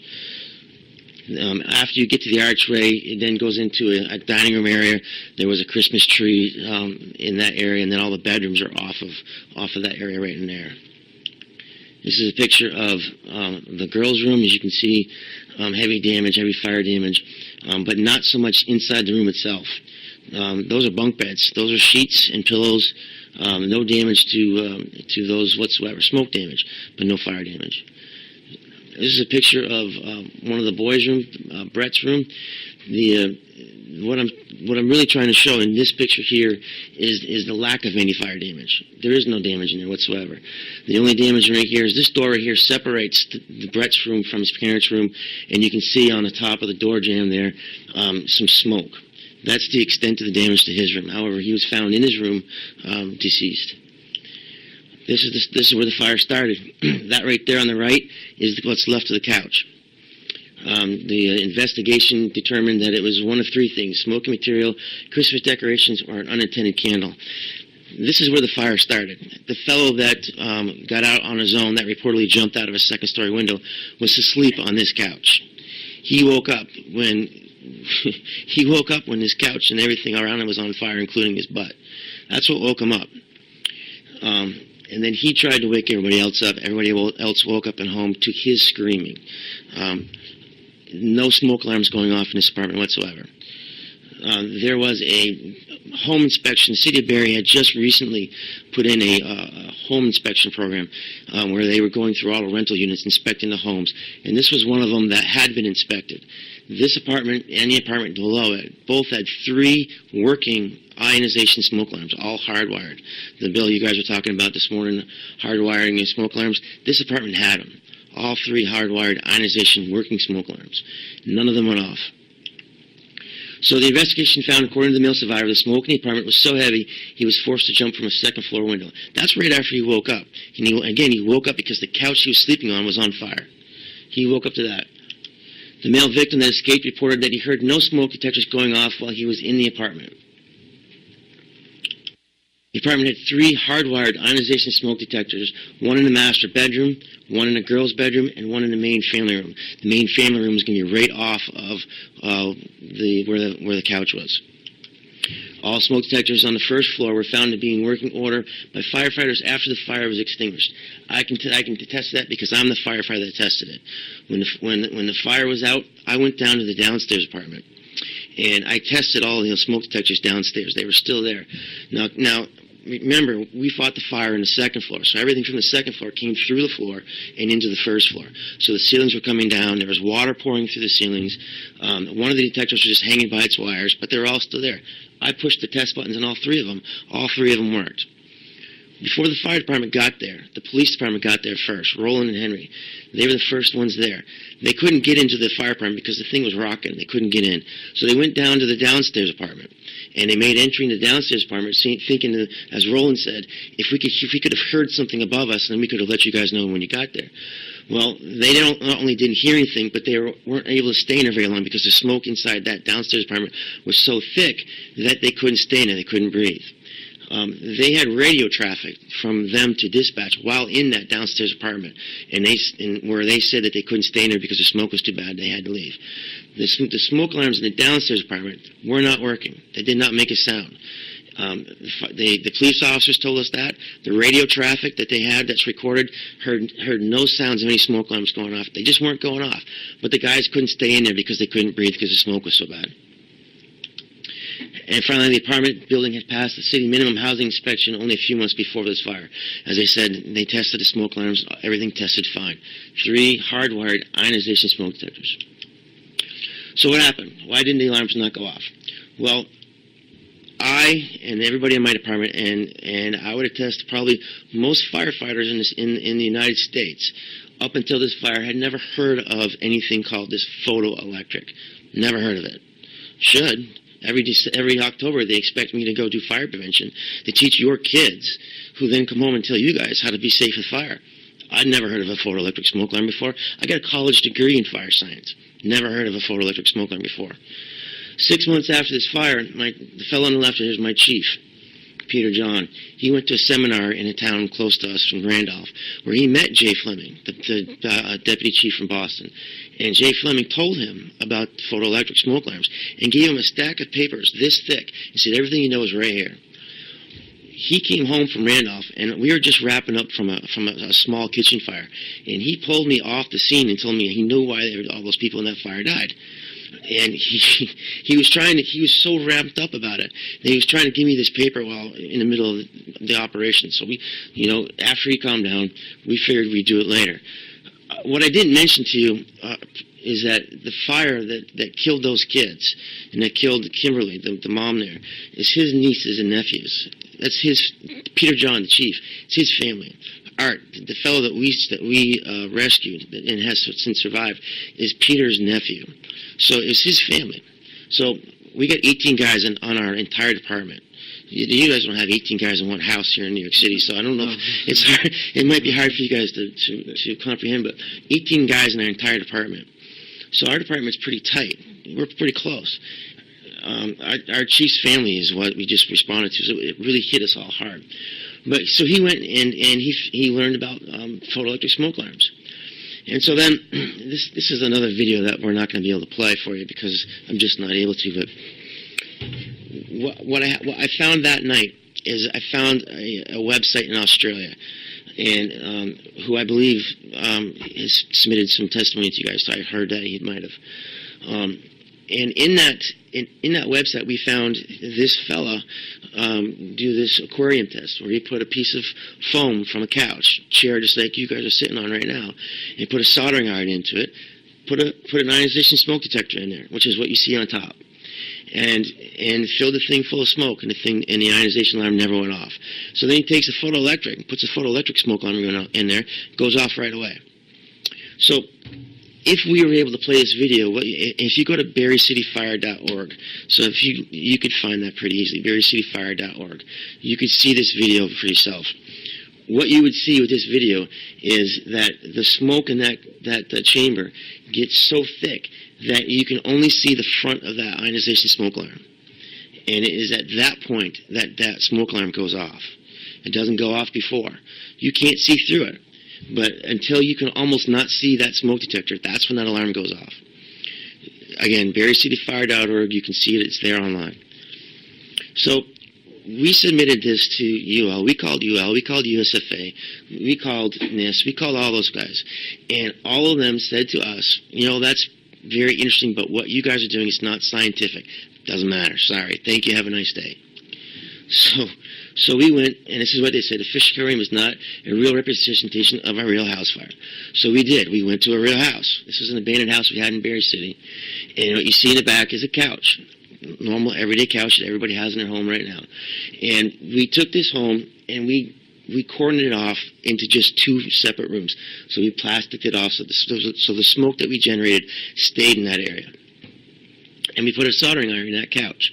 After you get to the archway, it then goes into a dining room area. There was a Christmas tree in that area, and then all the bedrooms are off of that area right in there. This is a picture of the girls' room. As you can see, heavy damage, heavy fire damage, but not so much inside the room itself. Those are bunk beds. Those are sheets and pillows. No damage to those whatsoever. Smoke damage, but no fire damage. This is a picture of one of the boys' room, Brett's room. what I'm really trying to show in this picture here is the lack of any fire damage. There is no damage in there whatsoever. The only damage right here is this door right here separates the Brett's room from his parents' room, and you can see on the top of the door jamb there some smoke. That's the extent of the damage to his room. However, he was found in his room deceased. This is where the fire started. That right there on the right is what's left of the couch. The investigation determined that it was one of three things: smoking material, Christmas decorations, or an unattended candle. This is where the fire started. The fellow that got out on his own, that reportedly jumped out of a second-story window, was asleep on this couch. He woke up when his couch and everything around him was on fire, including his butt. That's what woke him up. And then he tried to wake everybody else up. Everybody else woke up at home to his screaming. No smoke alarms going off in his apartment whatsoever. There was a home inspection. The city of Barrie had just recently put in a home inspection program where they were going through all the rental units, inspecting the homes. And this was one of them that had been inspected. This apartment and the apartment below it both had 3 working ionization smoke alarms, all hardwired. The bill you guys were talking about this morning, hardwiring and smoke alarms, this apartment had them. All 3 hardwired ionization working smoke alarms. None of them went off. So the investigation found, according to the male survivor, the smoke in the apartment was so heavy he was forced to jump from a second-floor window. That's right after he woke up. And he woke up because the couch he was sleeping on was on fire. He woke up to that. The male victim that escaped reported that he heard no smoke detectors going off while he was in the apartment. The apartment had 3 hardwired ionization smoke detectors, one in the master bedroom, one in the girl's bedroom, and one in the main family room. The main family room was going to be right off of where the couch was. All smoke detectors on the first floor were found to be in working order by firefighters after the fire was extinguished. I can attest to that because I'm the firefighter that tested it. When the fire was out, I went down to the downstairs apartment, and I tested all the smoke detectors downstairs. They were still there. Now, remember, we fought the fire in the second floor, so everything from the second floor came through the floor and into the first floor. So the ceilings were coming down. There was water pouring through the ceilings. One of the detectors was just hanging by its wires, but they were all still there. I pushed the test buttons on all 3 of them. All 3 of them worked. Before the fire department got there, the police department got there first, Roland and Henry. They were the first ones there. They couldn't get into the fire department because the thing was rocking. They couldn't get in. So they went down to the downstairs apartment. And they made entry in the downstairs apartment, thinking, as Roland said, if we could have heard something above us, then we could have let you guys know when you got there. Well, they not only didn't hear anything, but they weren't able to stay in there very long because the smoke inside that downstairs apartment was so thick that they couldn't stay in there. They couldn't breathe. They had radio traffic from them to dispatch while in that downstairs apartment, and where they said that they couldn't stay in there because the smoke was too bad, they had to leave. The smoke alarms in the downstairs apartment were not working. They did not make a sound. The police officers told us that. The radio traffic that they had that's recorded heard no sounds of any smoke alarms going off. They just weren't going off. But the guys couldn't stay in there because they couldn't breathe because the smoke was so bad. And finally, the apartment building had passed the city minimum housing inspection only a few months before this fire. As I said, they tested the smoke alarms. Everything tested fine. 3 hardwired ionization smoke detectors. So what happened? Why didn't the alarms not go off? Well, I and everybody in my department, and I would attest probably most firefighters in the United States, up until this fire, had never heard of anything called this photoelectric. Never heard of it. Should. Every October, they expect me to go do fire prevention to teach your kids, who then come home and tell you guys how to be safe with fire. I'd never heard of a photoelectric smoke alarm before. I got a college degree in fire science. Never heard of a photoelectric smoke alarm before. 6 months after this fire, the fellow on the left here is my chief, Peter John. He went to a seminar in a town close to us from Randolph, where he met Jay Fleming, the deputy chief from Boston. And Jay Fleming told him about photoelectric smoke alarms and gave him a stack of papers this thick and said, everything you know is right here. He came home from Randolph, and we were just wrapping up from a small kitchen fire. And he pulled me off the scene and told me he knew why all those people in that fire died. And he was so ramped up about it that he was trying to give me this paper while in the middle of the operation. So after he calmed down, we figured we'd do it later. What I didn't mention to you is that the fire that killed those kids and that killed Kimberly, the mom there, is his nieces and nephews. That's Peter John, the chief. It's his family. Art, the fellow that we rescued and has since survived, is Peter's nephew. So it's his family. So we got 18 guys on our entire department. You guys don't have 18 guys in one house here in New York City, so I don't know. It's hard. It might be hard for you guys to comprehend, but 18 guys in our entire department. So our department's pretty tight. We're pretty close. Our chief's family is what we just responded to, so it really hit us all hard. But so he went and he learned about photoelectric smoke alarms. And so then this is another video that we're not going to be able to play for you because I'm just not able to. But what I found that night is I found a website in Australia, and who I believe has submitted some testimony to you guys. So I heard that he might have. And in that website, we found this fella do this aquarium test where he put a piece of foam from a couch, chair just like you guys are sitting on right now, and put a soldering iron into it, put an ionization smoke detector in there, which is what you see on top, and filled the thing full of smoke, and the ionization alarm never went off. So then he takes a photoelectric and puts a photoelectric smoke alarm in there, goes off right away. So if we were able to play this video, if you go to berrycityfire.org, so if you could find that pretty easily, berrycityfire.org, you could see this video for yourself. What you would see with this video is that the smoke in that chamber gets so thick that you can only see the front of that ionization smoke alarm. And it is at that point that smoke alarm goes off. It doesn't go off before. You can't see through it. But until you can almost not see that smoke detector, that's when that alarm goes off. Again, berrycityfire.org, you can see it, it's there online. So we submitted this to UL. We called USFA, we called NIST, we called all those guys. And all of them said to us, that's very interesting, but what you guys are doing is not scientific. Doesn't matter, sorry. Thank you, have a nice day. So we went, and this is what they said: a fish aquarium is not a real representation of a real house fire. So we did. We went to a real house. This is an abandoned house we had in Berry City. And what you see in the back is a couch. Normal, everyday couch that everybody has in their home right now. And we took this home, and we cordoned it off into just 2 separate rooms. So we plasticed it off so the smoke that we generated stayed in that area. And we put a soldering iron in that couch.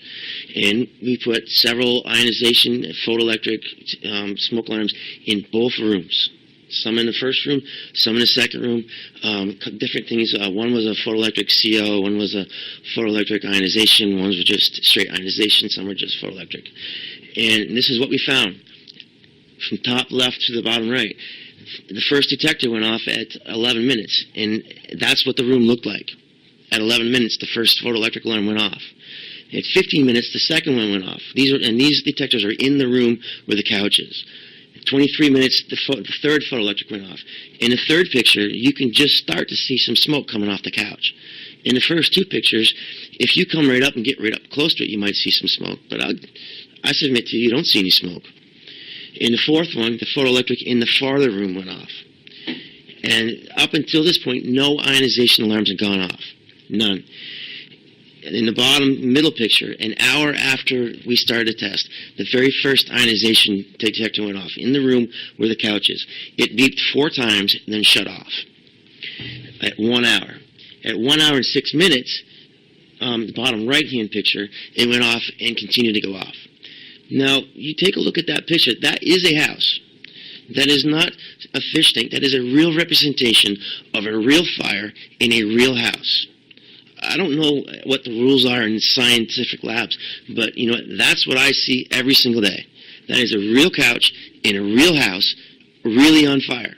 And we put several ionization photoelectric smoke alarms in both rooms. Some in the first room, some in the second room, different things. One was a photoelectric CO, one was a photoelectric ionization, one was just straight ionization, some were just photoelectric. And this is what we found. From top left to the bottom right. The first detector went off at 11 minutes, and that's what the room looked like. At 11 minutes, the first photoelectric alarm went off. At 15 minutes, the second one went off. These detectors are in the room where the couch is. At 23 minutes, the third photoelectric went off. In the third picture, you can just start to see some smoke coming off the couch. In the first 2 pictures, if you come right up and get right up close to it, you might see some smoke. But I submit to you, you don't see any smoke. In the fourth one, the photoelectric in the farther room went off. And up until this point, no ionization alarms had gone off. None. In the bottom middle picture, an hour after we started the test, the very first ionization detector went off in the room where the couch is. It beeped 4 times and then shut off at 1 hour. At 1 hour and 6 minutes, the bottom right-hand picture, it went off and continued to go off. Now, you take a look at that picture. That is a house. That is not a fish tank. That is a real representation of a real fire in a real house. I don't know what the rules are in scientific labs, but that's what I see every single day. That is a real couch in a real house, really on fire.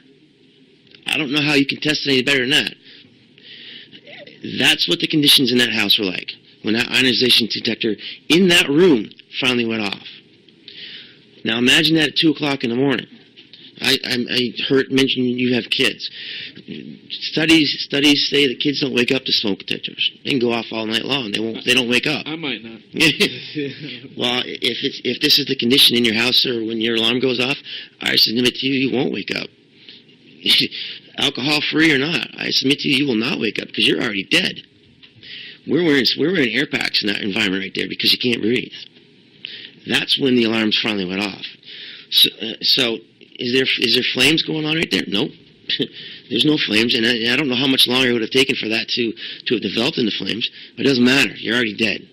I don't know how you can test it any better than that. That's what the conditions in that house were like when that ionization detector in that room finally went off. Now imagine that at 2 o'clock in the morning. I heard mention you have kids. Studies say that kids don't wake up to smoke detectors. They can go off all night long. They don't wake up. I might not. Well, if this is the condition in your house or when your alarm goes off, I submit to you, you won't wake up. alcohol-free or not, I submit to you, you will not wake up because you're already dead. We're wearing air packs in that environment right there because you can't breathe. That's when the alarms finally went off. So is there flames going on right there? Nope. There's no flames, and I don't know how much longer it would have taken for that to have developed into flames, but it doesn't matter. You're already dead.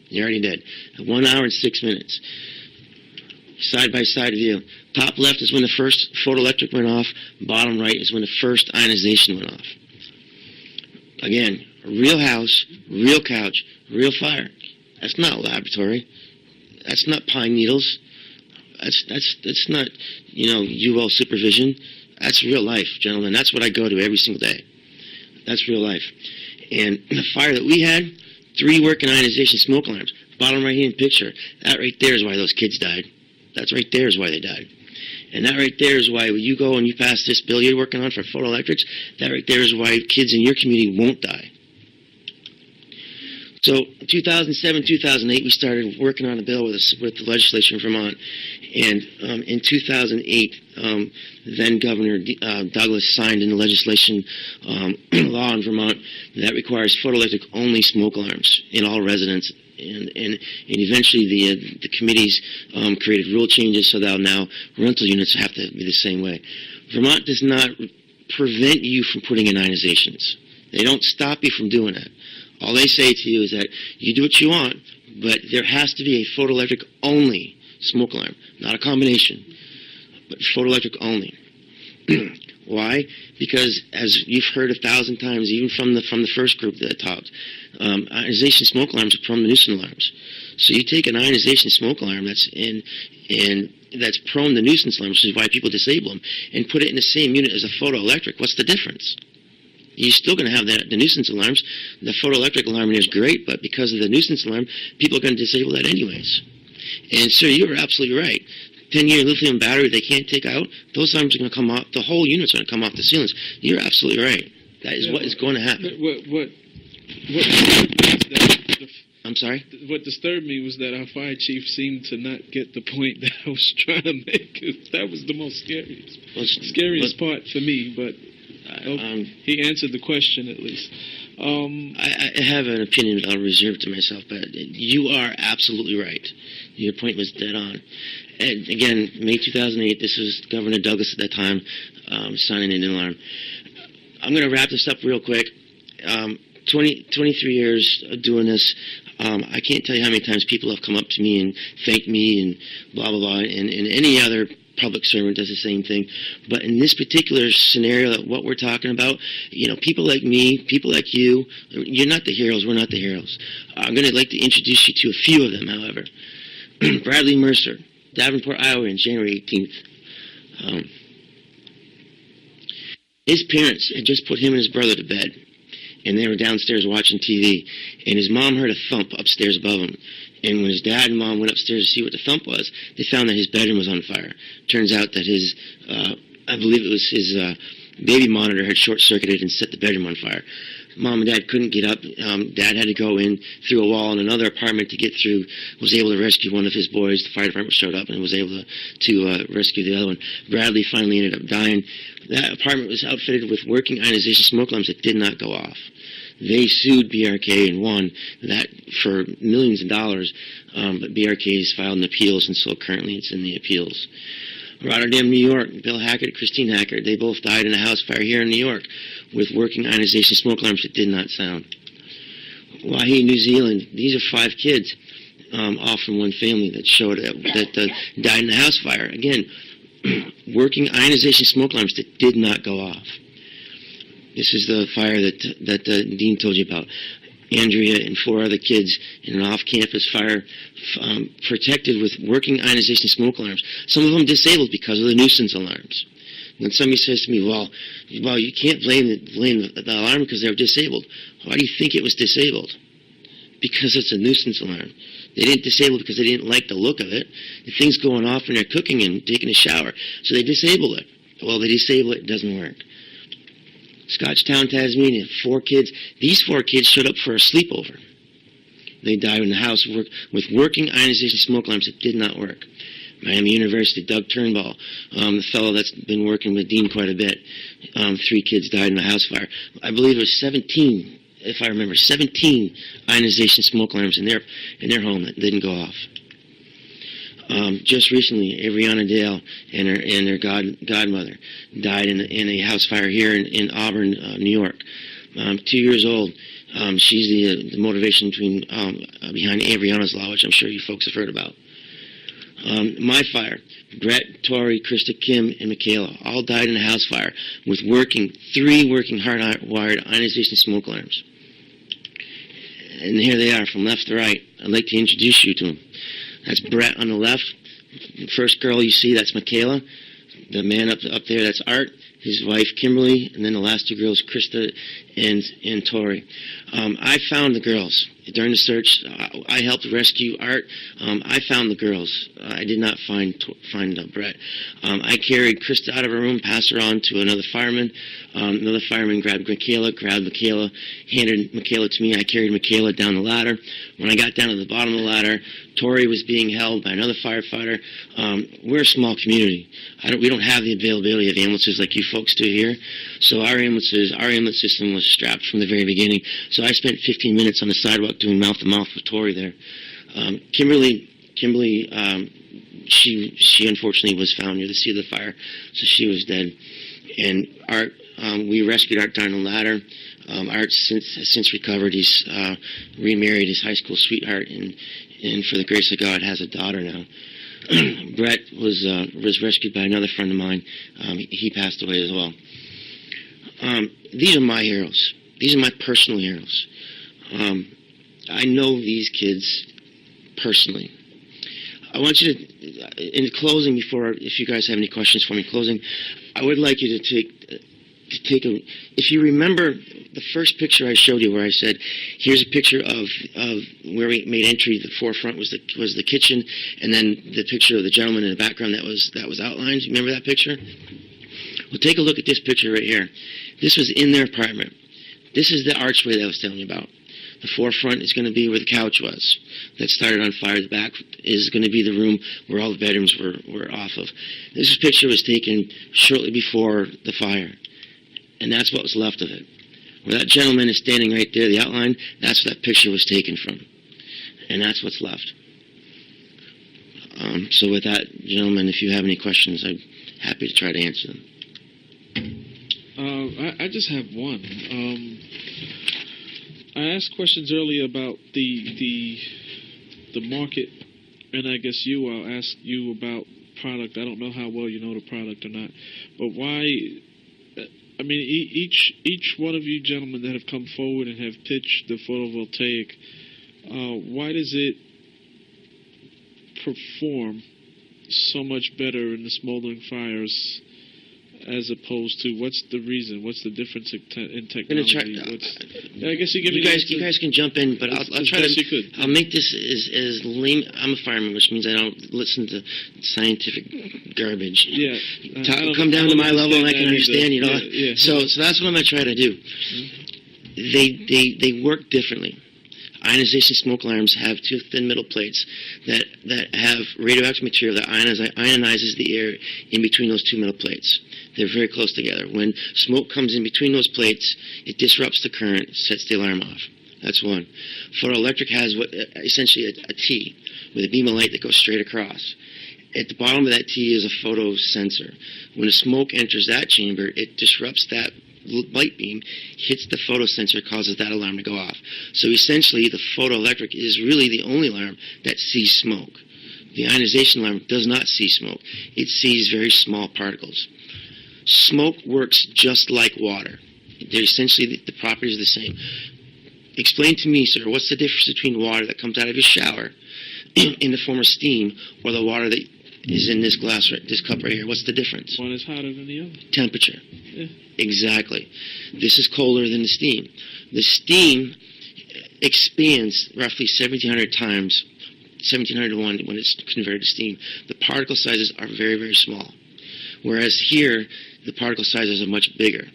You're already dead. 1 hour and 6 minutes. Side-by-side view. Top left is when the first photoelectric went off. Bottom right is when the first ionization went off. Again, a real house, real couch, real fire. That's not laboratory. That's not pine needles. That's not, UL supervision. That's real life, gentlemen. That's what I go to every single day. That's real life. And the fire that we had, 3 working ionization smoke alarms. Bottom right-hand picture. That right there is why those kids died. That's right there is why they died. And that right there is why when you go and you pass this bill you're working on for photoelectrics, that right there is why kids in your community won't die. So 2007, 2008, we started working on a bill with the legislature in Vermont. And in 2008, then Governor Douglas signed into legislation law in Vermont that requires photoelectric only smoke alarms in all residents. And eventually the committees created rule changes so that now rental units have to be the same way. Vermont does not prevent you from putting in ionizations. They don't stop you from doing that. All they say to you is that you do what you want, but there has to be a photoelectric only smoke alarm, not a combination, but photoelectric only. Why? Because as you've heard 1,000 times, even from the first group that talked, ionization smoke alarms are prone to nuisance alarms. So you take an ionization smoke alarm that's that's prone to nuisance alarms, which is why people disable them, and put it in the same unit as a photoelectric. What's the difference? You're still going to have the nuisance alarms. The photoelectric alarm is great, but because of the nuisance alarm, people are going to disable that anyways. And sir, you're absolutely right. 10-year lithium battery they can't take out, those alarms are going to come off, the whole unit's going to come off the ceilings. You're absolutely right. That is what is going to happen. I'm sorry? What disturbed me was that our fire chief seemed to not get the point that I was trying to make. That was the most scariest part for me, but he answered the question at least. I have an opinion that I'll reserve to myself, but you are absolutely right. Your point was dead on. And again, May 2008, this was Governor Douglas at that time signing an alarm. I'm going to wrap this up real quick. 23 years of doing this, I can't tell you how many times people have come up to me and thanked me and blah, blah, blah, and any other public servant does the same thing. But in this particular scenario, what we're talking about, people like me, people like you, you're not the heroes, we're not the heroes. I'm going to like to introduce you to a few of them, however. Bradley Mercer, Davenport, Iowa, on January 18th. His parents had just put him and his brother to bed, and they were downstairs watching TV, and his mom heard a thump upstairs above him. And when his dad and mom went upstairs to see what the thump was, they found that his bedroom was on fire. Turns out that his, I believe it was his baby monitor had short-circuited and set the bedroom on fire. Mom and Dad couldn't get up. Dad had to go in through a wall in another apartment to get through, was able to rescue one of his boys. The fire department showed up and was able to rescue the other one. Bradley finally ended up dying. That apartment was outfitted with working ionization smoke alarms that did not go off. They sued BRK and won that for millions of dollars, but BRK has filed an appeals, and so currently it's in the appeals. Rotterdam, New York, Bill Hackett, Christine Hackett, they both died in a house fire here in New York with working ionization smoke alarms that did not sound. Wahine, New Zealand, these are 5 kids, all from one family that died in a house fire. Again, working ionization smoke alarms that did not go off. This is the fire that Dean told you about. Andrea and 4 other kids in an off-campus fire protected with working ionization smoke alarms. Some of them disabled because of the nuisance alarms. When somebody says to me, well, you can't blame the alarm because they were disabled. Why do you think it was disabled? Because it's a nuisance alarm. They didn't disable it because they didn't like the look of it. The thing's going off when they're cooking and taking a shower. So they disable it. Well, they disable it, it doesn't work. Scotchtown, Tasmania, 4 kids. These 4 kids showed up for a sleepover. They died in the house with working ionization smoke alarms that did not work. Miami University, Doug Turnbull, the fellow that's been working with Dean quite a bit. 3 kids died in a house fire. I believe it was 17, if I remember, 17 ionization smoke alarms in their home that didn't go off. Just recently, Ariana Dale and her godmother died in a house fire here in Auburn, New York. 2 years old. She's the motivation behind Ariana's Law, which I'm sure you folks have heard about. My fire, Brett, Tori, Krista, Kim, and Michaela all died in a house fire with 3 working hardwired ionization smoke alarms. And here they are from left to right. I'd like to introduce you to them. That's Brett on the left. The first girl you see, that's Michaela. The man up there, that's Art. His wife, Kimberly. And then the last 2 girls, Krista and Tori. I found the girls. During the search, I helped rescue Art. I found the girls. I did not find Brett. I carried Krista out of her room, passed her on to another fireman. Another fireman grabbed Michaela, handed Michaela to me. I carried Michaela down the ladder. When I got down to the bottom of the ladder, Tori was being held by another firefighter. We're a small community. We don't have the availability of ambulances like you folks do here. So our ambulance system was strapped from the very beginning. So I spent 15 minutes on the sidewalk doing mouth-to-mouth with Tori there. Kimberly, she unfortunately was found near the scene of the fire, so she was dead. And Art, we rescued Art down the ladder. Art has since recovered. He's remarried his high school sweetheart, and for the grace of God, has a daughter now. Brett was rescued by another friend of mine. He passed away as well. These are my heroes. These are my personal heroes. I know these kids personally. I want you to, in closing, if you guys have any questions for me in closing, I would like you to take a, if you remember the first picture I showed you where I said, here's a picture of where we made entry, the forefront was the kitchen, and then the picture of the gentleman in the background that was outlined. You remember that picture? Well, take a look at this picture right here. This was in their apartment. This is the archway that I was telling you about. The forefront is going to be where the couch was that started on fire. The back is going to be the room where all the bedrooms were off of. This picture was taken shortly before the fire, and that's what was left of it. Where that gentleman is standing right there, the outline, that's where that picture was taken from, and that's what's left. So with that, gentlemen, if you have any questions, I'm happy to try to answer them. I just have one. I asked questions earlier about the market, and I guess I'll ask you about product. I don't know how well you know the product or not, but why? I mean, each one of you gentlemen that have come forward and have pitched the photovoltaic, why does it perform so much better in the smoldering fires as opposed to, what's the reason? What's the difference in technology? I guess you guys can jump in, but I'll try to. I'll make this as lame. I'm a fireman, which means I don't listen to scientific garbage. Yeah. Come down to my level and I can understand. You know. Yeah. So that's what I'm going to try to do. Mm-hmm. They work differently. Ionization smoke alarms have 2 thin metal plates that have radioactive material that ionizes the air in between those 2 metal plates. They're very close together. When smoke comes in between those plates, it disrupts the current, sets the alarm off. That's one. Photoelectric has essentially a T with a beam of light that goes straight across. At the bottom of that T is a photo sensor. When the smoke enters that chamber, it disrupts that light beam, hits the photo sensor, causes that alarm to go off. So essentially, the photoelectric is really the only alarm that sees smoke. The ionization alarm does not see smoke. It sees very small particles. Smoke works just like water. They're essentially, the properties are the same. Explain to me, sir, what's the difference between water that comes out of your shower in the form of steam or the water that is in this glass, this cup right here? What's the difference? One is hotter than the other. Temperature. Yeah. Exactly. This is colder than the steam. The steam expands roughly 1,700 times, 1,700 to 1 when it's converted to steam. The particle sizes are very, very small. Whereas here, the particle sizes are much bigger.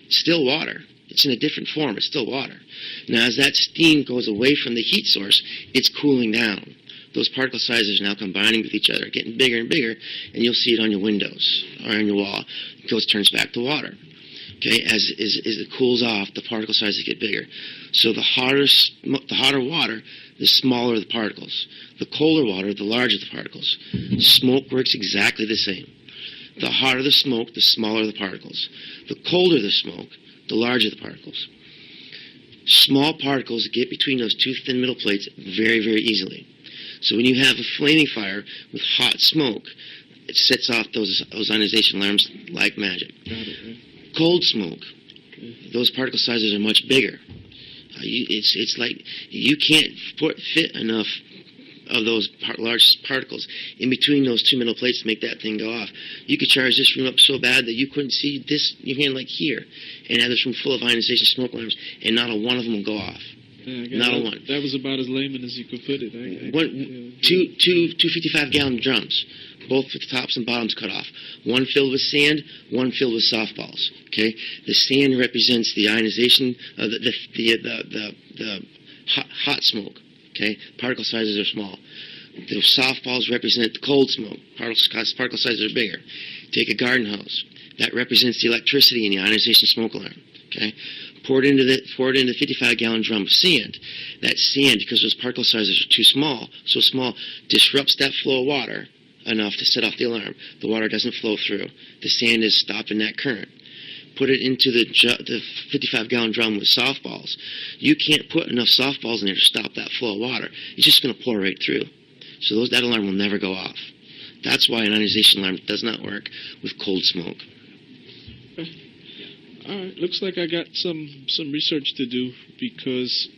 It's still water. It's in a different form. It's still water. Now, as that steam goes away from the heat source, it's cooling down. those particle sizes are now combining with each other, getting bigger and bigger, and you'll see it on your windows or on your wall. It turns back to water. Okay, as it cools off, the particle sizes get bigger. So the hotter water, the smaller the particles. The colder water, the larger the particles. Smoke works exactly the same. The hotter the smoke, the smaller the particles. The colder the smoke, the larger the particles. Small particles get between those two thin middle plates very, very easily. So when you have a flaming fire with hot smoke, it sets off those ionization alarms like magic. Cold smoke, those particle sizes are much bigger. It's like you can't fit enough of those large particles in between those two middle plates to make that thing go off. You could charge this room up so bad that you couldn't see this, your hand like here, and have this room full of ionization smoke alarms, and not a one of them will go off. Yeah, not a one. That was about as layman as you could put it. Two 55-gallon drums, both with the tops and bottoms cut off. One filled with sand, one filled with softballs. Okay, the sand represents the ionization, the hot smoke. Okay, particle sizes are small. The softballs represent the cold smoke. Particle sizes are bigger. Take a garden hose. That represents the electricity in the ionization smoke alarm. Okay, pour it into the 55-gallon drum of sand. That sand, because those particle sizes are so small, disrupts that flow of water enough to set off the alarm. The water doesn't flow through. The sand is stopping that current. Put it into the 55-gallon drum with softballs. You can't put enough softballs in there to stop that flow of water. It's just going to pour right through. So that alarm will never go off. That's why an ionization alarm does not work with cold smoke. All right, looks like I got some research to do, because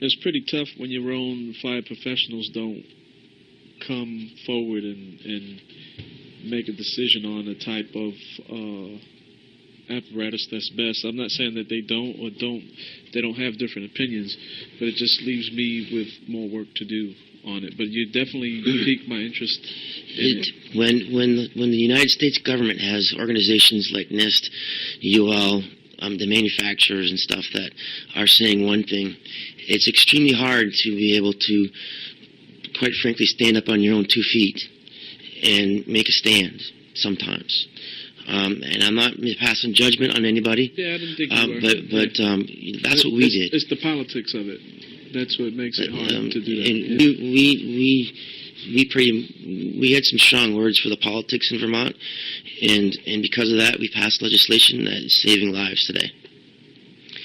it's pretty tough when your own fire professionals don't come forward and make a decision on the type of apparatus that's best. I'm not saying that they don't have different opinions, but it just leaves me with more work to do on it. But you definitely piqued my interest in it. When the United States government has organizations like NIST, UL, the manufacturers and stuff that are saying one thing, it's extremely hard to be able to, quite frankly, stand up on your own 2 feet and make a stand sometimes. And I'm not passing judgment on anybody. Yeah, I didn't think you were. But that's what we did. It's the politics of it. That's what makes it hard to do that. And we had some strong words for the politics in Vermont, and because of that, we passed legislation that is saving lives today.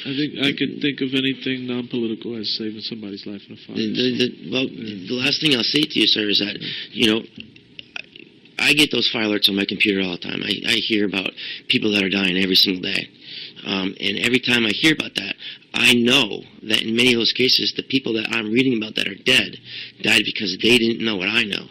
I think I could think of anything non-political as saving somebody's life in a fire. The last thing I'll say to you, sir, is that, I get those fire alerts on my computer all the time. I hear about people that are dying every single day. And every time I hear about that, I know that in many of those cases, the people that I'm reading about that are dead died because they didn't know what I know.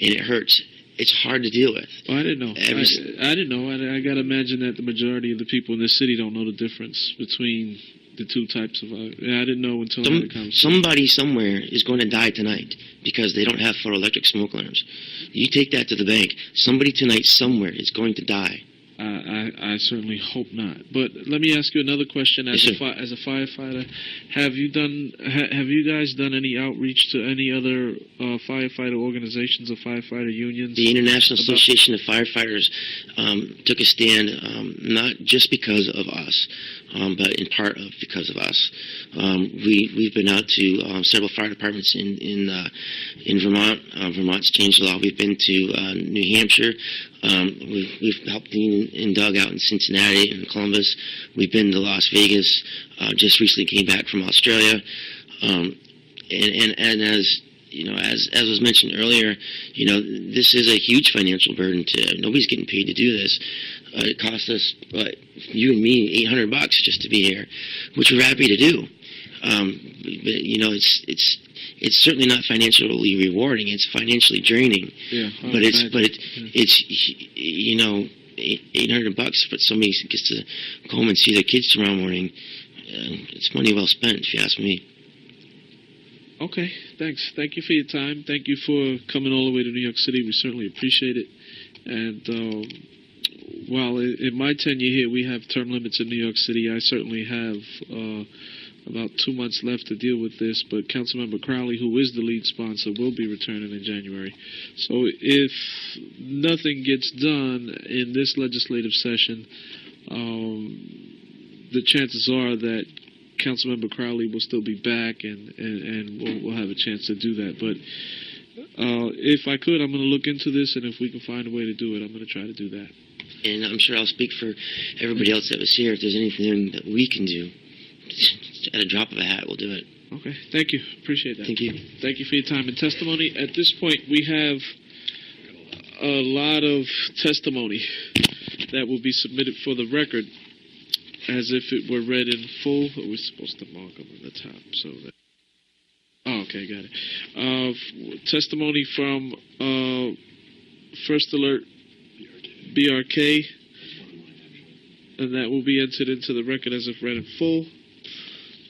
And it hurts. It's hard to deal with. Well, I didn't know. I didn't know. I got to imagine that the majority of the people in this city don't know the difference between the two types of... I didn't know until I had a conversation. Somebody somewhere is going to die tonight because they don't have photoelectric smoke alarms. You take that to the bank. Somebody tonight somewhere is going to die. I certainly hope not. But let me ask you another question. As a firefighter, have you guys done any outreach to any other firefighter organizations or firefighter unions? The International Association of Firefighters took a stand, not just because of us, but in part because of us. We've been out to several fire departments in Vermont. Vermont's changed the law. We've been to New Hampshire. We've helped in Doug out in Cincinnati and Columbus. We've been to Las Vegas. Just recently came back from Australia. And as as was mentioned earlier, this is a huge financial burden. Nobody's getting paid to do this. It costs us, you and me, $800 just to be here, which we're happy to do. But it's certainly not financially rewarding. It's financially draining. Yeah, it's $800 but somebody gets to go home and see their kids tomorrow morning. It's money well spent, if you ask me. Okay, thanks. Thank you for your time. Thank you for coming all the way to New York City. We certainly appreciate it. And while in my tenure here we have term limits in New York City, I certainly have about 2 months left to deal with this, but Councilmember Crowley, who is the lead sponsor, will be returning in January. So if nothing gets done in this legislative session, the chances are that Councilmember Crowley will still be back, and we'll have a chance to do that. But if I could, I'm going to look into this, and if we can find a way to do it, I'm going to try to do that. And I'm sure I'll speak for everybody else that was here. If there's anything that we can do, at a drop of a hat, we'll do it. Okay, thank you. Appreciate that. Thank you. Thank you for your time and testimony. At this point, we have a lot of testimony that will be submitted for the record as if it were read in full. We're supposed to mark them on the top. So that, oh, okay, got it. Testimony from First Alert BRK, and that will be entered into the record as if read in full.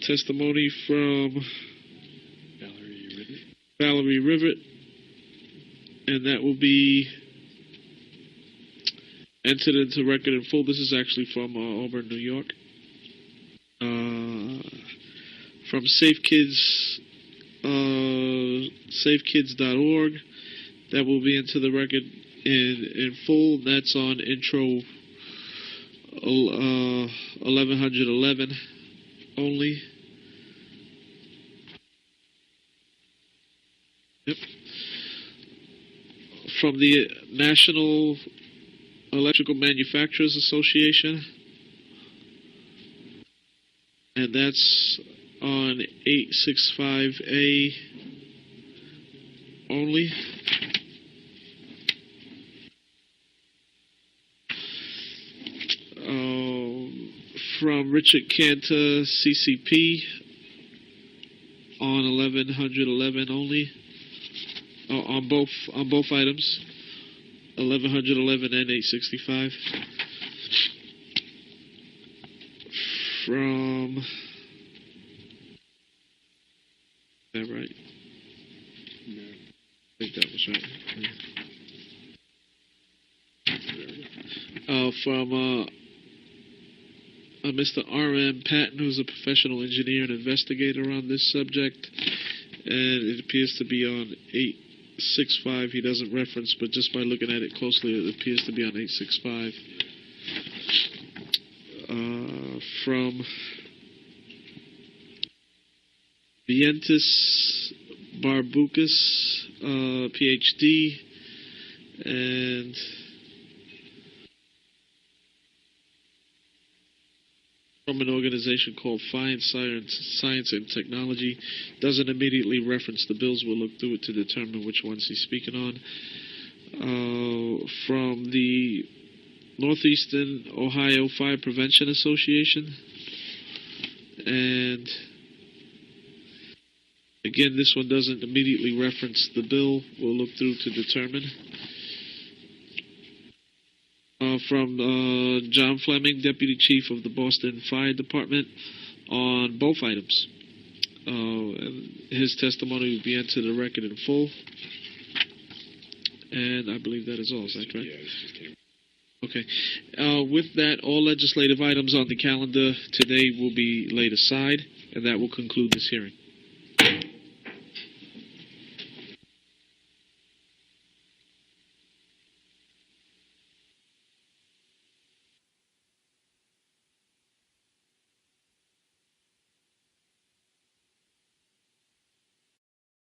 Testimony from Valerie Rivet, and that will be entered into record in full. This is actually from Auburn, New York. From safekids.org, that will be into the record in full. That's on intro 1111 only. Yep. From the National Electrical Manufacturers Association, and that's on 865A only. From Richard Cantor, CCP, on 1111 only. On both items, 1111 and 865. From, is that right? No. I think that was right. From Mr. R.M. Patton, who's a professional engineer and investigator on this subject, and it appears to be on 865. He doesn't reference, but just by looking at it closely, it appears to be on 865. From Vientis Barbucas, PhD, and from an organization called Fine Science and Technology. Doesn't immediately reference the bills. We'll look through it to determine which ones he's speaking on. From the Northeastern Ohio Fire Prevention Association. And again, this one doesn't immediately reference the bill. We'll look through to determine. From John Fleming, Deputy Chief of the Boston Fire Department, on both items. His testimony will be entered the record in full. And I believe that is all. Is that correct? Yeah, this just came. Okay. With that, all legislative items on the calendar today will be laid aside, and that will conclude this hearing.